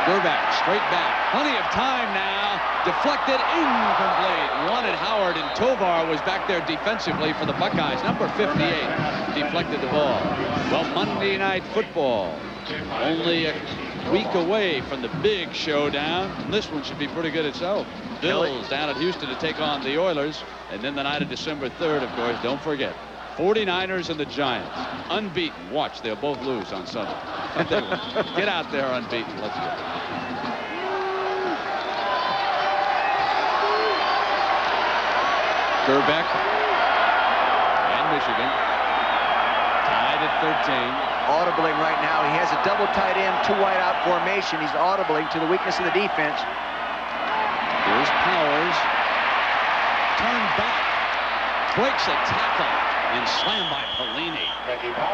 Gerbeck straight back. Plenty of time now. Deflected, incomplete. Wanted Howard, and Tovar was back there defensively for the Buckeyes. Number 58 deflected the ball. Well, Monday Night Football. Only a week away from the big showdown. And this one should be pretty good itself. Bills down at Houston to take on the Oilers. And then the night of December 3rd, of course, don't forget. 49ers and the Giants. Unbeaten. Watch, they'll both lose on Sunday. Get out there unbeaten. Let's go. Gerbeck and Michigan tied at 13. Audibling right now. He has a double tight end, two wide out formation. He's audibling to the weakness of the defense. Here's Powers. Turned back breaks a tackle and slammed by Pelini.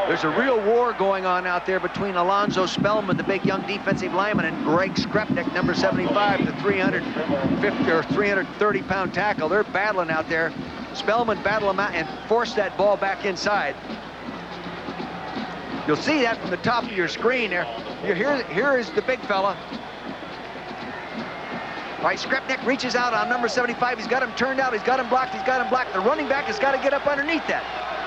There's a real war going on out there between Alonzo Spellman, the big young defensive lineman, and Greg Skrepnik, number 75, the 350 or 330-pound tackle. They're battling out there. Spellman battled him out and forced that ball back inside. You'll see that from the top of your screen there. Here is the big fella. All right, Skrepnik reaches out on number 75. He's got him turned out. He's got him blocked. He's got him blocked. The running back has got to get up underneath that.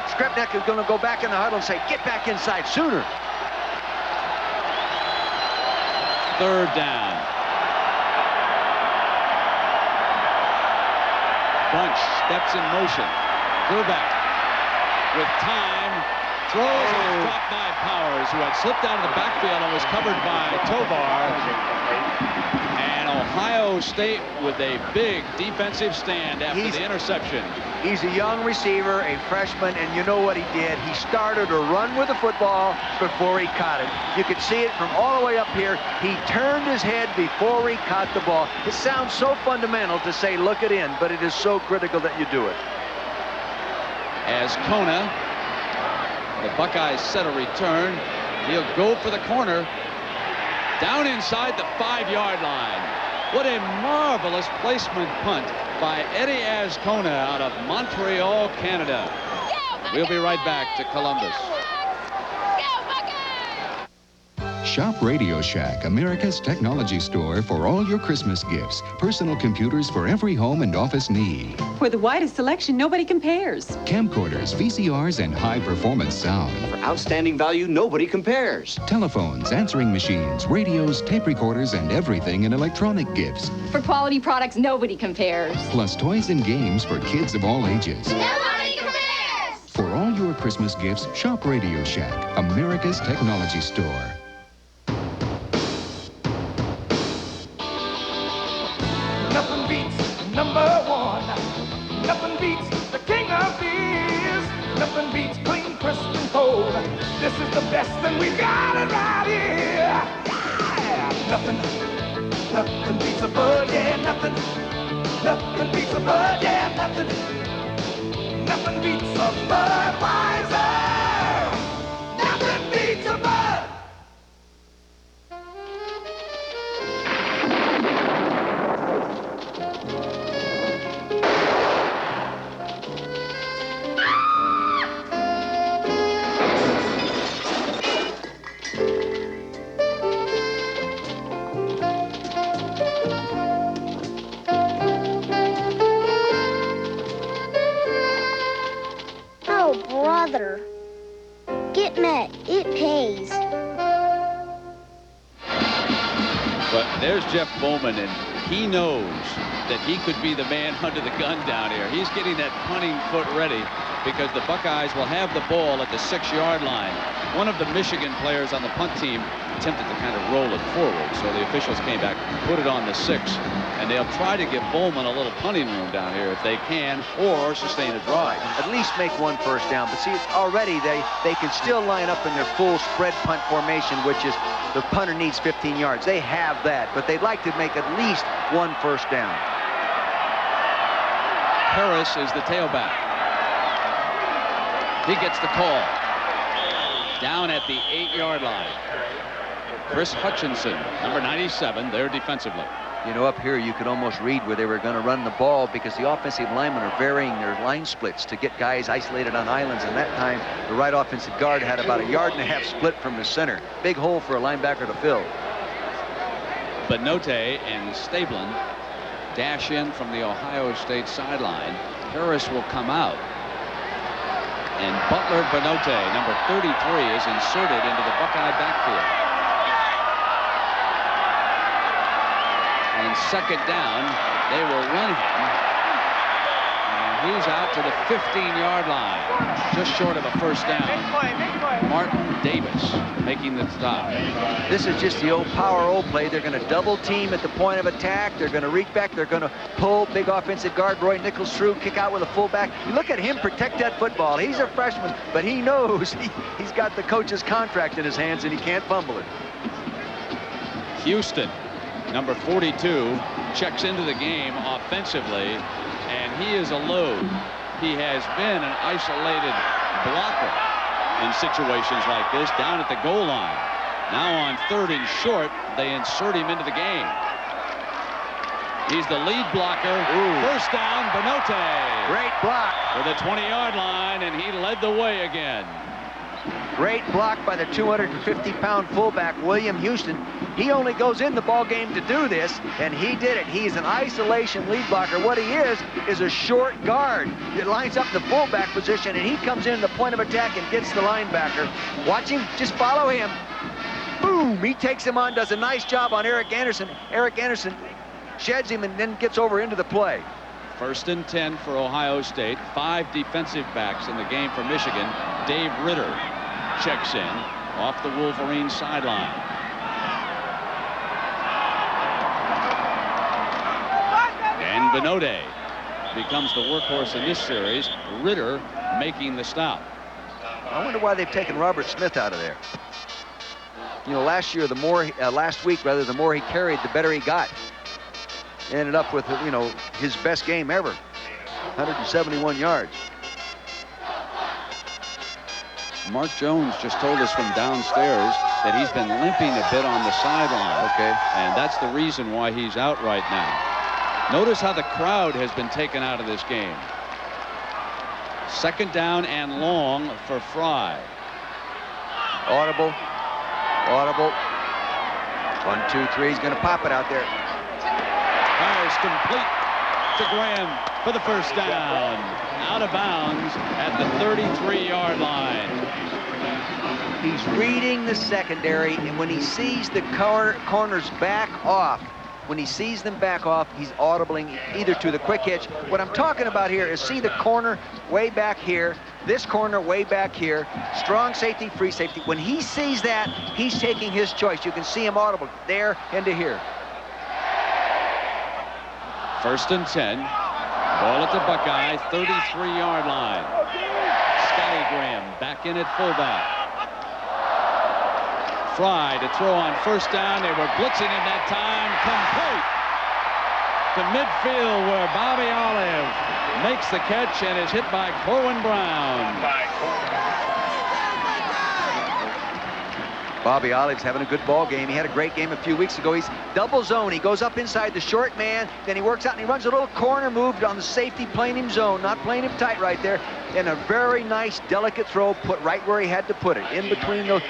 Skrepnik is going to go back in the huddle and say, get back inside sooner. Third down. Bunch steps in motion. Grubak with time. Throws and dropped by Powers, who had slipped out of the backfield and was covered by Tovar. And Ohio State with a big defensive stand after the interception. He's a young receiver, a freshman, and you know what he did? He started to run with the football before he caught it. You could see it from all the way up here. He turned his head before he caught the ball. It sounds so fundamental to say look it in, but it is so critical that you do it. As Kona, the Buckeyes set a return. He'll go for the corner. Down inside the 5-yard line. What a marvelous placement punt by Eddie Azcona out of Montreal, Canada. We'll be right back to Columbus. Shop Radio Shack, America's technology store for all your Christmas gifts. Personal computers for every home and office need. For the widest selection, nobody compares. Camcorders, VCRs, and high-performance sound. For outstanding value, nobody compares. Telephones, answering machines, radios, tape recorders, and everything in electronic gifts. For quality products, nobody compares. Plus toys and games for kids of all ages. Nobody compares! For all your Christmas gifts, shop Radio Shack, America's technology store. Nothing beats number one. Nothing beats the king of beers. Nothing beats clean, crisp, and cold. This is the best, and we got it right here. Yeah. Nothing beats a bud, yeah, nothing beats a bud, yeah, nothing beats a Budweiser. Nothing beats a Bud. Brother, get met. It pays. But there's Jeff Bowman, and he knows that he could be the man under the gun down here. He's getting that punting foot ready because the Buckeyes will have the ball at the 6-yard line. One of the Michigan players on the punt team attempted to kind of roll it forward, so the officials came back, put it on the 6, and they'll try to give Bowman a little punting room down here if they can, or sustain a drive. At least make one first down. But see, already they can still line up in their full spread punt formation, which is the punter needs 15 yards. They have that, but they'd like to make at least one first down. Harris is the tailback. He gets the call. Down at the 8-yard line. Chris Hutchinson, number 97, there defensively. You know, up here you could almost read where they were going to run the ball because the offensive linemen are varying their line splits to get guys isolated on islands. And that time, the right offensive guard had about a 1.5 yard split from the center. Big hole for a linebacker to fill. Benote and Stablin dash in from the Ohio State sideline. Harris will come out. And Butler Benote, number 33, is inserted into the Buckeye backfield. On second down, they will run him. And he's out to the 15-yard line, just short of a first down. Martin Davis making the stop. This is just the old power O play. They're going to double team at the point of attack. They're going to reach back. They're going to pull big offensive guard Roy Nichols through, kick out with a fullback. You look at him protect that football. He's a freshman, but he knows he's got the coach's contract in his hands and he can't fumble it. Houston, number 42, checks into the game offensively, and he is a load. he has been an isolated blocker in situations like this down at the goal line. Now on 3rd and short, they insert him into the game. He's the lead blocker. First down, Benote. Great block. To the 20-yard line, and he led the way again. Great block by the 250-pound fullback, William Houston. He only goes in the ball game to do this, and he did it. He's an isolation lead blocker. What he is a short guard that lines up in the fullback position, and he comes in the point of attack and gets the linebacker. Watch him, just follow him. Boom, he takes him on, does a nice job on Eric Anderson. Eric Anderson sheds him and then gets over into the play. 1st and 10 for Ohio State. 5 defensive backs in the game for Michigan. Dave Ritter checks in off the Wolverine sideline. And Benote becomes the workhorse in this series. Ritter making the stop. I wonder why they've taken Robert Smith out of there. You know, last week, the more he carried, the better he got. Ended up with, you know, his best game ever, 171 yards. Mark Jones just told us from downstairs that he's been limping a bit on the sideline. Okay. And that's the reason why he's out right now. Notice how the crowd has been taken out of this game. 2nd down and long for Fry. Audible. 1, 2, 3. He's going to pop it out there. Fires complete to Graham for the first down. Out of bounds at the 33-yard line. He's reading the secondary, and when he sees the corners back off, he's audibling either to the quick hitch. What I'm talking about here is see the corner way back here, this corner way back here, strong safety, free safety. When he sees that, he's taking his choice. You can see him audible there and to here. 1st and 10. Ball at the Buckeye 33-yard line. Scotty Graham back in at fullback. Fry to throw on 1st down. They were blitzing him that time. Complete to midfield where Bobby Olive makes the catch and is hit by Corwin Brown. Bobby Olive's having a good ball game. He had a great game a few weeks ago. He's double zone. He goes up inside the short man, then he works out and he runs a little corner move on the safety, playing him zone, not playing him tight right there. And a very nice, delicate throw put right where he had to put it, in between the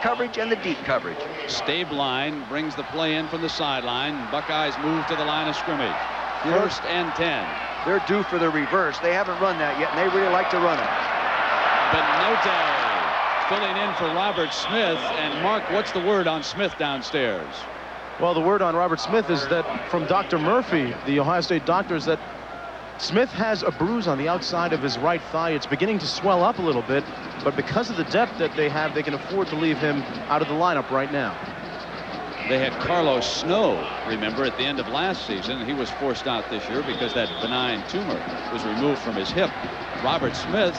coverage and the deep coverage. Stabline brings the play in from the sideline. Buckeyes move to the line of scrimmage. 1st and 10. They're due for the reverse. They haven't run that yet, and they really like to run it. Benote filling in for Robert Smith. And Mark, what's the word on Smith downstairs? Well, the word on Robert Smith is that from Dr. Murphy, the Ohio State doctor, is that Smith has a bruise on the outside of his right thigh. It's beginning to swell up a little bit, but because of the depth that they have, they can afford to leave him out of the lineup right now. They had Carlos Snow, remember, at the end of last season. He was forced out this year because that benign tumor was removed from his hip. Robert Smith,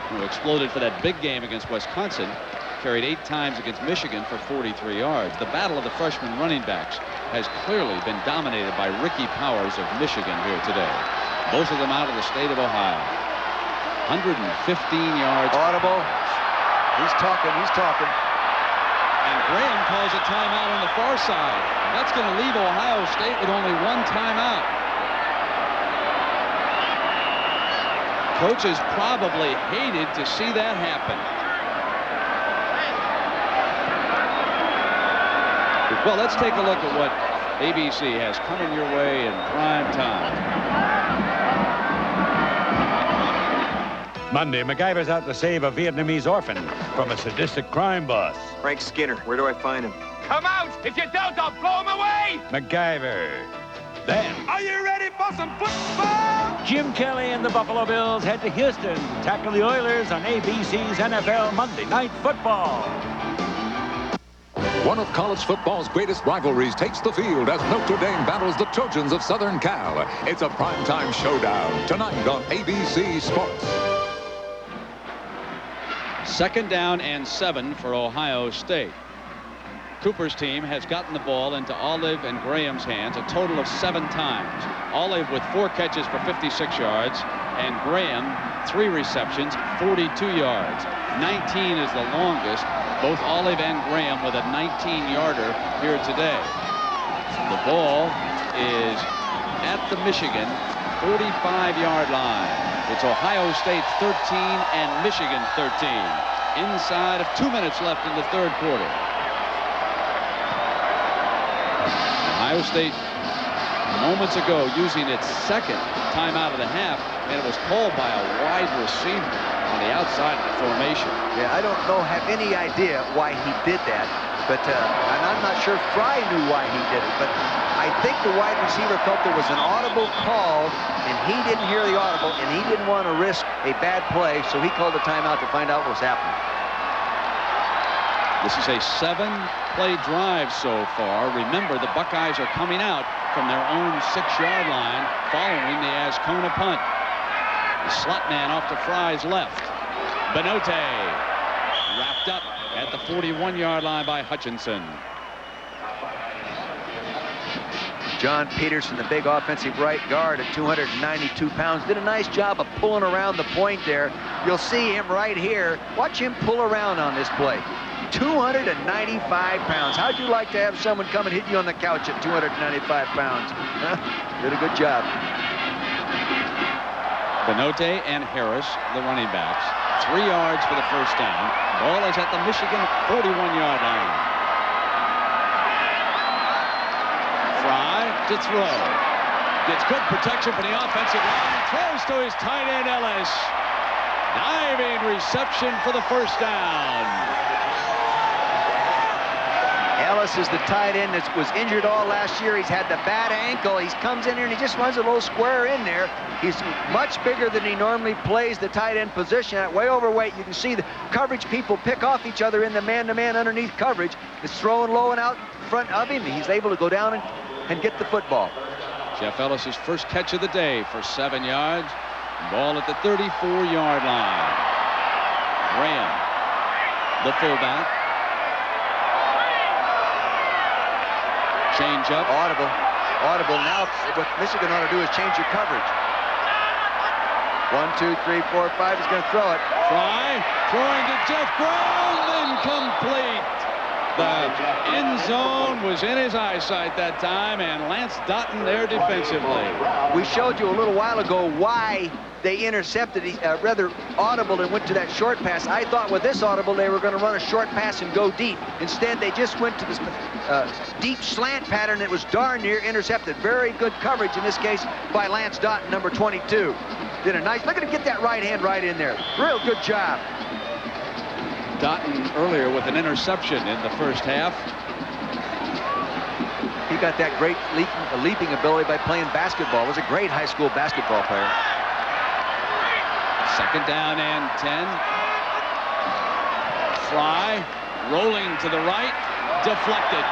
who exploded for that big game against Wisconsin, carried 8 times against Michigan for 43 yards. The battle of the freshman running backs has clearly been dominated by Ricky Powers of Michigan here today. Both of them out of the state of Ohio. 115 yards. Audible. He's talking. And Graham calls a timeout on the far side. That's going to leave Ohio State with only 1 timeout. Coaches probably hated to see that happen. Well, let's take a look at what ABC has coming your way in prime time. Monday, MacGyver's out to save a Vietnamese orphan from a sadistic crime boss. Frank Skinner, where do I find him? Come out! If you don't, I'll blow him away! MacGyver. Then, Are you ready for some football? Jim Kelly and the Buffalo Bills head to Houston to tackle the Oilers on ABC's NFL Monday Night Football. One of college football's greatest rivalries takes the field as Notre Dame battles the Trojans of Southern Cal. It's a primetime showdown tonight on ABC Sports. 2nd down and 7 for Ohio State. Cooper's team has gotten the ball into Olive and Graham's hands a total of 7 times. Olive with 4 catches for 56 yards, and Graham 3 receptions, 42 yards. 19 is the longest. Both Olive and Graham with a 19-yarder here today. The ball is at the Michigan 45-yard line. It's Ohio State 13 and Michigan 13. Inside of 2 minutes left in the third quarter. Ohio State moments ago using its second timeout of the half, and it was called by a wide receiver on the outside of the formation. Yeah, I don't have any idea why he did that, but and I'm not sure Fry knew why he did it, but I think the wide receiver felt there was an audible call, and he didn't hear the audible, and he didn't want to risk a bad play, so he called the timeout to find out what was happening. This is a 7-play drive so far. Remember, the Buckeyes are coming out from their own 6-yard line following the Ascona punt. The slot man off to Fry's left. Benote wrapped up at the 41-yard line by Hutchinson. John Peterson, the big offensive right guard at 292 pounds, did a nice job of pulling around the point there. You'll see him right here. Watch him pull around on this play. 295 pounds. How'd you like to have someone come and hit you on the couch at 295 pounds? Huh? Did a good job. Benote and Harris, the running backs. 3 yards for the first down. Ball is at the Michigan 41-yard line. Fry to throw. Gets good protection for the offensive line. Throws to his tight end Ellis. Diving reception for the first down. Ellis is the tight end that was injured all last year. He's had the bad ankle. He comes in here and he just runs a little square in there. He's much bigger than he normally plays the tight end position at. Way overweight. You can see the coverage people pick off each other in the man-to-man underneath coverage. It's throwing low and out in front of him. He's able to go down and get the football. Jeff Ellis' first catch of the day for 7 yards. Ball at the 34-yard line. Graham, the fullback. Change up. Audible. Now what Michigan ought to do is change your coverage. 1, 2, 3, 4, 5. He's going to throw it. Fry throwing to Jeff Brown. Incomplete. The end zone was in his eyesight that time, and Lance Dotton there defensively. We showed you a little while ago why they intercepted rather audible and went to that short pass. I thought with this audible they were going to run a short pass and go deep. Instead, they just went to this deep slant pattern that was darn near intercepted. Very good coverage in this case by Lance Dotton, number 22. Did a nice, look at him get that right hand right in there. Real good job. Dotton earlier with an interception in the first half. He got that great leaping ability by playing basketball. Was a great high school basketball player. Second down and 10. Fry rolling to the right, deflected.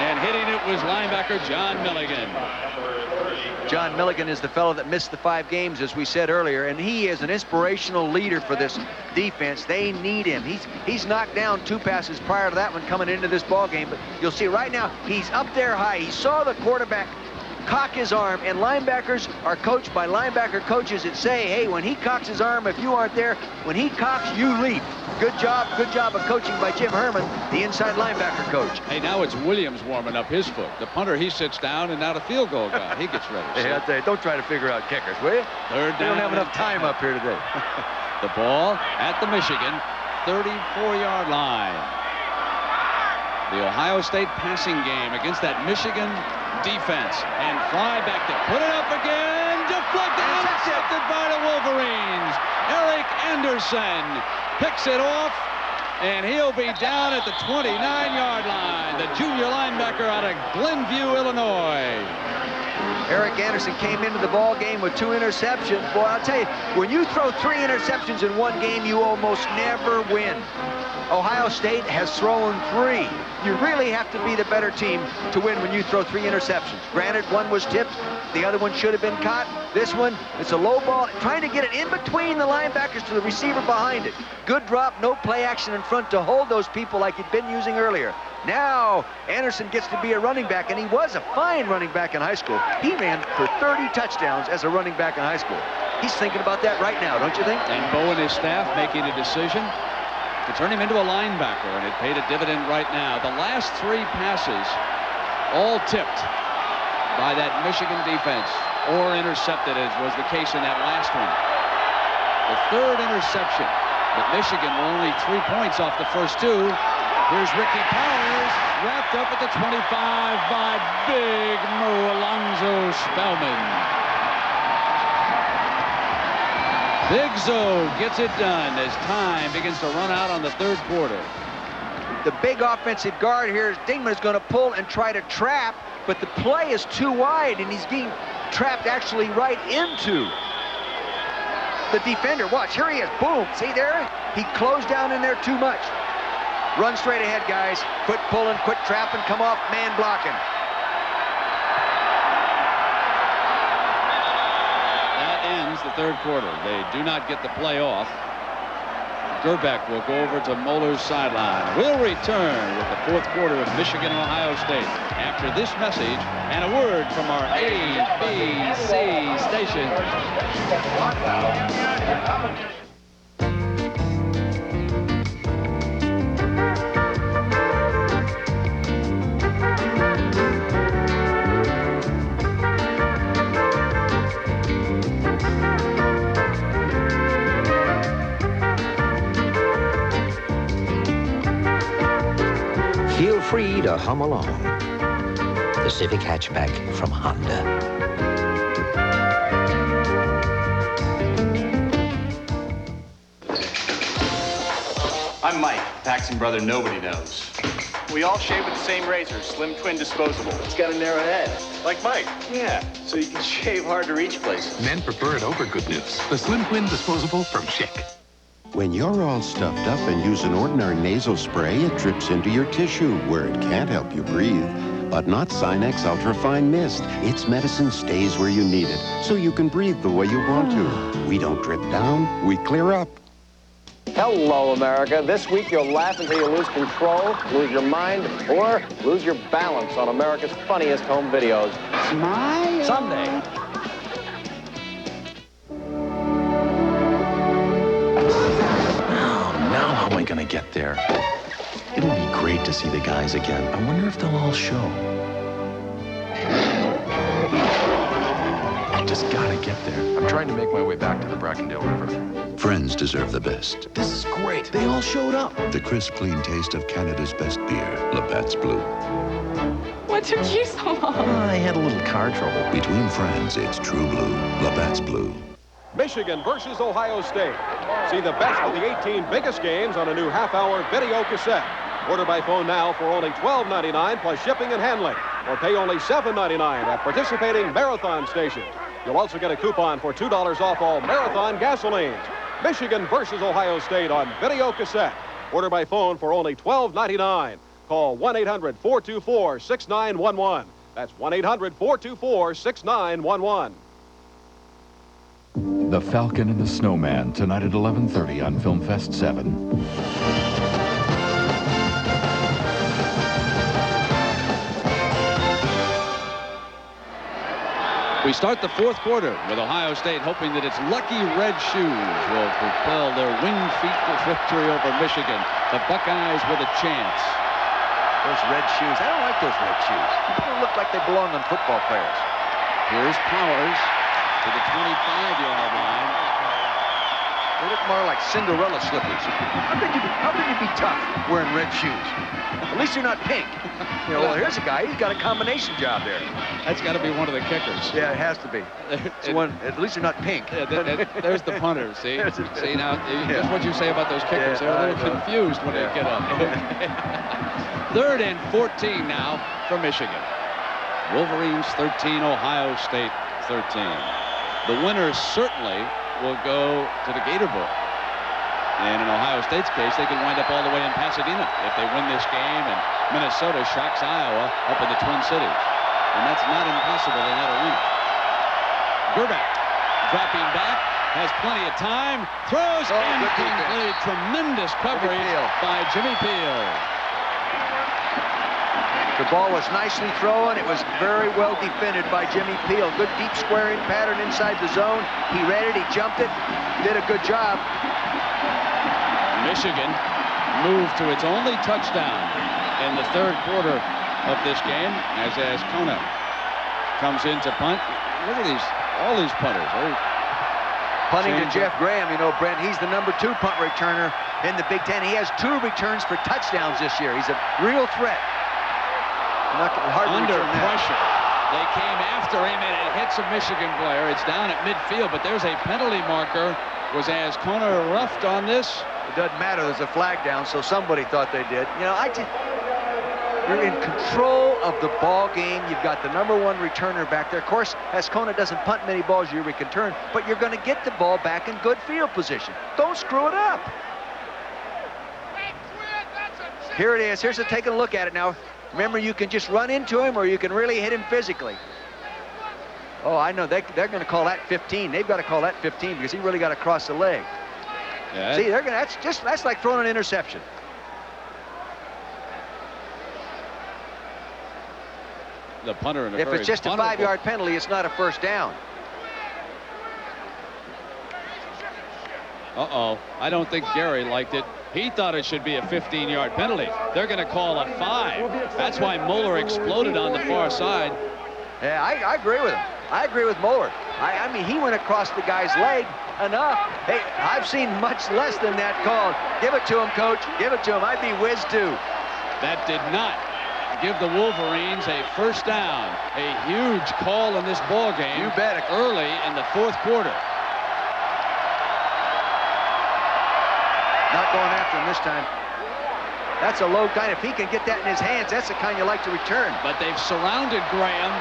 And hitting it was linebacker John Milligan. John Milligan is the fellow that missed the 5 games, as we said earlier, and he is an inspirational leader for this defense. They need him. He's knocked down 2 passes prior to that one coming into this ball game, but you'll see right now he's up there high. He saw the quarterback cock his arm, and linebackers are coached by linebacker coaches that say, hey, when he cocks his arm, if you aren't there, when he cocks, you leap. Good job of coaching by Jim Herman, the inside linebacker coach. Hey, now it's Williams warming up his foot. The punter, he sits down, and now the field goal guy, he gets ready. Hey, I'll tell you, don't try to figure out kickers, will you? Third down. We don't have enough time up here today. The ball at the Michigan 34-yard line. The Ohio State passing game against that Michigan defense. And Fry back to put it up again. Deflected, intercepted by the Wolverines. Eric Anderson picks it off, and he'll be down at the 29-yard line. The junior linebacker out of Glenview, Illinois. Eric Anderson came into the ball game with 2 interceptions. Boy, I'll tell you, when you throw 3 interceptions in one game, you almost never win. Ohio State has thrown 3. You really have to be the better team to win when you throw 3 interceptions. Granted, one was tipped. The other one should have been caught. This one, it's a low ball, trying to get it in between the linebackers to the receiver behind it. Good drop, no play action in front to hold those people like he'd been using earlier. Now, Anderson gets to be a running back, and he was a fine running back in high school. He ran for 30 touchdowns as a running back in high school. He's thinking about that right now, don't you think? And Bo and his staff making a decision to turn him into a linebacker, and it paid a dividend right now. The last 3 passes all tipped by that Michigan defense, or intercepted, as was the case in that last one. The 3rd interception, but Michigan were only 3 points off the first 2. Here's Ricky Powers, wrapped up at the 25 by Big Mo Alonzo Spellman. Big Zo gets it done as time begins to run out on the 3rd quarter. The big offensive guard here is Dingman is going to pull and try to trap, but the play is too wide, and he's being trapped actually right into the defender. Watch, here he is. Boom. See there? He closed down in there too much. Run straight ahead, guys. Quit pulling, quit trapping, come off man blocking. The 3rd quarter. They do not get the play off. Gerbeck will go over to Moeller's sideline. We'll return with the 4th quarter of Michigan and Ohio State after this message and a word from our ABC station. Feel free to hum along. The Civic hatchback from Honda. I'm Mike, Paxton brother nobody knows. We all shave with the same razor, slim twin disposable. It's got a narrow head. Like Mike. Yeah, so you can shave hard to reach places. Men prefer it over good news. The Slim Twin disposable from Schick. When you're all stuffed up and use an ordinary nasal spray, it drips into your tissue where it can't help you breathe. But not Sinex Ultrafine Mist. Its medicine stays where you need it, so you can breathe the way you want to. We don't drip down, we clear up. Hello, America. This week you'll laugh until you lose control, lose your mind, or lose your balance on America's funniest home videos. Smile. Sunday. Now how am I gonna get there? It'll be great to see the guys again. I wonder if they'll all show. I just gotta get there. I'm trying to make my way back to the Brackendale River. Friends deserve the best. This is great. They all showed up. The crisp, clean taste of Canada's best beer, Labatt's Blue. What took you so long? I had a little car trouble. Between friends, it's true blue. Labatt's Blue. Michigan versus Ohio State. See the best of the 18 biggest games on a new half-hour video cassette. Order by phone now for only $12.99 plus shipping and handling, or pay only $7.99 at participating Marathon stations. You'll also get a coupon for $2 off all Marathon gasolines. Michigan versus Ohio State on video cassette. Order by phone for only $12.99. Call 1-800-424-6911. That's 1-800-424-6911. The Falcon and the Snowman, tonight at 11:30 on Film Fest 7. We start the 4th quarter with Ohio State hoping that its lucky red shoes will propel their winged feet to victory over Michigan. The Buckeyes with a chance. Those red shoes, I don't like those red shoes. They don't look like they belong on football players. Here's Powers to the 25-yard line. They look more like Cinderella slippers. How can you be tough wearing red shoes? At least you're not pink. You know, well, here's a guy, he's got a combination job there. That's got to be one of the kickers. Yeah, it has to be. At least you're not pink. There's the punter, see? See, now, just what you say about those kickers. They're a little confused when they get up. 3rd and 14 now for Michigan. Wolverines 13, Ohio State 13. The winner certainly will go to the Gator Bowl. And in Ohio State's case, they could wind up all the way in Pasadena if they win this game and Minnesota shocks Iowa up in the Twin Cities. And that's not impossible in that arena. Gerbeck dropping back, has plenty of time, throws incomplete. Tremendous coverage by Jimmy Peel. The ball was nicely thrown. It was very well defended by Jimmy Peel. Good deep squaring pattern inside the zone. He read it, he jumped it, did a good job. Michigan moved to its only touchdown in the third quarter of this game as Kona comes in to punt. Look at all these punters. Punting to Jeff Graham, you know, Brent, he's the #2 punt returner in the Big Ten. He has 2 returns for touchdowns this year. He's a real threat. Under pressure. They came after him, and it hits a Michigan player. It's down at midfield, but there's a penalty marker. Was Kona roughed on this? It doesn't matter. There's a flag down, so somebody thought they did. You know, you're in control of the ball game. You've got the #1 returner back there. Of course, Kona doesn't punt many balls you return, but you're going to get the ball back in good field position. Don't screw it up. Here it is. Here's taking a look at it now. Remember, you can just run into him, or you can really hit him physically. Oh, I know. They're going to call that 15. They've got to call that 15 because he really got to cross the leg. Yeah. See, that's like throwing an interception. The punter. If it's just a 5-yard penalty, it's not a first down. Uh-oh. I don't think Gary liked it. He thought it should be a 15-yard penalty. They're going to call a 5. That's why Moeller exploded on the far side. Yeah, I agree with him. I agree with Moeller. I mean, he went across the guy's leg enough. Hey, I've seen much less than that called. Give it to him, Coach. Give it to him. I'd be whizzed too. That did not give the Wolverines a first down. A huge call in this ball game. You bet. Early in the fourth quarter. Not going after him this time. That's a low kind. If he can get that in his hands, that's the kind you like to return. But they've surrounded Graham.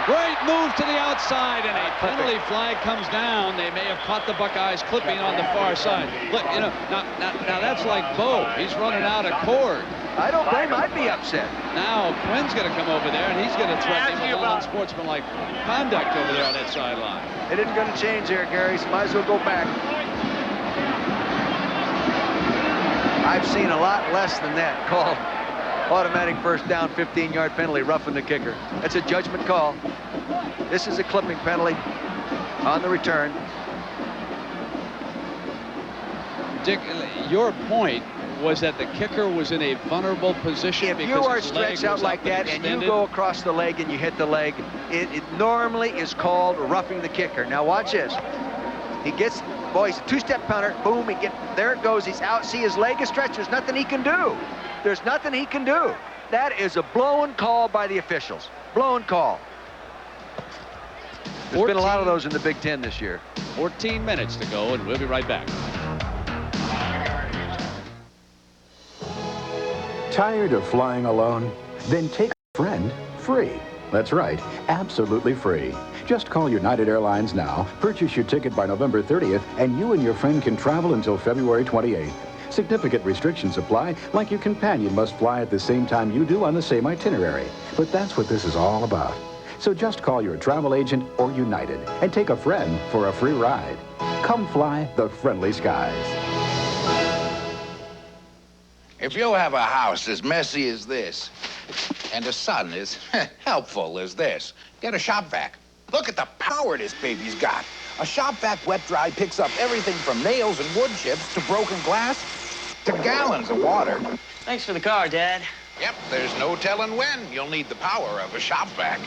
Great move to the outside, and a penalty flag comes down. They may have caught the Buckeyes clipping on the far side. Look, you know, now that's like Bo. He's running out of cord. I don't blame him. I'd be upset. Now Quinn's going to come over there, and he's going to threaten him with unsportsmanlike conduct over there on that sideline. It isn't going to change there, Gary. So might as well go back. I've seen a lot less than that called automatic first down, 15-yard penalty, roughing the kicker. That's a judgment call. This is a clipping penalty on the return. Dick, your point was that the kicker was in a vulnerable position. If you are stretched out like that and you go across the leg and you hit the leg, it normally is called roughing the kicker. Now watch this. He gets, boy, he's a 2-step punter. Boom, there it goes. He's out. See, his leg is stretched. There's nothing he can do. There's nothing he can do. That is a blown call by the officials. Blown call. There's been a lot of those in the Big Ten this year. 14 minutes to go, and we'll be right back. Tired of flying alone? Then take a friend free. That's right, absolutely free. Just call United Airlines now, purchase your ticket by November 30th, and you and your friend can travel until February 28th. Significant restrictions apply, like your companion must fly at the same time you do on the same itinerary. But that's what this is all about. So just call your travel agent or United and take a friend for a free ride. Come fly the friendly skies. If you have a house as messy as this, and a son as helpful as this, get a shop vac. Look at the power this baby's got. A shop vac wet dry picks up everything from nails and wood chips to broken glass to gallons of water. Thanks for the car, Dad. Yep, there's no telling when you'll need the power of a shop vac.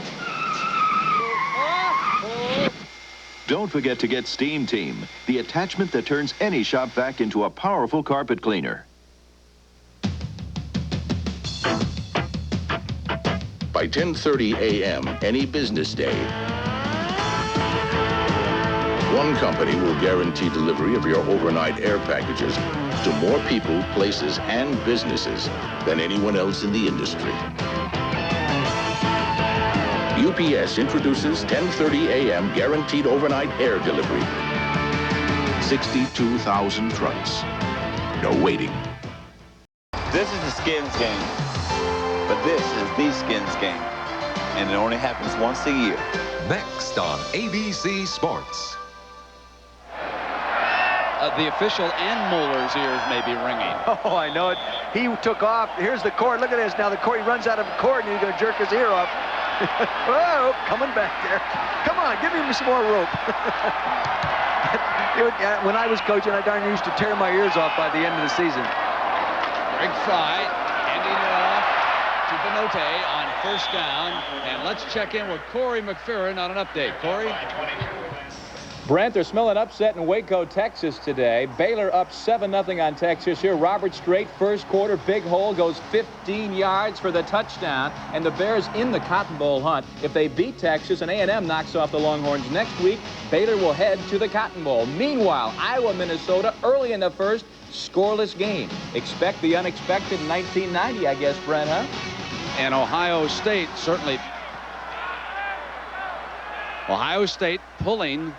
Don't forget to get Steam Team, the attachment that turns any shop vac into a powerful carpet cleaner. By 10:30 a.m. any business day, one company will guarantee delivery of your overnight air packages to more people, places, and businesses than anyone else in the industry. UPS introduces 10:30 a.m. guaranteed overnight air delivery. 62,000 trucks. No waiting. This is the Skins game, but this is the Skins game, and it only happens once a year. Next on ABC Sports. the official and Moeller's ears may be ringing. Oh, I know it. He took off. Here's the cord. Look at this. Now the cord, he runs out of the cord and he's going to jerk his ear off. Whoa, coming back there. Come on, give me some more rope. When I was coaching, I darn used to tear my ears off by the end of the season. Greg Fry handing it off to Benote on first down. And let's check in with Corey McPherrin on an update. Corey? Brent, they're smelling upset in Waco, Texas today. Baylor up 7-0 on Texas here. Robert Strait, first quarter, big hole, goes 15 yards for the touchdown. And the Bears in the Cotton Bowl hunt. If they beat Texas and A&M knocks off the Longhorns next week, Baylor will head to the Cotton Bowl. Meanwhile, Iowa, Minnesota, early in the first, scoreless game. Expect the unexpected in 1990, I guess, Brent, huh? And Ohio State certainly. Ohio State pulling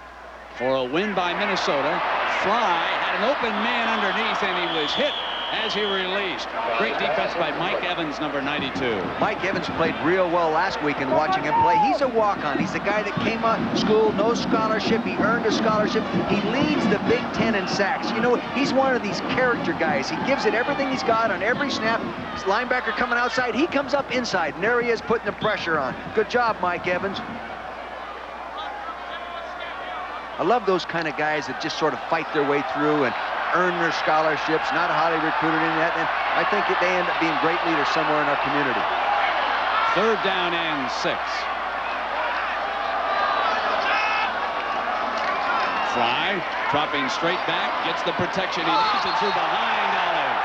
for a win by Minnesota. Fry had an open man underneath, and he was hit as he released. Great defense by Mike Evans, number 92. Mike Evans played real well last week, and watching him play, he's a walk-on. He's a guy that came out of school, no scholarship. He earned a scholarship. He leads the Big Ten in sacks. You know, he's one of these character guys. He gives it everything he's got on every snap. His linebacker coming outside, he comes up inside, and there he is putting the pressure on. Good job, Mike Evans. I love those kind of guys that just sort of fight their way through and earn their scholarships, not highly recruited in that, and I think that they end up being great leaders somewhere in our community. Third down and 6. Fry dropping straight back, gets the protection he needs, and through behind Olive.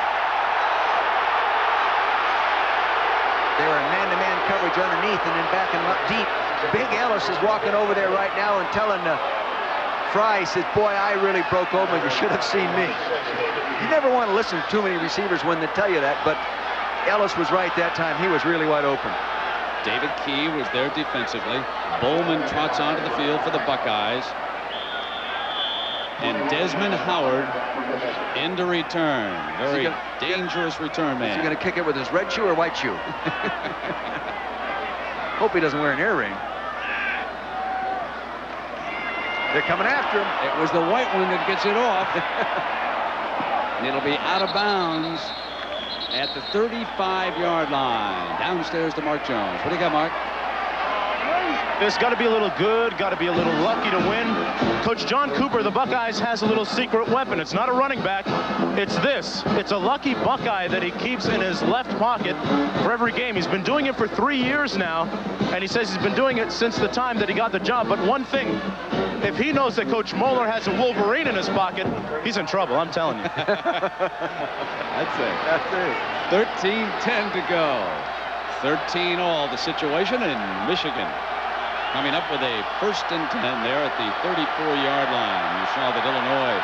They were in man-to-man coverage underneath and then backing them up deep. Big Ellis is walking over there right now and telling Fry, says, boy, I really broke open. You should have seen me. You never want to listen to too many receivers when they tell you that, but Ellis was right that time. He was really wide open. David Key was there defensively. Bowman trots onto the field for the Buckeyes. And Desmond Howard into return. Very dangerous return man. Is he going to kick it with his red shoe or white shoe? Hope he doesn't wear an earring. They're coming after him. It was the white one that gets it off. And it'll be out of bounds at the 35-yard line. Downstairs to Mark Jones. What do you got, Mark? There's got to be a little good, got to be a little lucky to win. Coach John Cooper, the Buckeyes, has a little secret weapon. It's not a running back. It's this. It's a lucky Buckeye that he keeps in his left pocket for every game. He's been doing it for 3 years now, and he says he's been doing it since the time that he got the job. But one thing, if he knows that Coach Moeller has a Wolverine in his pocket, he's in trouble, I'm telling you. That's it. 13-10 to go. 13 all the situation in Michigan. Coming up with a 1st and 10 there at the 34-yard line. You saw that Illinois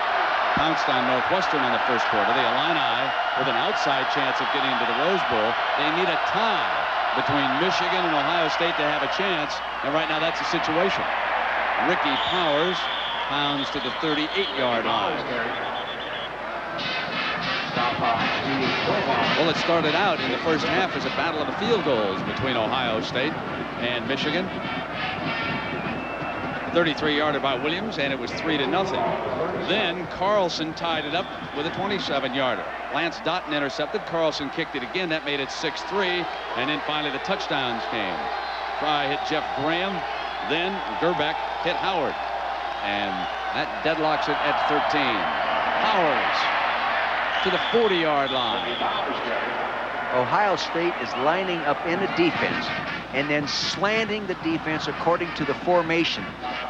pounced on Northwestern in the first quarter. The Illini with an outside chance of getting to the Rose Bowl. They need a tie between Michigan and Ohio State to have a chance. And right now that's the situation. Ricky Powers pounds to the 38-yard line. Well, it started out in the first half as a battle of the field goals between Ohio State and Michigan. 33-yarder by Williams, and it was 3-0. Then Carlson tied it up with a 27-yarder. Lance Doughton intercepted. Carlson kicked it again. That made it 6-3. And then finally the touchdowns came. Fry hit Jeff Graham. Then Gerbeck hit Howard. And that deadlocks it at 13. Powers to the 40-yard line. Ohio State is lining up in a defense and then slanting the defense according to the formation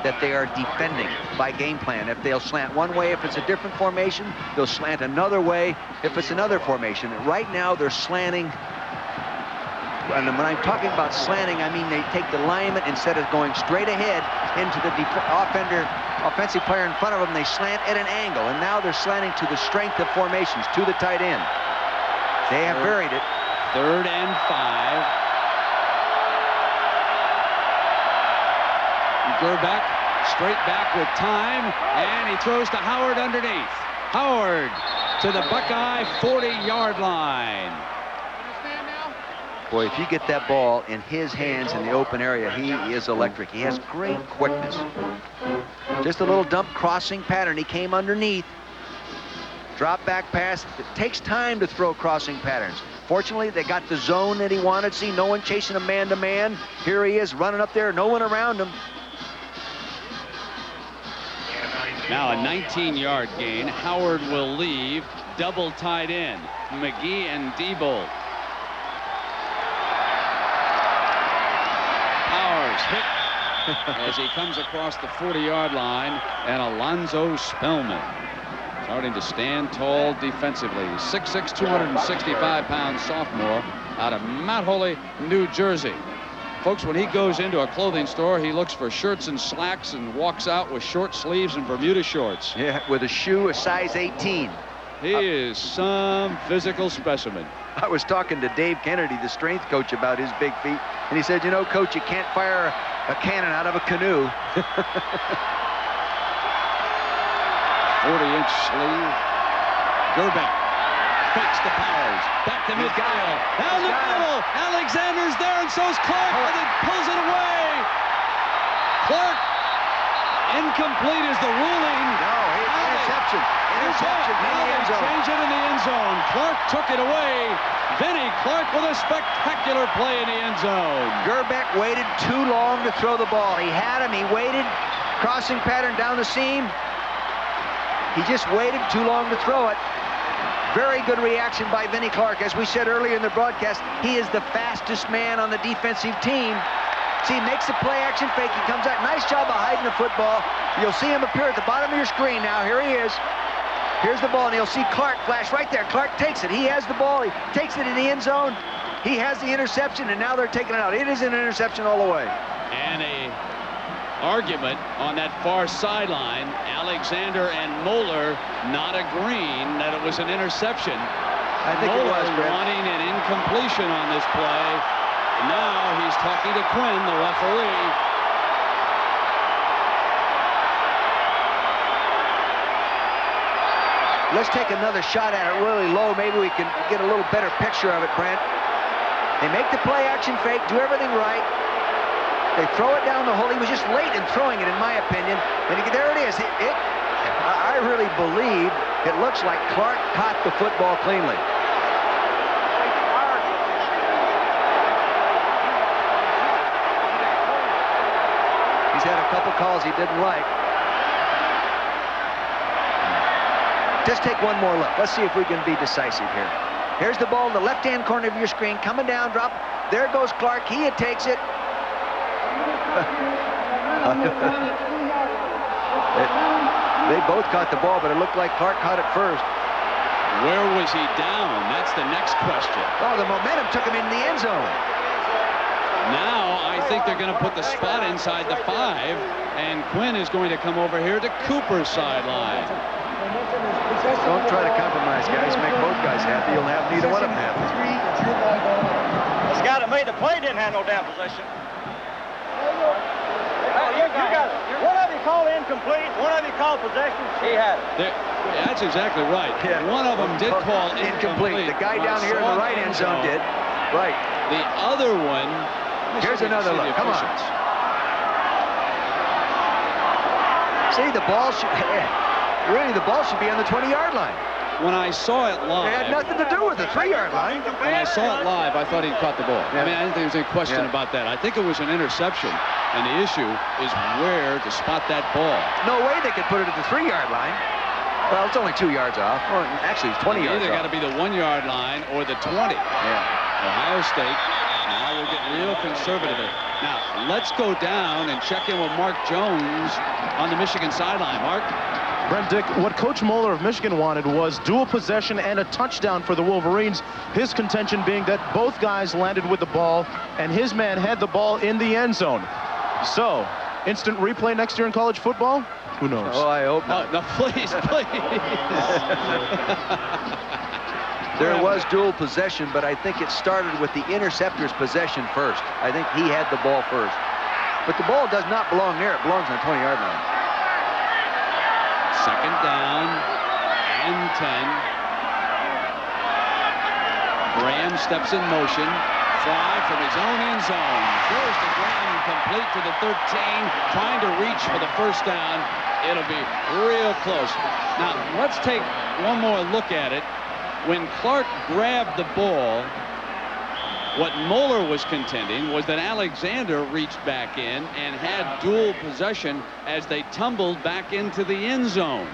that they are defending by game plan. If they'll slant one way, if it's a different formation, they'll slant another way if it's another formation. And right now they're slanting. And when I'm talking about slanting, I mean they take the lineman, instead of going straight ahead into the offensive player in front of them, they slant at an angle. And now they're slanting to the strength of formations, to the tight end. They have buried it. 3rd and 5. Gerbeck straight back with time, and he throws to Howard underneath. Howard to the Buckeye 40-yard line. Boy, if you get that ball in his hands in the open area, he is electric. He has great quickness. Just a little dump crossing pattern. He came underneath. Drop back pass. It takes time to throw crossing patterns. Fortunately, they got the zone that he wanted. See, no one chasing him man-to-man. Here he is running up there, no one around him. Now a 19-yard gain. Howard will leave. Double tight end. McGee and Diebold. Powers hit as he comes across the 40-yard line. And Alonzo Spellman starting to stand tall defensively. 6'6", 265-pound sophomore out of Mount Holy, New Jersey. Folks, when he goes into a clothing store, he looks for shirts and slacks and walks out with short sleeves and Bermuda shorts. Yeah, with a shoe a size 18. He is some physical specimen. I was talking to Dave Kennedy, the strength coach, about his big feet, and he said, you know, Coach, you can't fire a cannon out of a canoe. 40-inch sleeve. Gerbeck fakes the Powers. Back to midfield. Down the middle. Alexander's there, and so's Clark, and he pulls it away. Clark, incomplete is the ruling. No, interception. Interception in the end zone. Change it in the end zone. Clark took it away. Vinnie Clark with a spectacular play in the end zone. Gerbeck waited too long to throw the ball. He had him. He waited. Crossing pattern down the seam. He just waited too long to throw it. Very good reaction by Vinnie Clark. As we said earlier in the broadcast, he is the fastest man on the defensive team. See, he makes the play action fake. He comes out. Nice job of hiding the football. You'll see him appear at the bottom of your screen now. Here he is. Here's the ball, and you'll see Clark flash right there. Clark takes it. He has the ball. He takes it in the end zone. He has the interception, and now they're taking it out. It is an interception all the way. And a argument on that far sideline. Alexander and Moeller not agreeing that it was an interception. I think Moeller it was, Brett. wanting an incompletion on this play. Now he's talking to Quinn, the referee. Let's take another shot at it really low. Maybe we can get a little better picture of it, Brent. They make the play action fake, do everything right. They throw it down the hole. He was just late in throwing it, in my opinion. And there it is. I really believe it looks like Clark caught the football cleanly. He's had a couple calls he didn't like. Just take one more look. Let's see if we can be decisive here. Here's the ball in the left-hand corner of your screen. Coming down, drop. There goes Clark. He takes it. They both caught the ball, but it looked like Clark caught it first. Where was he down? That's the next question. Oh, the momentum took him in the end zone. Now I think they're going to put the spot inside the 5, and Quinn is going to come over here to Cooper's sideline. Don't try to compromise, guys. Make both guys happy. You'll have neither one of them happy. This guy that made the play didn't have no damn possession. Oh, you got it. One of you called incomplete, one of you called possession. He had it. That's exactly right. Yeah. One of them did call incomplete. The guy down here in the right end zone did. Right. The other one. Here's another look. Come on. See, the ball should... Really, the ball should be on the 20-yard line. When I saw it live... It had nothing to do with the 3-yard line. When I saw it live, I thought he'd caught the ball. Yeah. I mean, I didn't think there was any question about that. I think it was an interception, and the issue is where to spot that ball. No way they could put it at the 3-yard line. Well, it's only 2 yards off. Well, actually, it's 20 yards off. Either got to be the 1-yard line or the 20. Yeah. Ohio State now will get real conservative. Now, let's go down and check in with Mark Jones on the Michigan sideline. Mark? Brent, Dick, what Coach Moeller of Michigan wanted was dual possession and a touchdown for the Wolverines. His contention being that both guys landed with the ball, and his man had the ball in the end zone. So, instant replay next year in college football? Who knows? Oh, I hope not. No, please, please. There was dual possession, but I think it started with the interceptor's possession first. I think he had the ball first. But the ball does not belong there. It belongs on the 20-yard line. Second down and 10. Graham steps in motion. Fly from his own end zone. Throws to Graham, complete to the 13. Trying to reach for the first down. It'll be real close. Now, let's take one more look at it. When Clark grabbed the ball, what Moeller was contending was that Alexander reached back in and had dual possession as they tumbled back into the end zone.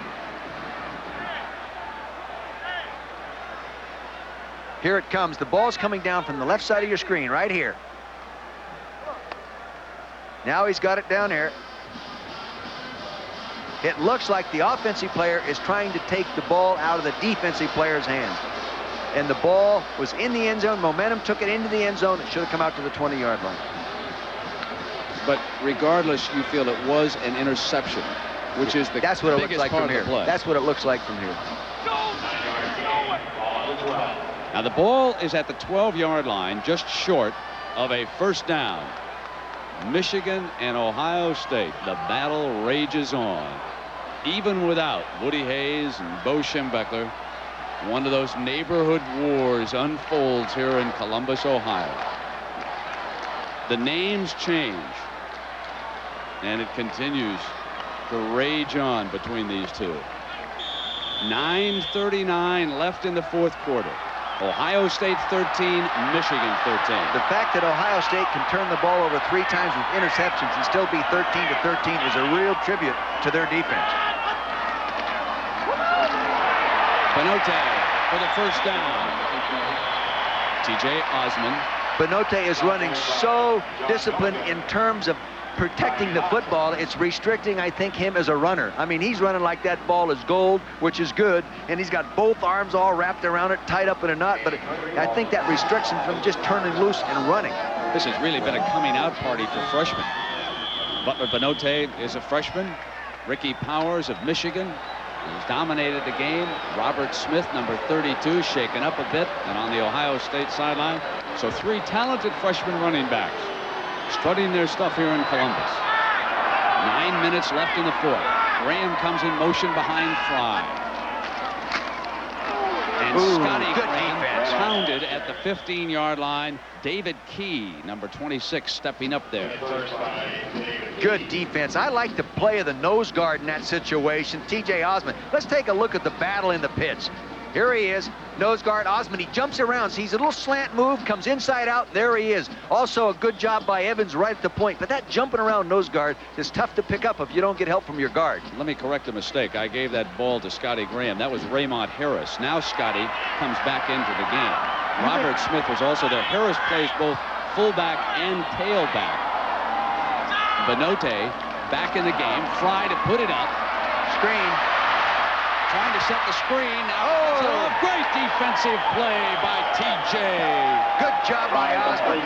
Here it comes. The ball's coming down from the left side of your screen, right here. Now he's got it down there. It looks like the offensive player is trying to take the ball out of the defensive player's hands. And the ball was in the end zone. Momentum took it into the end zone. It should have come out to the 20-yard line. But regardless, you feel it was an interception, which is the That's what it looks biggest like part from of the here. play. That's what it looks like from here. Now the ball is at the 12-yard line, just short of a first down. Michigan and Ohio State, the battle rages on. Even without Woody Hayes and Bo Schembechler, one of those neighborhood wars unfolds here in Columbus, Ohio. The names change, and it continues to rage on between these two. 9:39 left in the fourth quarter. Ohio State 13, Michigan 13. The fact that Ohio State can turn the ball over 3 times with interceptions and still be 13-13 is a real tribute to their defense. Benote for the first down. T.J. Osmond. Benote is running so disciplined in terms of protecting the football. It's restricting, I think, him as a runner. I mean, he's running like that ball is gold, which is good, and he's got both arms all wrapped around it, tied up in a knot, but I think that restricts him from just turning loose and running. This has really been a coming out party for freshmen. Butler Benote is a freshman. Ricky Powers of Michigan has dominated the game. Robert Smith, number 32, shaken up a bit, and on the Ohio State sideline. So 3 talented freshman running backs strutting their stuff here in Columbus. 9 minutes left in the fourth. Graham comes in motion behind Fry. And Scotty Graham pounded at the 15-yard line. David Key, number 26, stepping up there. Good defense. I like the play of the nose guard in that situation, T.J. Osmond. Let's take a look at the battle in the pitch. Here he is, nose guard Osmond. He jumps around, sees a little slant move, comes inside out. There he is. Also a good job by Evans right at the point. But that jumping around nose guard is tough to pick up if you don't get help from your guard. Let me correct a mistake. I gave that ball to Scotty Graham. That was Raymond Harris. Now Scotty comes back into the game. Robert Smith was also there. Harris plays both fullback and tailback. Benote back in the game. Fry to put it up. Screen. Trying to set the screen. Oh, great defensive play by T.J. Good job by Osmond.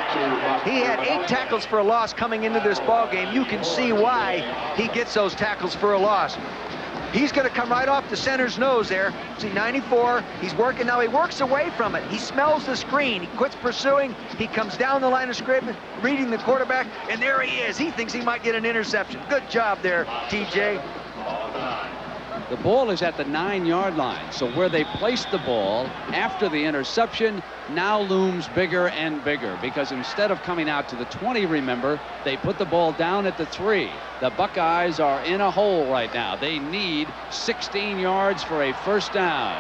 He had 8 tackles for a loss coming into this ball game. You can see why he gets those tackles for a loss. He's going to come right off the center's nose there. See, 94, he's working now. He works away from it. He smells the screen. He quits pursuing. He comes down the line of scrimmage, reading the quarterback, and there he is. He thinks he might get an interception. Good job there, TJ. The ball is at the 9-yard line, so where they placed the ball after the interception now looms bigger and bigger, because instead of coming out to the 20, remember, they put the ball down at the 3. The Buckeyes are in a hole right now. They need 16 yards for a first down.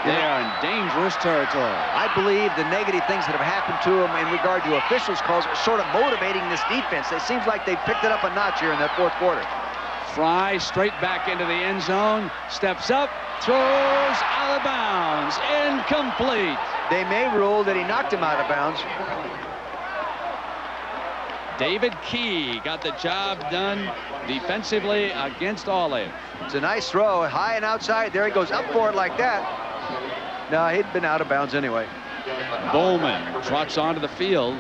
They are in dangerous territory. I believe the negative things that have happened to them in regard to officials' calls are sort of motivating this defense. It seems like they've picked it up a notch here in that fourth quarter. Fry straight back into the end zone, steps up, throws out of bounds, incomplete. They may rule that he knocked him out of bounds. David Key got the job done defensively against Olive. It's a nice throw, high and outside. There he goes up for it like that. No, he'd been out of bounds anyway. Bowman trots onto the field.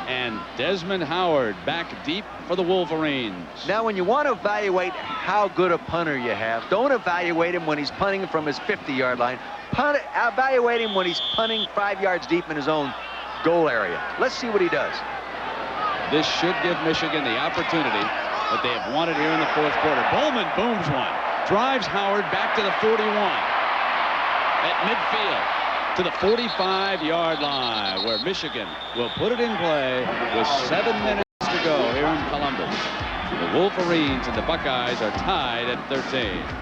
And Desmond Howard back deep for the Wolverines. Now, when you want to evaluate how good a punter you have, don't evaluate him when he's punting from his 50-yard line. Evaluate him when he's punting 5 yards deep in his own goal area. Let's see what he does. This should give Michigan the opportunity that they have wanted here in the fourth quarter. Bowman booms one, drives Howard back to the 41 at midfield to the 45-yard line, where Michigan will put it in play with 7 minutes to go here in Columbus. The Wolverines and the Buckeyes are tied at 13.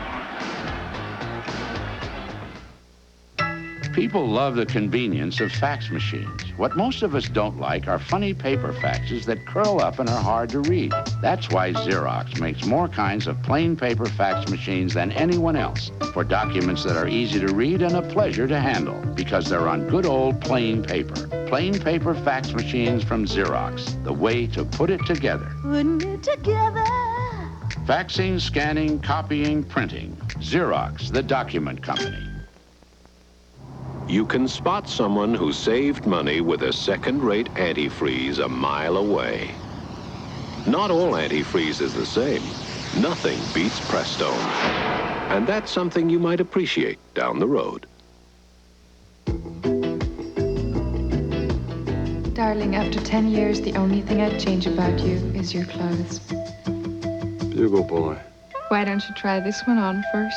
People love the convenience of fax machines. What most of us don't like are funny paper faxes that curl up and are hard to read. That's why Xerox makes more kinds of plain paper fax machines than anyone else for documents that are easy to read and a pleasure to handle because they're on good old plain paper. Plain paper fax machines from Xerox, the way to put it together. Putting it together. Faxing, scanning, copying, printing. Xerox, the document company. You can spot someone who saved money with a second-rate antifreeze a mile away. Not all antifreeze is the same. Nothing beats Prestone. And that's something you might appreciate down the road. Darling, after 10 years, the only thing I'd change about you is your clothes. Bugle boy. Why don't you try this one on first?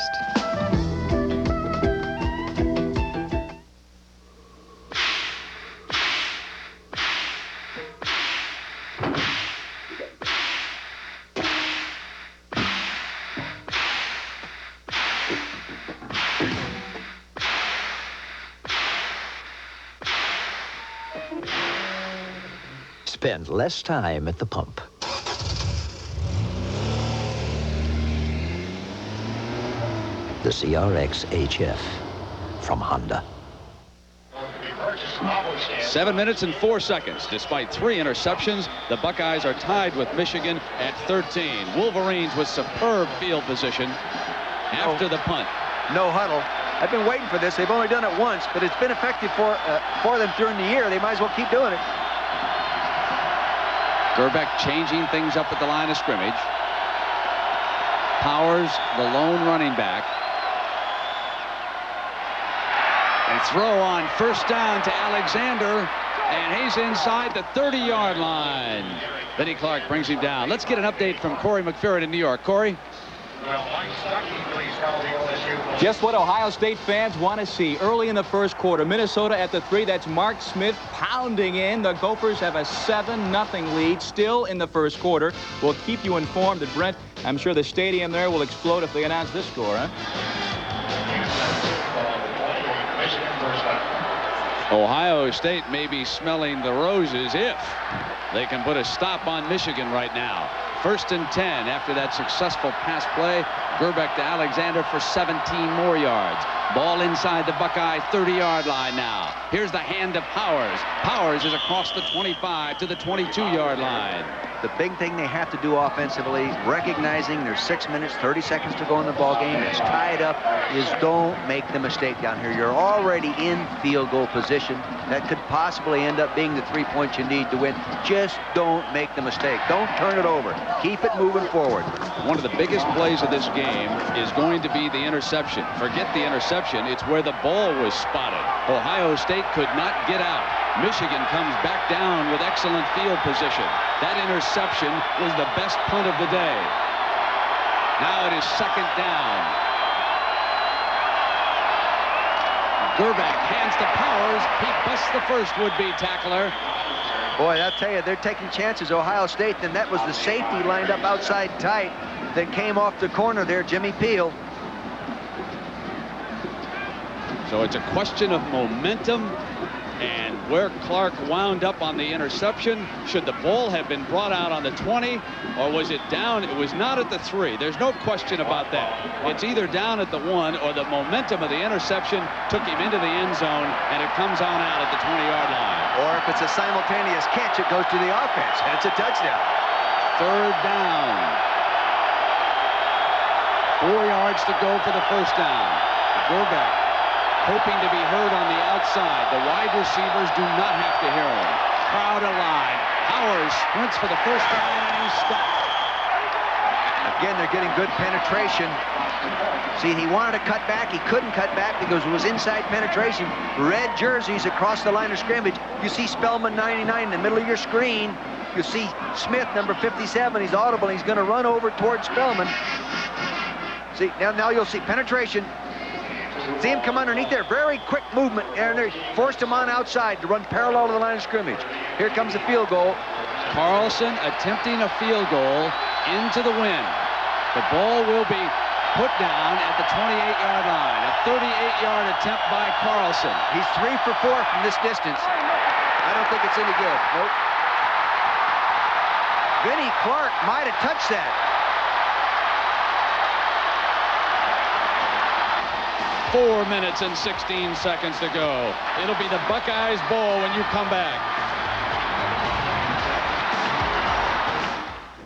Spend less time at the pump. The CRX HF from Honda. 7 minutes and 4 seconds. Despite 3 interceptions, the Buckeyes are tied with Michigan at 13. Wolverines with superb field position after the punt. No huddle. I've been waiting for this. They've only done it once, but it's been effective for them during the year. They might as well keep doing it. Gerbeck changing things up at the line of scrimmage. Powers, the lone running back. And throw on first down to Alexander, and he's inside the 30-yard line. Benny Clark brings him down. Let's get an update from Corey McPherrin in New York. Corey? Just what Ohio State fans want to see. Early in the first quarter, Minnesota at the 3. That's Mark Smith pounding in. The Gophers have a 7-0 lead still in the first quarter. We'll keep you informed. And Brent, I'm sure the stadium there will explode if they announce this score, huh? Ohio State may be smelling the roses if they can put a stop on Michigan right now. 1st and 10 after that successful pass play. Gerbeck to Alexander for 17 more yards. Ball inside the Buckeye 30-yard line now. Here's the hand of Powers. Powers is across the 25 to the 22-yard line. The big thing they have to do offensively, recognizing there's 6 minutes, 30 seconds to go in the ball game, it's tied up, is don't make the mistake down here. You're already in field goal position. That could possibly end up being the 3 points you need to win. Just don't make the mistake. Don't turn it over. Keep it moving forward. One of the biggest plays of this game is going to be the interception. Forget the interception. It's where the ball was spotted. Ohio State could not get out. Michigan comes back down with excellent field position. That interception was the best punt of the day. Now it is 2nd down. Gerbeck hands to Powers. He busts the first would-be tackler. Boy, I'll tell you, they're taking chances. Ohio State, then that was the safety lined up outside tight that came off the corner there, Jimmy Peel. So it's a question of momentum and where Clark wound up on the interception. Should the ball have been brought out on the 20, or was it down? It was not at the 3. There's no question about that. It's either down at the 1 or the momentum of the interception took him into the end zone, and it comes on out at the 20-yard line. Or if it's a simultaneous catch, it goes to the offense, and it's a touchdown. 3rd down. 4 yards to go for the first down. Gerbeck hoping to be heard on the outside. The wide receivers do not have to hear him. Crowd alive. Powers sprints for the first down, and he's stopped. Again, they're getting good penetration. See, he wanted to cut back. He couldn't cut back because it was inside penetration. Red jerseys across the line of scrimmage. You see Spellman 99 in the middle of your screen. You see Smith, number 57. He's audible. He's going to run over towards Spellman. See, now you'll see penetration. See him come underneath there. Very quick movement. And they forced him on outside to run parallel to the line of scrimmage. Here comes the field goal. Carlson attempting a field goal into the wind. The ball will be put down at the 28-yard line. A 38-yard attempt by Carlson. He's 3 for 4 from this distance. I don't think it's any good. Nope. Vinnie Clark might have touched that. 4 minutes and 16 seconds to go. It'll be the Buckeyes ball when you come back.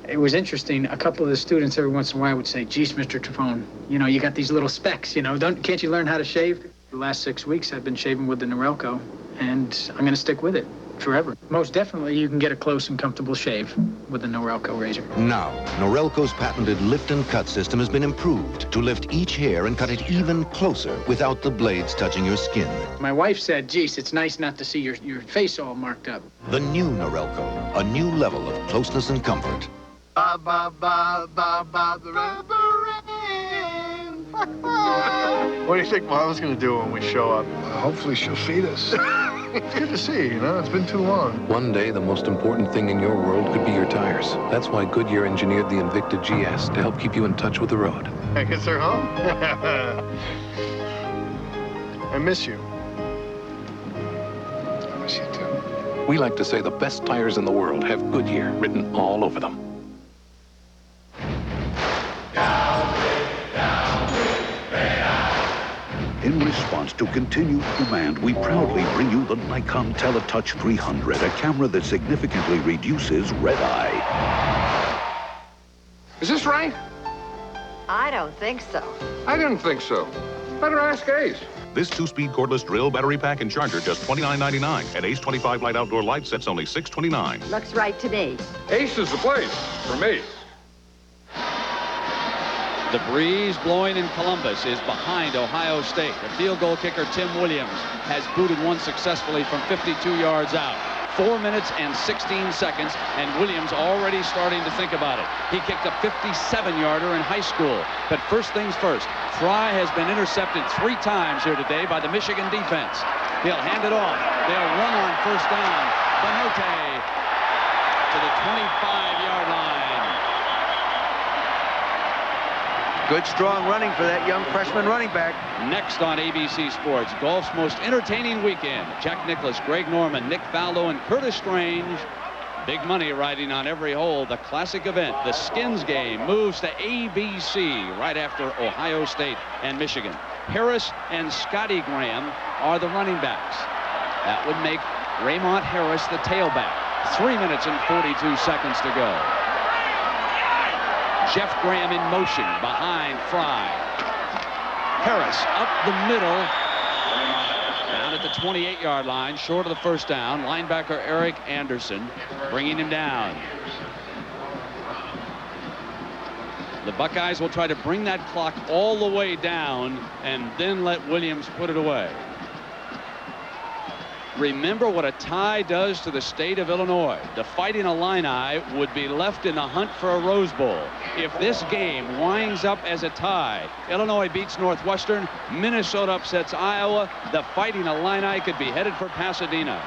It was interesting. A couple of the students every once in a while would say, geez, Mr. Trifone, you know, you got these little specks, you know, can't you learn how to shave? The last 6 weeks I've been shaving with the Norelco, and I'm going to stick with it forever. Most definitely you can get a close and comfortable shave with the Norelco razor. Now, Norelco's patented lift and cut system has been improved to lift each hair and cut it even closer without the blades touching your skin. My wife said, geez, it's nice not to see your face all marked up. The new Norelco, a new level of closeness and comfort. Ba ba ba ba ba the rubber rain. What do you think Marla's going to do when we show up? Hopefully she'll feed us. It's good to see you, it's been too long. One day, the most important thing in your world could be your tires. That's why Goodyear engineered the Invicta GS to help keep you in touch with the road. I guess they're home. I miss you. I miss you too. We like to say the best tires in the world have Goodyear written all over them. In response to continued demand, we proudly bring you the Nikon Teletouch 300, a camera that significantly reduces red eye. Is this right? I don't think so. I didn't think so. Better ask Ace. This 2-speed cordless drill, battery pack, and charger just $29.99. And Ace 25 light outdoor light sets only $6.29. Looks right to me. Ace is the place for me. The breeze blowing in Columbus is behind Ohio State. The field goal kicker, Tim Williams, has booted one successfully from 52 yards out. 4 minutes and 16 seconds, and Williams already starting to think about it. He kicked a 57-yarder in high school. But first things first, Thie has been intercepted 3 times here today by the Michigan defense. He'll hand it off. They'll run on first down. Benote to the 25-yard line. Good, strong running for that young freshman running back. Next on ABC Sports, golf's most entertaining weekend. Jack Nicklaus, Greg Norman, Nick Faldo, and Curtis Strange. Big money riding on every hole. The classic event, the Skins game, moves to ABC right after Ohio State and Michigan. Harris and Scotty Graham are the running backs. That would make Raymont Harris the tailback. 3 minutes and 42 seconds to go. Jeff Graham in motion behind Fry. Harris up the middle. Down at the 28-yard line, short of the first down. Linebacker Eric Anderson bringing him down. The Buckeyes will try to bring that clock all the way down and then let Williams put it away. Remember what a tie does to the state of Illinois. The Fighting Illini would be left in the hunt for a Rose Bowl. If this game winds up as a tie, Illinois beats Northwestern, Minnesota upsets Iowa, the Fighting Illini could be headed for Pasadena.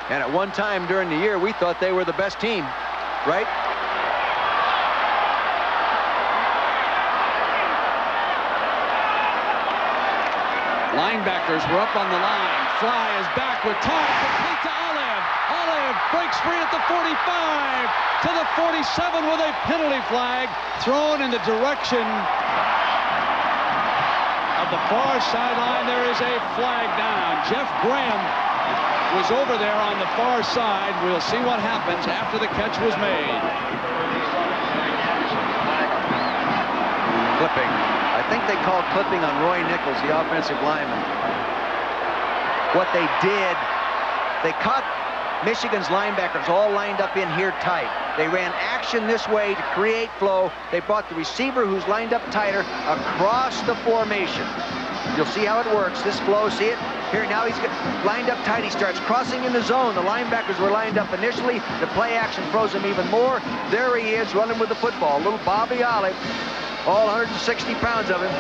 And at one time during the year, we thought they were the best team, right? Linebackers were up on the line. Fly is back with time, complete to Olive. Olive breaks free at the 45, to the 47 with a penalty flag thrown in the direction of the far sideline. There is a flag down. Jeff Graham was over there on the far side. We'll see what happens after the catch was made. Clipping. I think they called clipping on Roy Nichols, the offensive lineman. What they did, they caught Michigan's linebackers all lined up in here tight. They ran action this way to create flow. They brought the receiver who's lined up tighter across the formation. You'll see how it works. This flow, see it? Here, now he's lined up tight. He starts crossing in the zone. The linebackers were lined up initially. The play action throws him even more. There he is running with the football. Little Bobby Olive. All 160 pounds of him.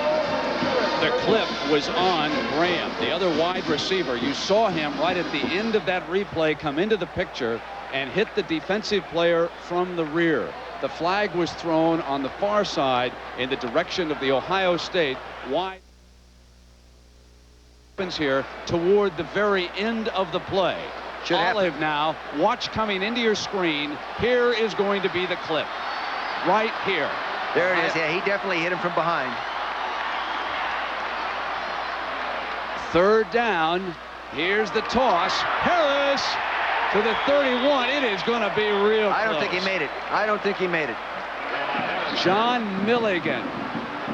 The clip was on Graham, the other wide receiver. You saw him right at the end of that replay come into the picture and hit the defensive player from the rear. The flag was thrown on the far side in the direction of the Ohio State wide here toward the very end of the play. Olive now, watch coming into your screen. Here is going to be the clip. Right here. There it is. Yeah, he definitely hit him from behind. Third down. Here's the toss. Harris to the 31. It is going to be real close. I don't think he made it. I don't think he made it. John Milligan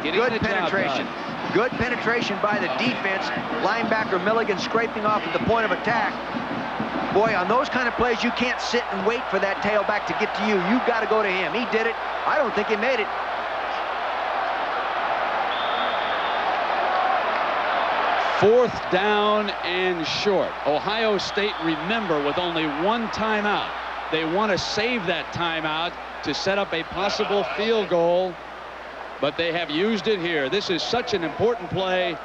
getting good the penetration. Good penetration by the defense. Linebacker Milligan scraping off at the point of attack. Boy, on those kind of plays, you can't sit and wait for that tailback to get to you. You've got to go to him. He did it. I don't think he made it. Fourth down and short. Ohio State, remember, with only one timeout. They want to save that timeout to set up a possible field goal, but they have used it here. This is such an important play.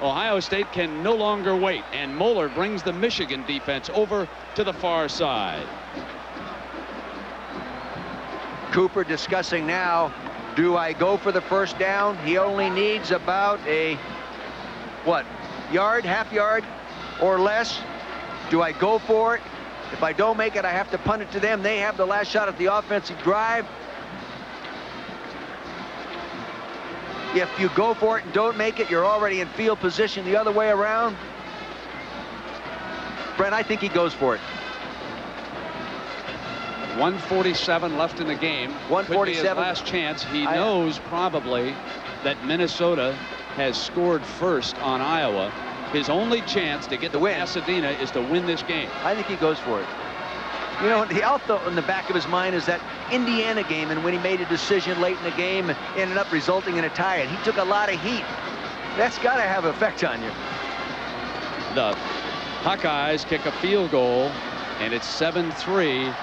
Ohio State can no longer wait, and Moeller brings the Michigan defense over to the far side. Cooper discussing now, do I go for the first down? He only needs about a, what, yard, half yard or less. Do I go for it? If I don't make it, I have to punt it to them. They have the last shot at the offensive drive. If you go for it and don't make it, you're already in field position the other way around. Brent, I think he goes for it. 1:47 left in the game. 1:47. Could be his last chance. He knows probably that Minnesota has scored first on Iowa. His only chance to get to Pasadena is to win this game. I think he goes for it. You know, the thought in the back of his mind is that Indiana game, and when he made a decision late in the game, ended up resulting in a tie, and he took a lot of heat. That's got to have an effect on you. The Buckeyes kick a field goal, and it's 7-3.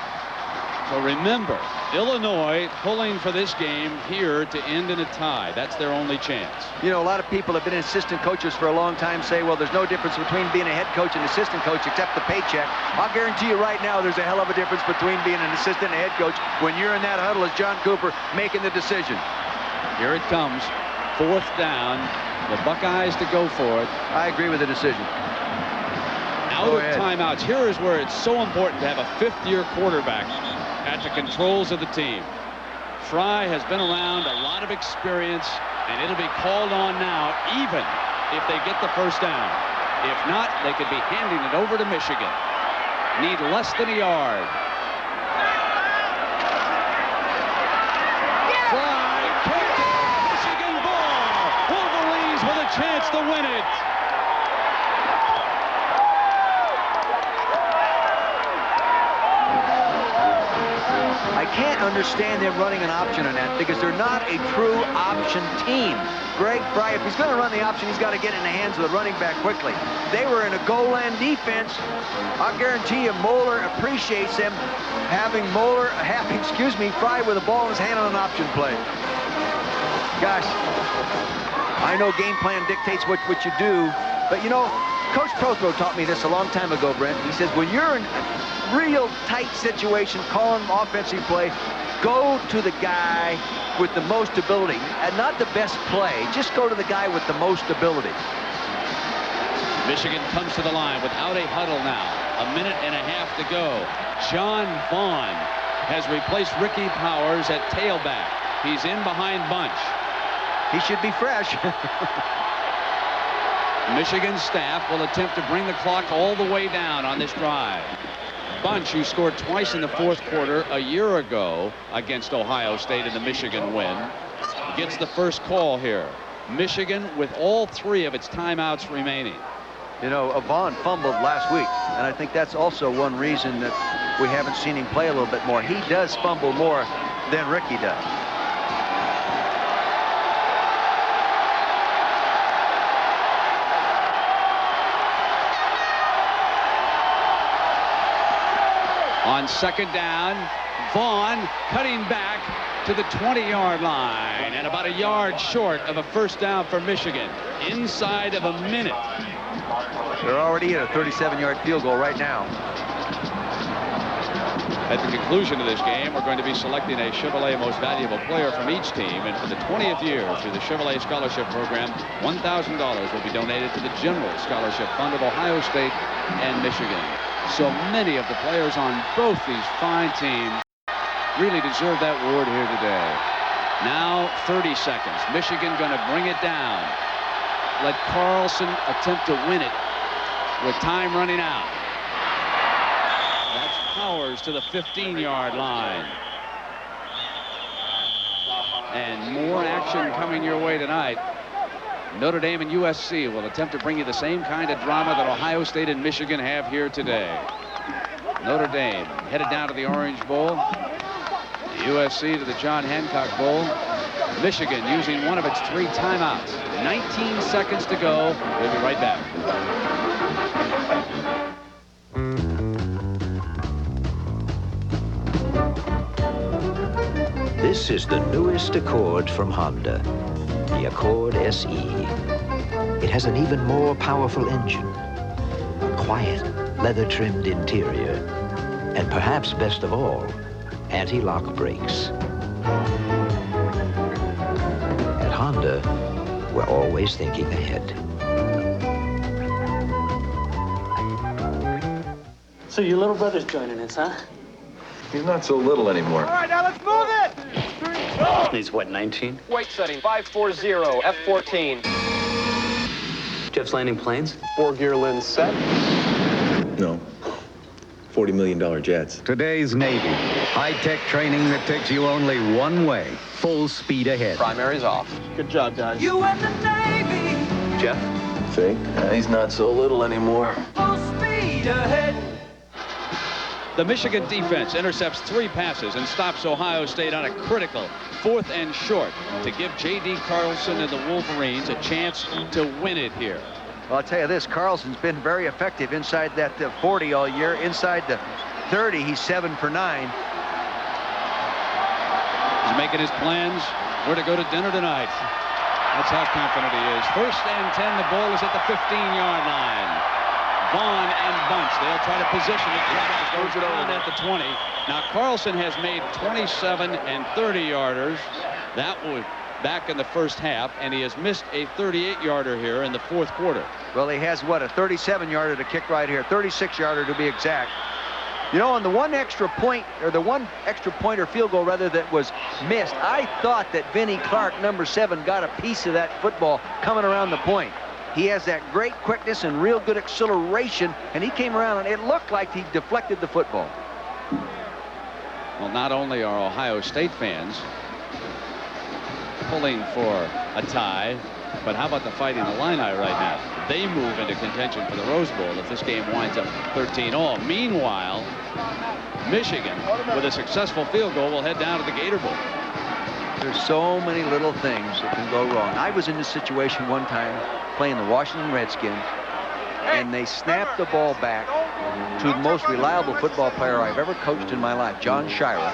So remember, Illinois pulling for this game here to end in a tie. That's their only chance. You know, a lot of people have been assistant coaches for a long time say, well, there's no difference between being a head coach and assistant coach except the paycheck. I'll guarantee you right now there's a hell of a difference between being an assistant and a head coach when you're in that huddle as John Cooper making the decision. Here it comes. Fourth down. The Buckeyes to go for it. I agree with the decision. Out of timeouts. Here is where it's so important to have a fifth-year quarterback at the controls of the team. Fry has been around, a lot of experience, and it'll be called on now, even if they get the first down. If not, they could be handing it over to Michigan. Need less than a yard. Fry kicked it. Michigan ball. Wolverines with a chance to win it. I can't understand them running an option on that because they're not a true option team. Greg Fry, if he's going to run the option, he's got to get it in the hands of the running back quickly. They were in a goal line defense. I'll guarantee you Moeller appreciates them having Fry with the ball in his hand on an option play. Gosh, I know game plan dictates what you do, but you know, Coach Prothro taught me this a long time ago, Brent. He says, when you're in a real tight situation, calling offensive play, go to the guy with the most ability, and not the best play. Just go to the guy with the most ability. Michigan comes to the line without a huddle now. A minute and a half to go. John Vaughn has replaced Ricky Powers at tailback. He's in behind Bunch. He should be fresh. Michigan staff will attempt to bring the clock all the way down on this drive. Bunch, who scored twice in the fourth quarter a year ago against Ohio State in the Michigan win, gets the first call here. Michigan with all three of its timeouts remaining. You know, Vaughn fumbled last week, and I think that's also one reason that we haven't seen him play a little bit more. He does fumble more than Ricky does. On second down, Vaughn cutting back to the 20-yard line and about a yard short of a first down for Michigan. Inside of a minute. They're already at a 37-yard field goal right now. At the conclusion of this game, we're going to be selecting a Chevrolet Most Valuable Player from each team. And for the 20th year through the Chevrolet Scholarship Program, $1,000 will be donated to the General Scholarship Fund of Ohio State and Michigan. So many of the players on both these fine teams really deserve that award here today. Now 30 seconds. Michigan going to bring it down. Let Carlson attempt to win it with time running out. That's Powers to the 15-yard line. And more action coming your way tonight. Notre Dame and USC will attempt to bring you the same kind of drama that Ohio State and Michigan have here today. Notre Dame headed down to the Orange Bowl. USC to the John Hancock Bowl. Michigan using one of its 3 timeouts. 19 seconds to go. We'll be right back. This is the newest Accord from Honda, the Accord SE. It has an even more powerful engine, a quiet, leather-trimmed interior, and perhaps best of all, anti-lock brakes. At Honda, we're always thinking ahead. So your little brother's joining us, huh? He's not so little anymore. All right, now let's move it. He's what, 19? Weight setting 540 F14. Jeff's landing planes? 4-gear lens set. No. $40 million jets. Today's Navy. High-tech training that takes you only one way. Full speed ahead. Primary's off. Good job, guys. You and the Navy. Jeff? See? He's not so little anymore. Full speed ahead. The Michigan defense intercepts 3 passes and stops Ohio State on a critical 4th and short to give J.D. Carlson and the Wolverines a chance to win it here. Well, I'll tell you this, Carlson's been very effective inside that 40 all year. Inside the 30, he's 7 for 9. He's making his plans where to go to dinner tonight. That's how confident he is. 1st and 10, the ball is at the 15-yard line. Vaughn and Bunch. They'll try to position it. Goes down at the 20. Now Carlson has made 27 and 30-yarders. That was back in the first half, and he has missed a 38-yarder here in the 4th quarter. Well, he has, what, a 37-yarder to kick right here. 36-yarder to be exact. You know, on the one extra point, or the one extra point or field goal, rather, that was missed, I thought that Vinnie Clark, number 7, got a piece of that football coming around the point. He has that great quickness and real good acceleration, and he came around, and it looked like he deflected the football. Well, not only are Ohio State fans pulling for a tie, but how about the Fighting Illini right now? They move into contention for the Rose Bowl if this game winds up 13-all. Meanwhile, Michigan, with a successful field goal, will head down to the Gator Bowl. There's so many little things that can go wrong. I was in this situation one time playing the Washington Redskins, and they snapped the ball back to the most reliable football player I've ever coached in my life, John Shira.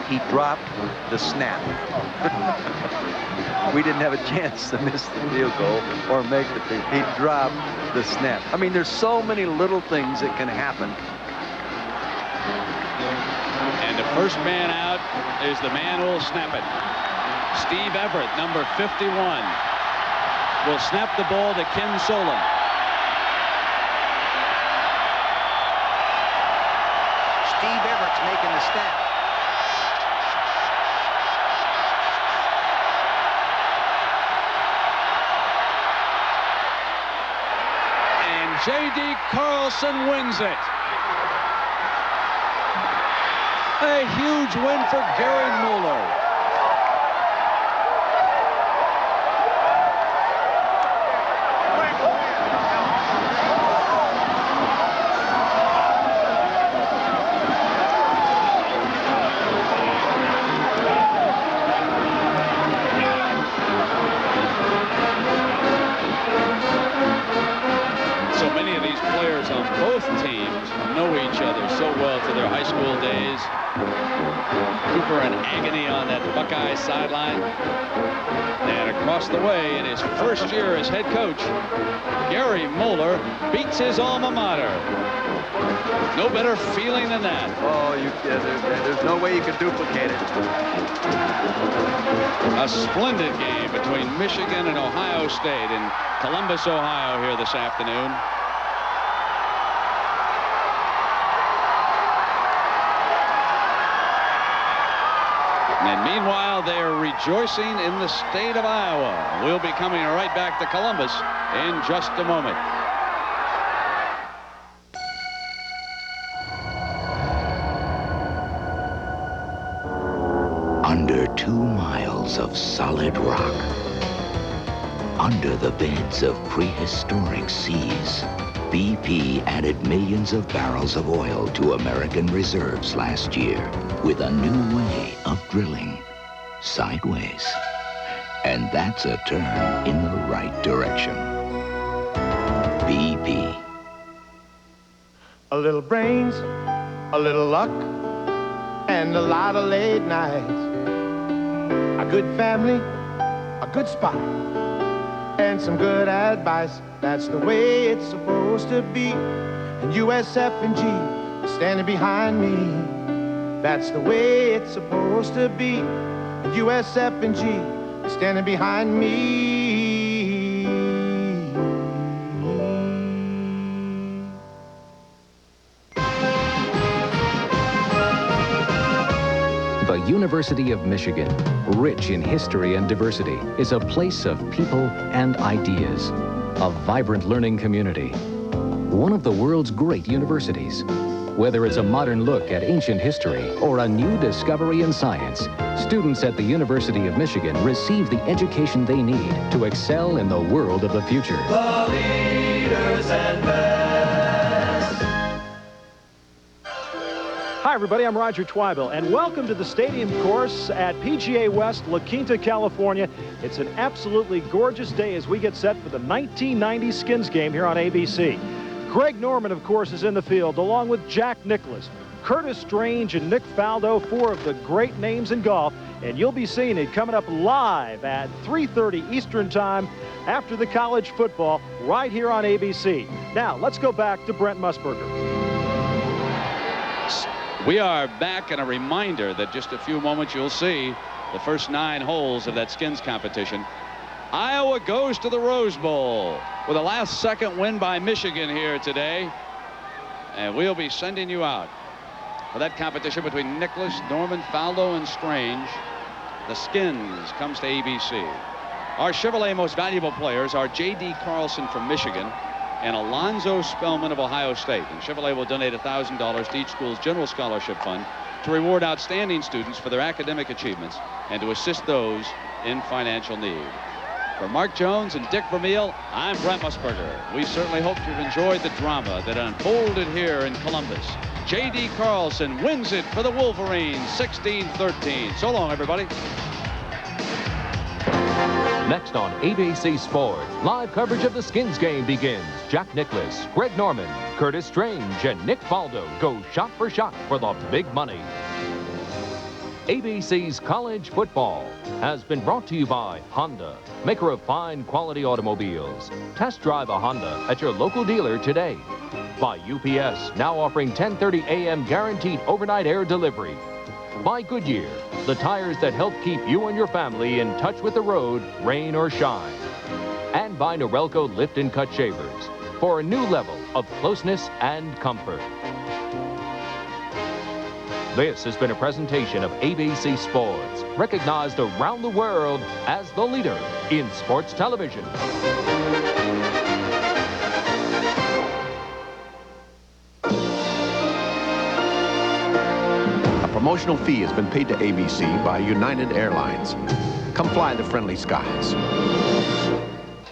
He dropped the snap. We didn't have a chance to miss the field goal or make the field. He dropped the snap. I mean, there's so many little things that can happen. And the first man out is the man who will snap it. Steve Everett, number 51, will snap the ball to Ken Solon. Steve Everett's making the snap. And J.D. Carlson wins it. A huge win for Gary Mueller. So many of these players on both teams know know each other so well to their high school days. Cooper in agony on that Buckeye sideline. And across the way in his first year as head coach, Gary Moeller beats his alma mater. No better feeling than that. Oh, there's no way you can duplicate it. A splendid game between Michigan and Ohio State in Columbus, Ohio here this afternoon. And meanwhile, they're rejoicing in the state of Iowa. We'll be coming right back to Columbus in just a moment. Under 2 miles of solid rock, under the beds of prehistoric seas, BP added millions of barrels of oil to American reserves last year with a new way of drilling, sideways. And that's a turn in the right direction. BP. A little brains, a little luck, and a lot of late nights. A good family, a good spot, and some good advice. That's the way it's supposed to be. And USF&G is standing behind me. That's the way it's supposed to be. And USF&G is standing behind me. The University of Michigan, rich in history and diversity, is a place of people and ideas. A vibrant learning community. One of the world's great universities. Whether it's a modern look at ancient history or a new discovery in science, students at the University of Michigan receive the education they need to excel in the world of the future. The leaders and best. Hi, everybody. I'm Roger Twybill, and welcome to the stadium course at PGA West, La Quinta, California. It's an absolutely gorgeous day as we get set for the 1990 Skins game here on ABC. Greg Norman, of course, is in the field, along with Jack Nicklaus, Curtis Strange, and Nick Faldo, 4 of the great names in golf. And you'll be seeing it coming up live at 3:30 Eastern Time after the college football right here on ABC. Now, let's go back to Brent Musburger. We are back, and a reminder that just a few moments you'll see the first 9 holes of that Skins competition. Iowa goes to the Rose Bowl with a last-second win by Michigan here today. And we'll be sending you out for that competition between Nicklaus, Norman, Faldo, and Strange. The Skins comes to ABC. Our Chevrolet most valuable players are J.D. Carlson from Michigan and Alonzo Spellman of Ohio State. And Chevrolet will donate $1,000 to each school's general scholarship fund to reward outstanding students for their academic achievements and to assist those in financial need. For Mark Jones and Dick Vermeil, I'm Brent Musburger. We certainly hope you've enjoyed the drama that unfolded here in Columbus. J.D. Carlson wins it for the Wolverines, 16-13. So long, everybody. Next on ABC Sports, live coverage of the Skins game begins. Jack Nicklaus, Greg Norman, Curtis Strange, and Nick Faldo go shot for shot for the big money. ABC's College Football has been brought to you by Honda, maker of fine quality automobiles. Test drive a Honda at your local dealer today. By UPS, now offering 10:30 a.m. guaranteed overnight air delivery. By Goodyear, the tires that help keep you and your family in touch with the road, rain or shine. And by Norelco Lift and Cut Shavers, for a new level of closeness and comfort. This has been a presentation of ABC Sports, recognized around the world as the leader in sports television. Promotional fee has been paid to ABC by United Airlines. Come fly the friendly skies.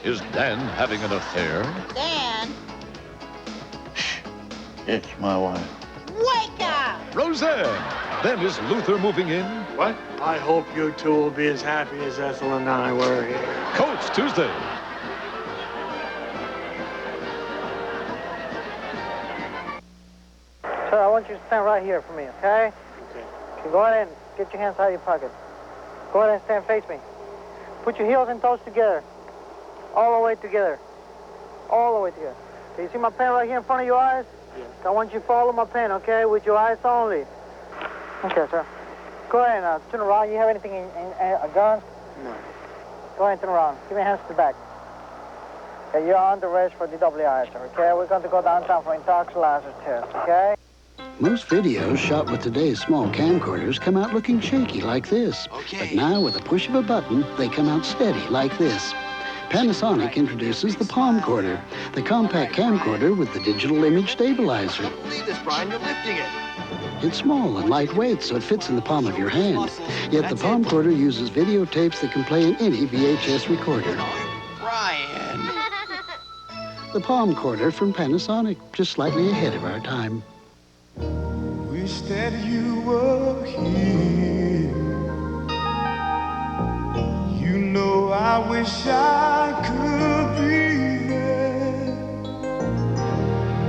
Is Dan having an affair? Dan? It's my wife. Wake up! Roseanne! Then is Luther moving in? What? I hope you two will be as happy as Ethel and I were here. Coach Tuesday. Sir, I want you to stand right here for me, okay? Okay. Go ahead and get your hands out of your pocket. Go ahead and stand face me. Put your heels and toes together. All the way together. All the way together. Okay, you see my pen right here in front of your eyes? Yes. I want you to follow my pen, okay? With your eyes only. Okay, sir. Go ahead and turn around. You have anything in a gun? No. Go ahead and turn around. Give me your hands to the back. Okay, you're under arrest for DWI, sir, okay? We're going to go downtown for intoxilizer test, okay? Most videos shot with today's small camcorders come out looking shaky like this. Okay. But now, with a push of a button, they come out steady like this. Panasonic introduces the Palmcorder, the compact camcorder with the digital image stabilizer. I don't believe this, Brian. You're lifting it. It's small and lightweight, so it fits in the palm of your hand. Yet the Palmcorder uses videotapes that can play in any VHS recorder. Brian. The Palmcorder from Panasonic, just slightly ahead of our time. Wish that you were here. You know I wish I could be there.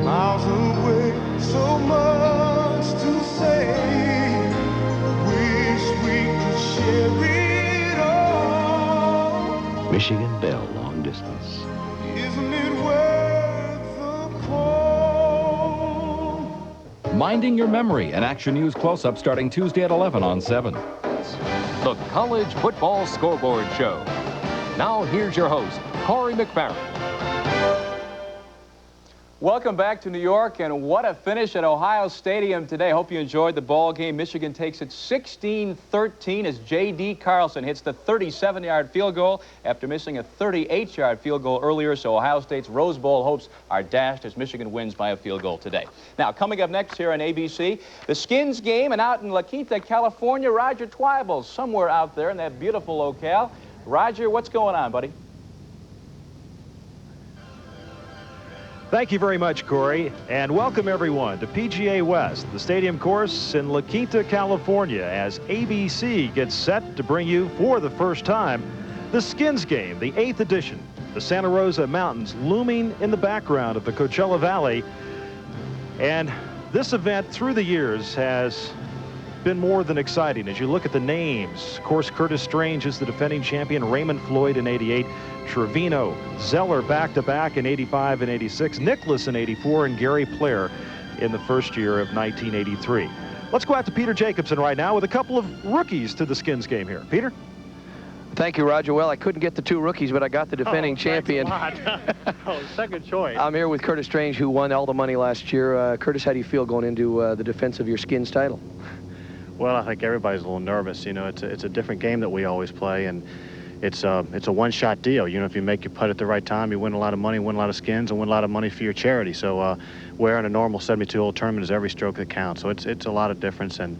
Miles away, so much to say. Wish we could share it all. Michigan Bell long distance. Isn't it worth the call? Minding Your Memory, an Action News close-up starting Tuesday at 11 on 7. The College Football Scoreboard Show. Now here's your host, Corey McFerrin. Welcome back to New York, and what a finish at Ohio Stadium today. Hope you enjoyed the ball game. Michigan takes it 16-13 as J.D. Carlson hits the 37-yard field goal after missing a 38-yard field goal earlier, so Ohio State's Rose Bowl hopes are dashed as Michigan wins by a field goal today. Now, coming up next here on ABC, the Skins game, and out in La Quinta, California, Roger Twible, somewhere out there in that beautiful locale. Roger, what's going on, buddy? Thank you very much, Corey, and welcome everyone to PGA West, the stadium course in La Quinta, California, as ABC gets set to bring you, for the first time, the Skins game, the 8th edition. The Santa Rosa Mountains looming in the background of the Coachella Valley. And this event, through the years, has been more than exciting. As you look at the names, of course, Curtis Strange is the defending champion, Raymond Floyd in '88, Trevino, Zeller back-to-back in '85 and '86, Nicholas in '84, and Gary Player in the first year of 1983. Let's go out to Peter Jacobson right now with a couple of rookies to the Skins game here. Peter? Thank you, Roger. Well, I couldn't get the two rookies, but I got the defending champion. Second choice. I'm here with Curtis Strange, who won all the money last year. Curtis, how do you feel going into the defense of your Skins title? Well, I think everybody's a little nervous. You know, it's a different game that we always play, and it's a one-shot deal. You know, if you make your putt at the right time, you win a lot of money, win a lot of skins, and win a lot of money for your charity. So where in a normal 72-hole tournament is every stroke that counts. So it's a lot of difference, and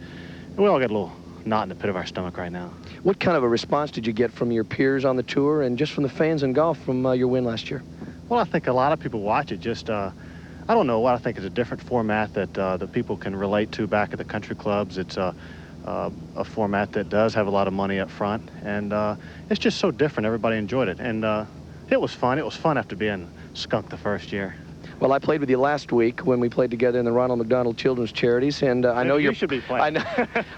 we all get a little knot in the pit of our stomach right now. What kind of a response did you get from your peers on the tour and just from the fans in golf from your win last year? Well, I think a lot of people watch it. Just I don't know what I think is a different format that the people can relate to back at the country clubs. It's a format that does have a lot of money up front, and it's just so different. Everybody enjoyed it, and it was fun. It was fun after being skunked the first year. Well, I played with you last week when we played together in the Ronald McDonald Children's Charities, and I know you should be playing.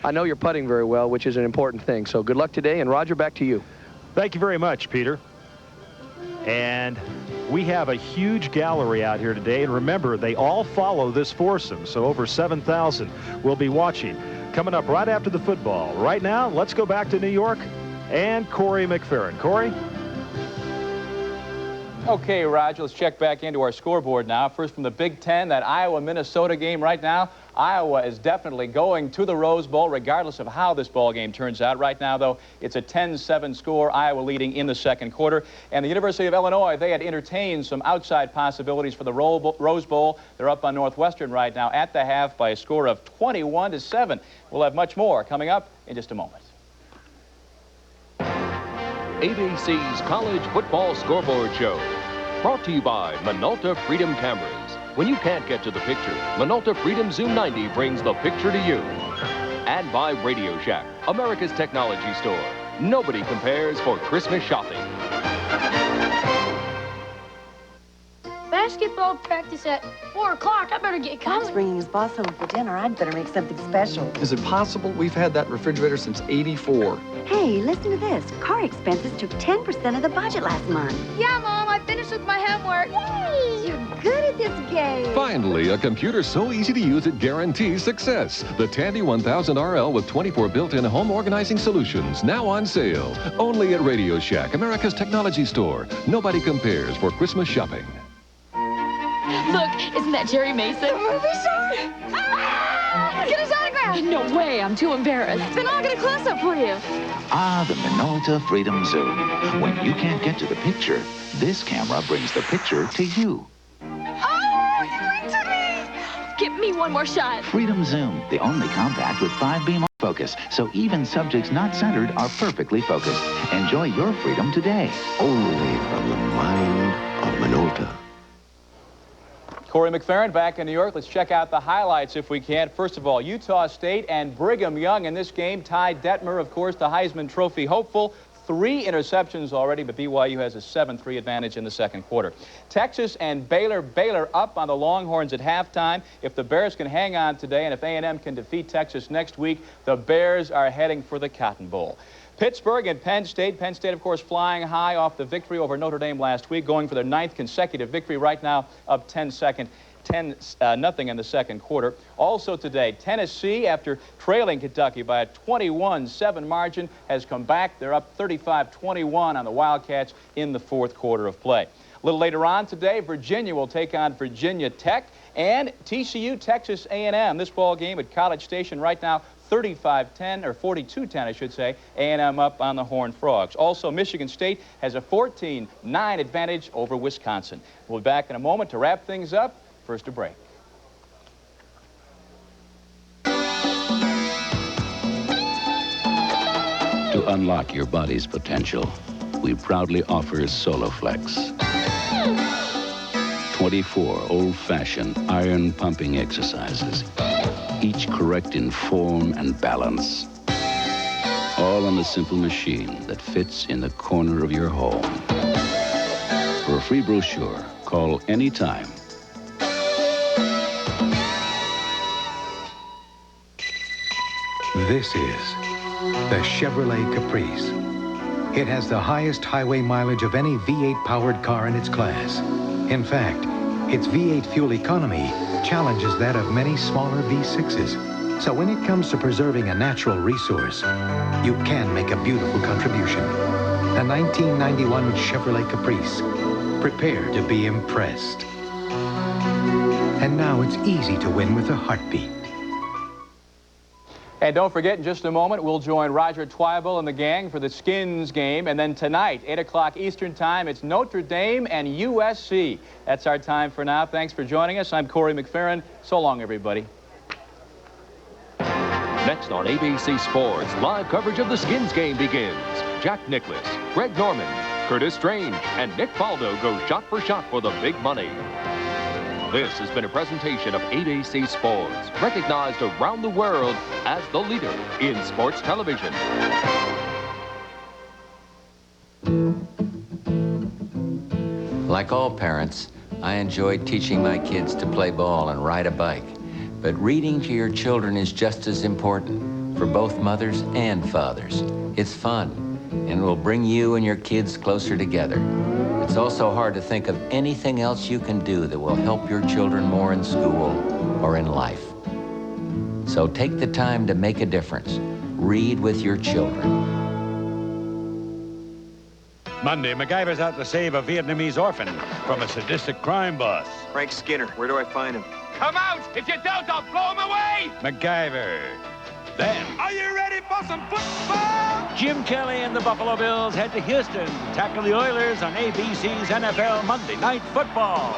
I know you're putting very well, which is an important thing. So good luck today, and Roger, back to you. Thank you very much, Peter. And we have a huge gallery out here today, and remember, they all follow this foursome, so over 7,000 will be watching. Coming up right after the football. Right now, let's go back to New York and Corey McFerrin. Corey? Okay, Roger, let's check back into our scoreboard now. First from the Big Ten, that Iowa-Minnesota game right now. Iowa is definitely going to the Rose Bowl regardless of how this ball game turns out. Right now, though, it's a 10-7 score, Iowa leading in the second quarter. And the University of Illinois, they had entertained some outside possibilities for the Rose Bowl. They're up on Northwestern right now at the half by a score of 21-7. We'll have much more coming up in just a moment. ABC's College Football Scoreboard Show. Brought to you by Minolta Freedom Cameras. When you can't get to the picture, Minolta Freedom Zoom 90 brings the picture to you. And by Radio Shack, America's technology store. Nobody compares for Christmas shopping. basketball practice at 4 o'clock. I better get going. Bob's bringing his boss home for dinner. I'd better make something special. Is it possible? We've had that refrigerator since '84. Hey, listen to this. Car expenses took 10% of the budget last month. Yeah, Mom, I finished with my homework. Yay! You're good at this game. Finally, a computer so easy to use it guarantees success. The Tandy 1000 RL with 24 built-in home organizing solutions, now on sale. Only at Radio Shack, America's technology store. Nobody compares for Christmas shopping. Look, isn't that Jerry Mason? The movie star? Ah! Get his autograph! No way, I'm too embarrassed. Then I'll get a close-up for you. Ah, the Minolta Freedom Zoom. When you can't get to the picture, this camera brings the picture to you. Oh, you into me! Give me one more shot. Freedom Zoom, the only compact with 5-beam focus, so even subjects not centered are perfectly focused. Enjoy your freedom today. Only from the mind of Minolta. Corey McFerrin back in New York. Let's check out the highlights if we can. First of all, Utah State and Brigham Young in this game. Ty Detmer, of course, the Heisman Trophy hopeful. 3 interceptions already, but BYU has a 7-3 advantage in the second quarter. Texas and Baylor. Baylor up on the Longhorns at halftime. If the Bears can hang on today and if A&M can defeat Texas next week, the Bears are heading for the Cotton Bowl. Pittsburgh and Penn State. Penn State, of course, flying high off the victory over Notre Dame last week, going for their 9th consecutive victory right now, up 10-0 in the second quarter. Also today, Tennessee, after trailing Kentucky by a 21-7 margin, has come back. They're up 35-21 on the Wildcats in the fourth quarter of play. A little later on today, Virginia will take on Virginia Tech, and TCU, Texas A&M. This ball game at College Station right now, 35-10, or 42-10, I should say. A&M up on the Horned Frogs. Also, Michigan State has a 14-9 advantage over Wisconsin. We'll be back in a moment to wrap things up. First, a break. To unlock your body's potential, we proudly offer Soloflex. 24 old-fashioned iron-pumping exercises, each correct in form and balance. All on a simple machine that fits in the corner of your home. For a free brochure, call anytime. This is the Chevrolet Caprice. It has the highest highway mileage of any V8-powered car in its class. In fact, its V8 fuel economy challenges that of many smaller V6s. So when it comes to preserving a natural resource, you can make a beautiful contribution. The 1991 Chevrolet Caprice. Prepare to be impressed. And now it's easy to win with a heartbeat. And don't forget, in just a moment, we'll join Roger Twyble and the gang for the Skins game. And then tonight, 8 o'clock Eastern Time, it's Notre Dame and USC. That's our time for now. Thanks for joining us. I'm Corey McFerrin. So long, everybody. Next on ABC Sports, live coverage of the Skins game begins. Jack Nicklaus, Greg Norman, Curtis Strange, and Nick Faldo go shot for shot for the big money. This has been a presentation of ABC Sports, recognized around the world as the leader in sports television. Like all parents, I enjoyed teaching my kids to play ball and ride a bike. But reading to your children is just as important for both mothers and fathers. It's fun, and it will bring you and your kids closer together. It's also hard to think of anything else you can do that will help your children more in school or in life. So take the time to make a difference. Read with your children. Monday, MacGyver's out to save a Vietnamese orphan from a sadistic crime boss. Frank Skinner, where do I find him? Come out! If you don't, I'll blow him away! MacGyver. Then, are you ready for some football? Jim Kelly and the Buffalo Bills head to Houston to tackle the Oilers on ABC's NFL Monday Night Football.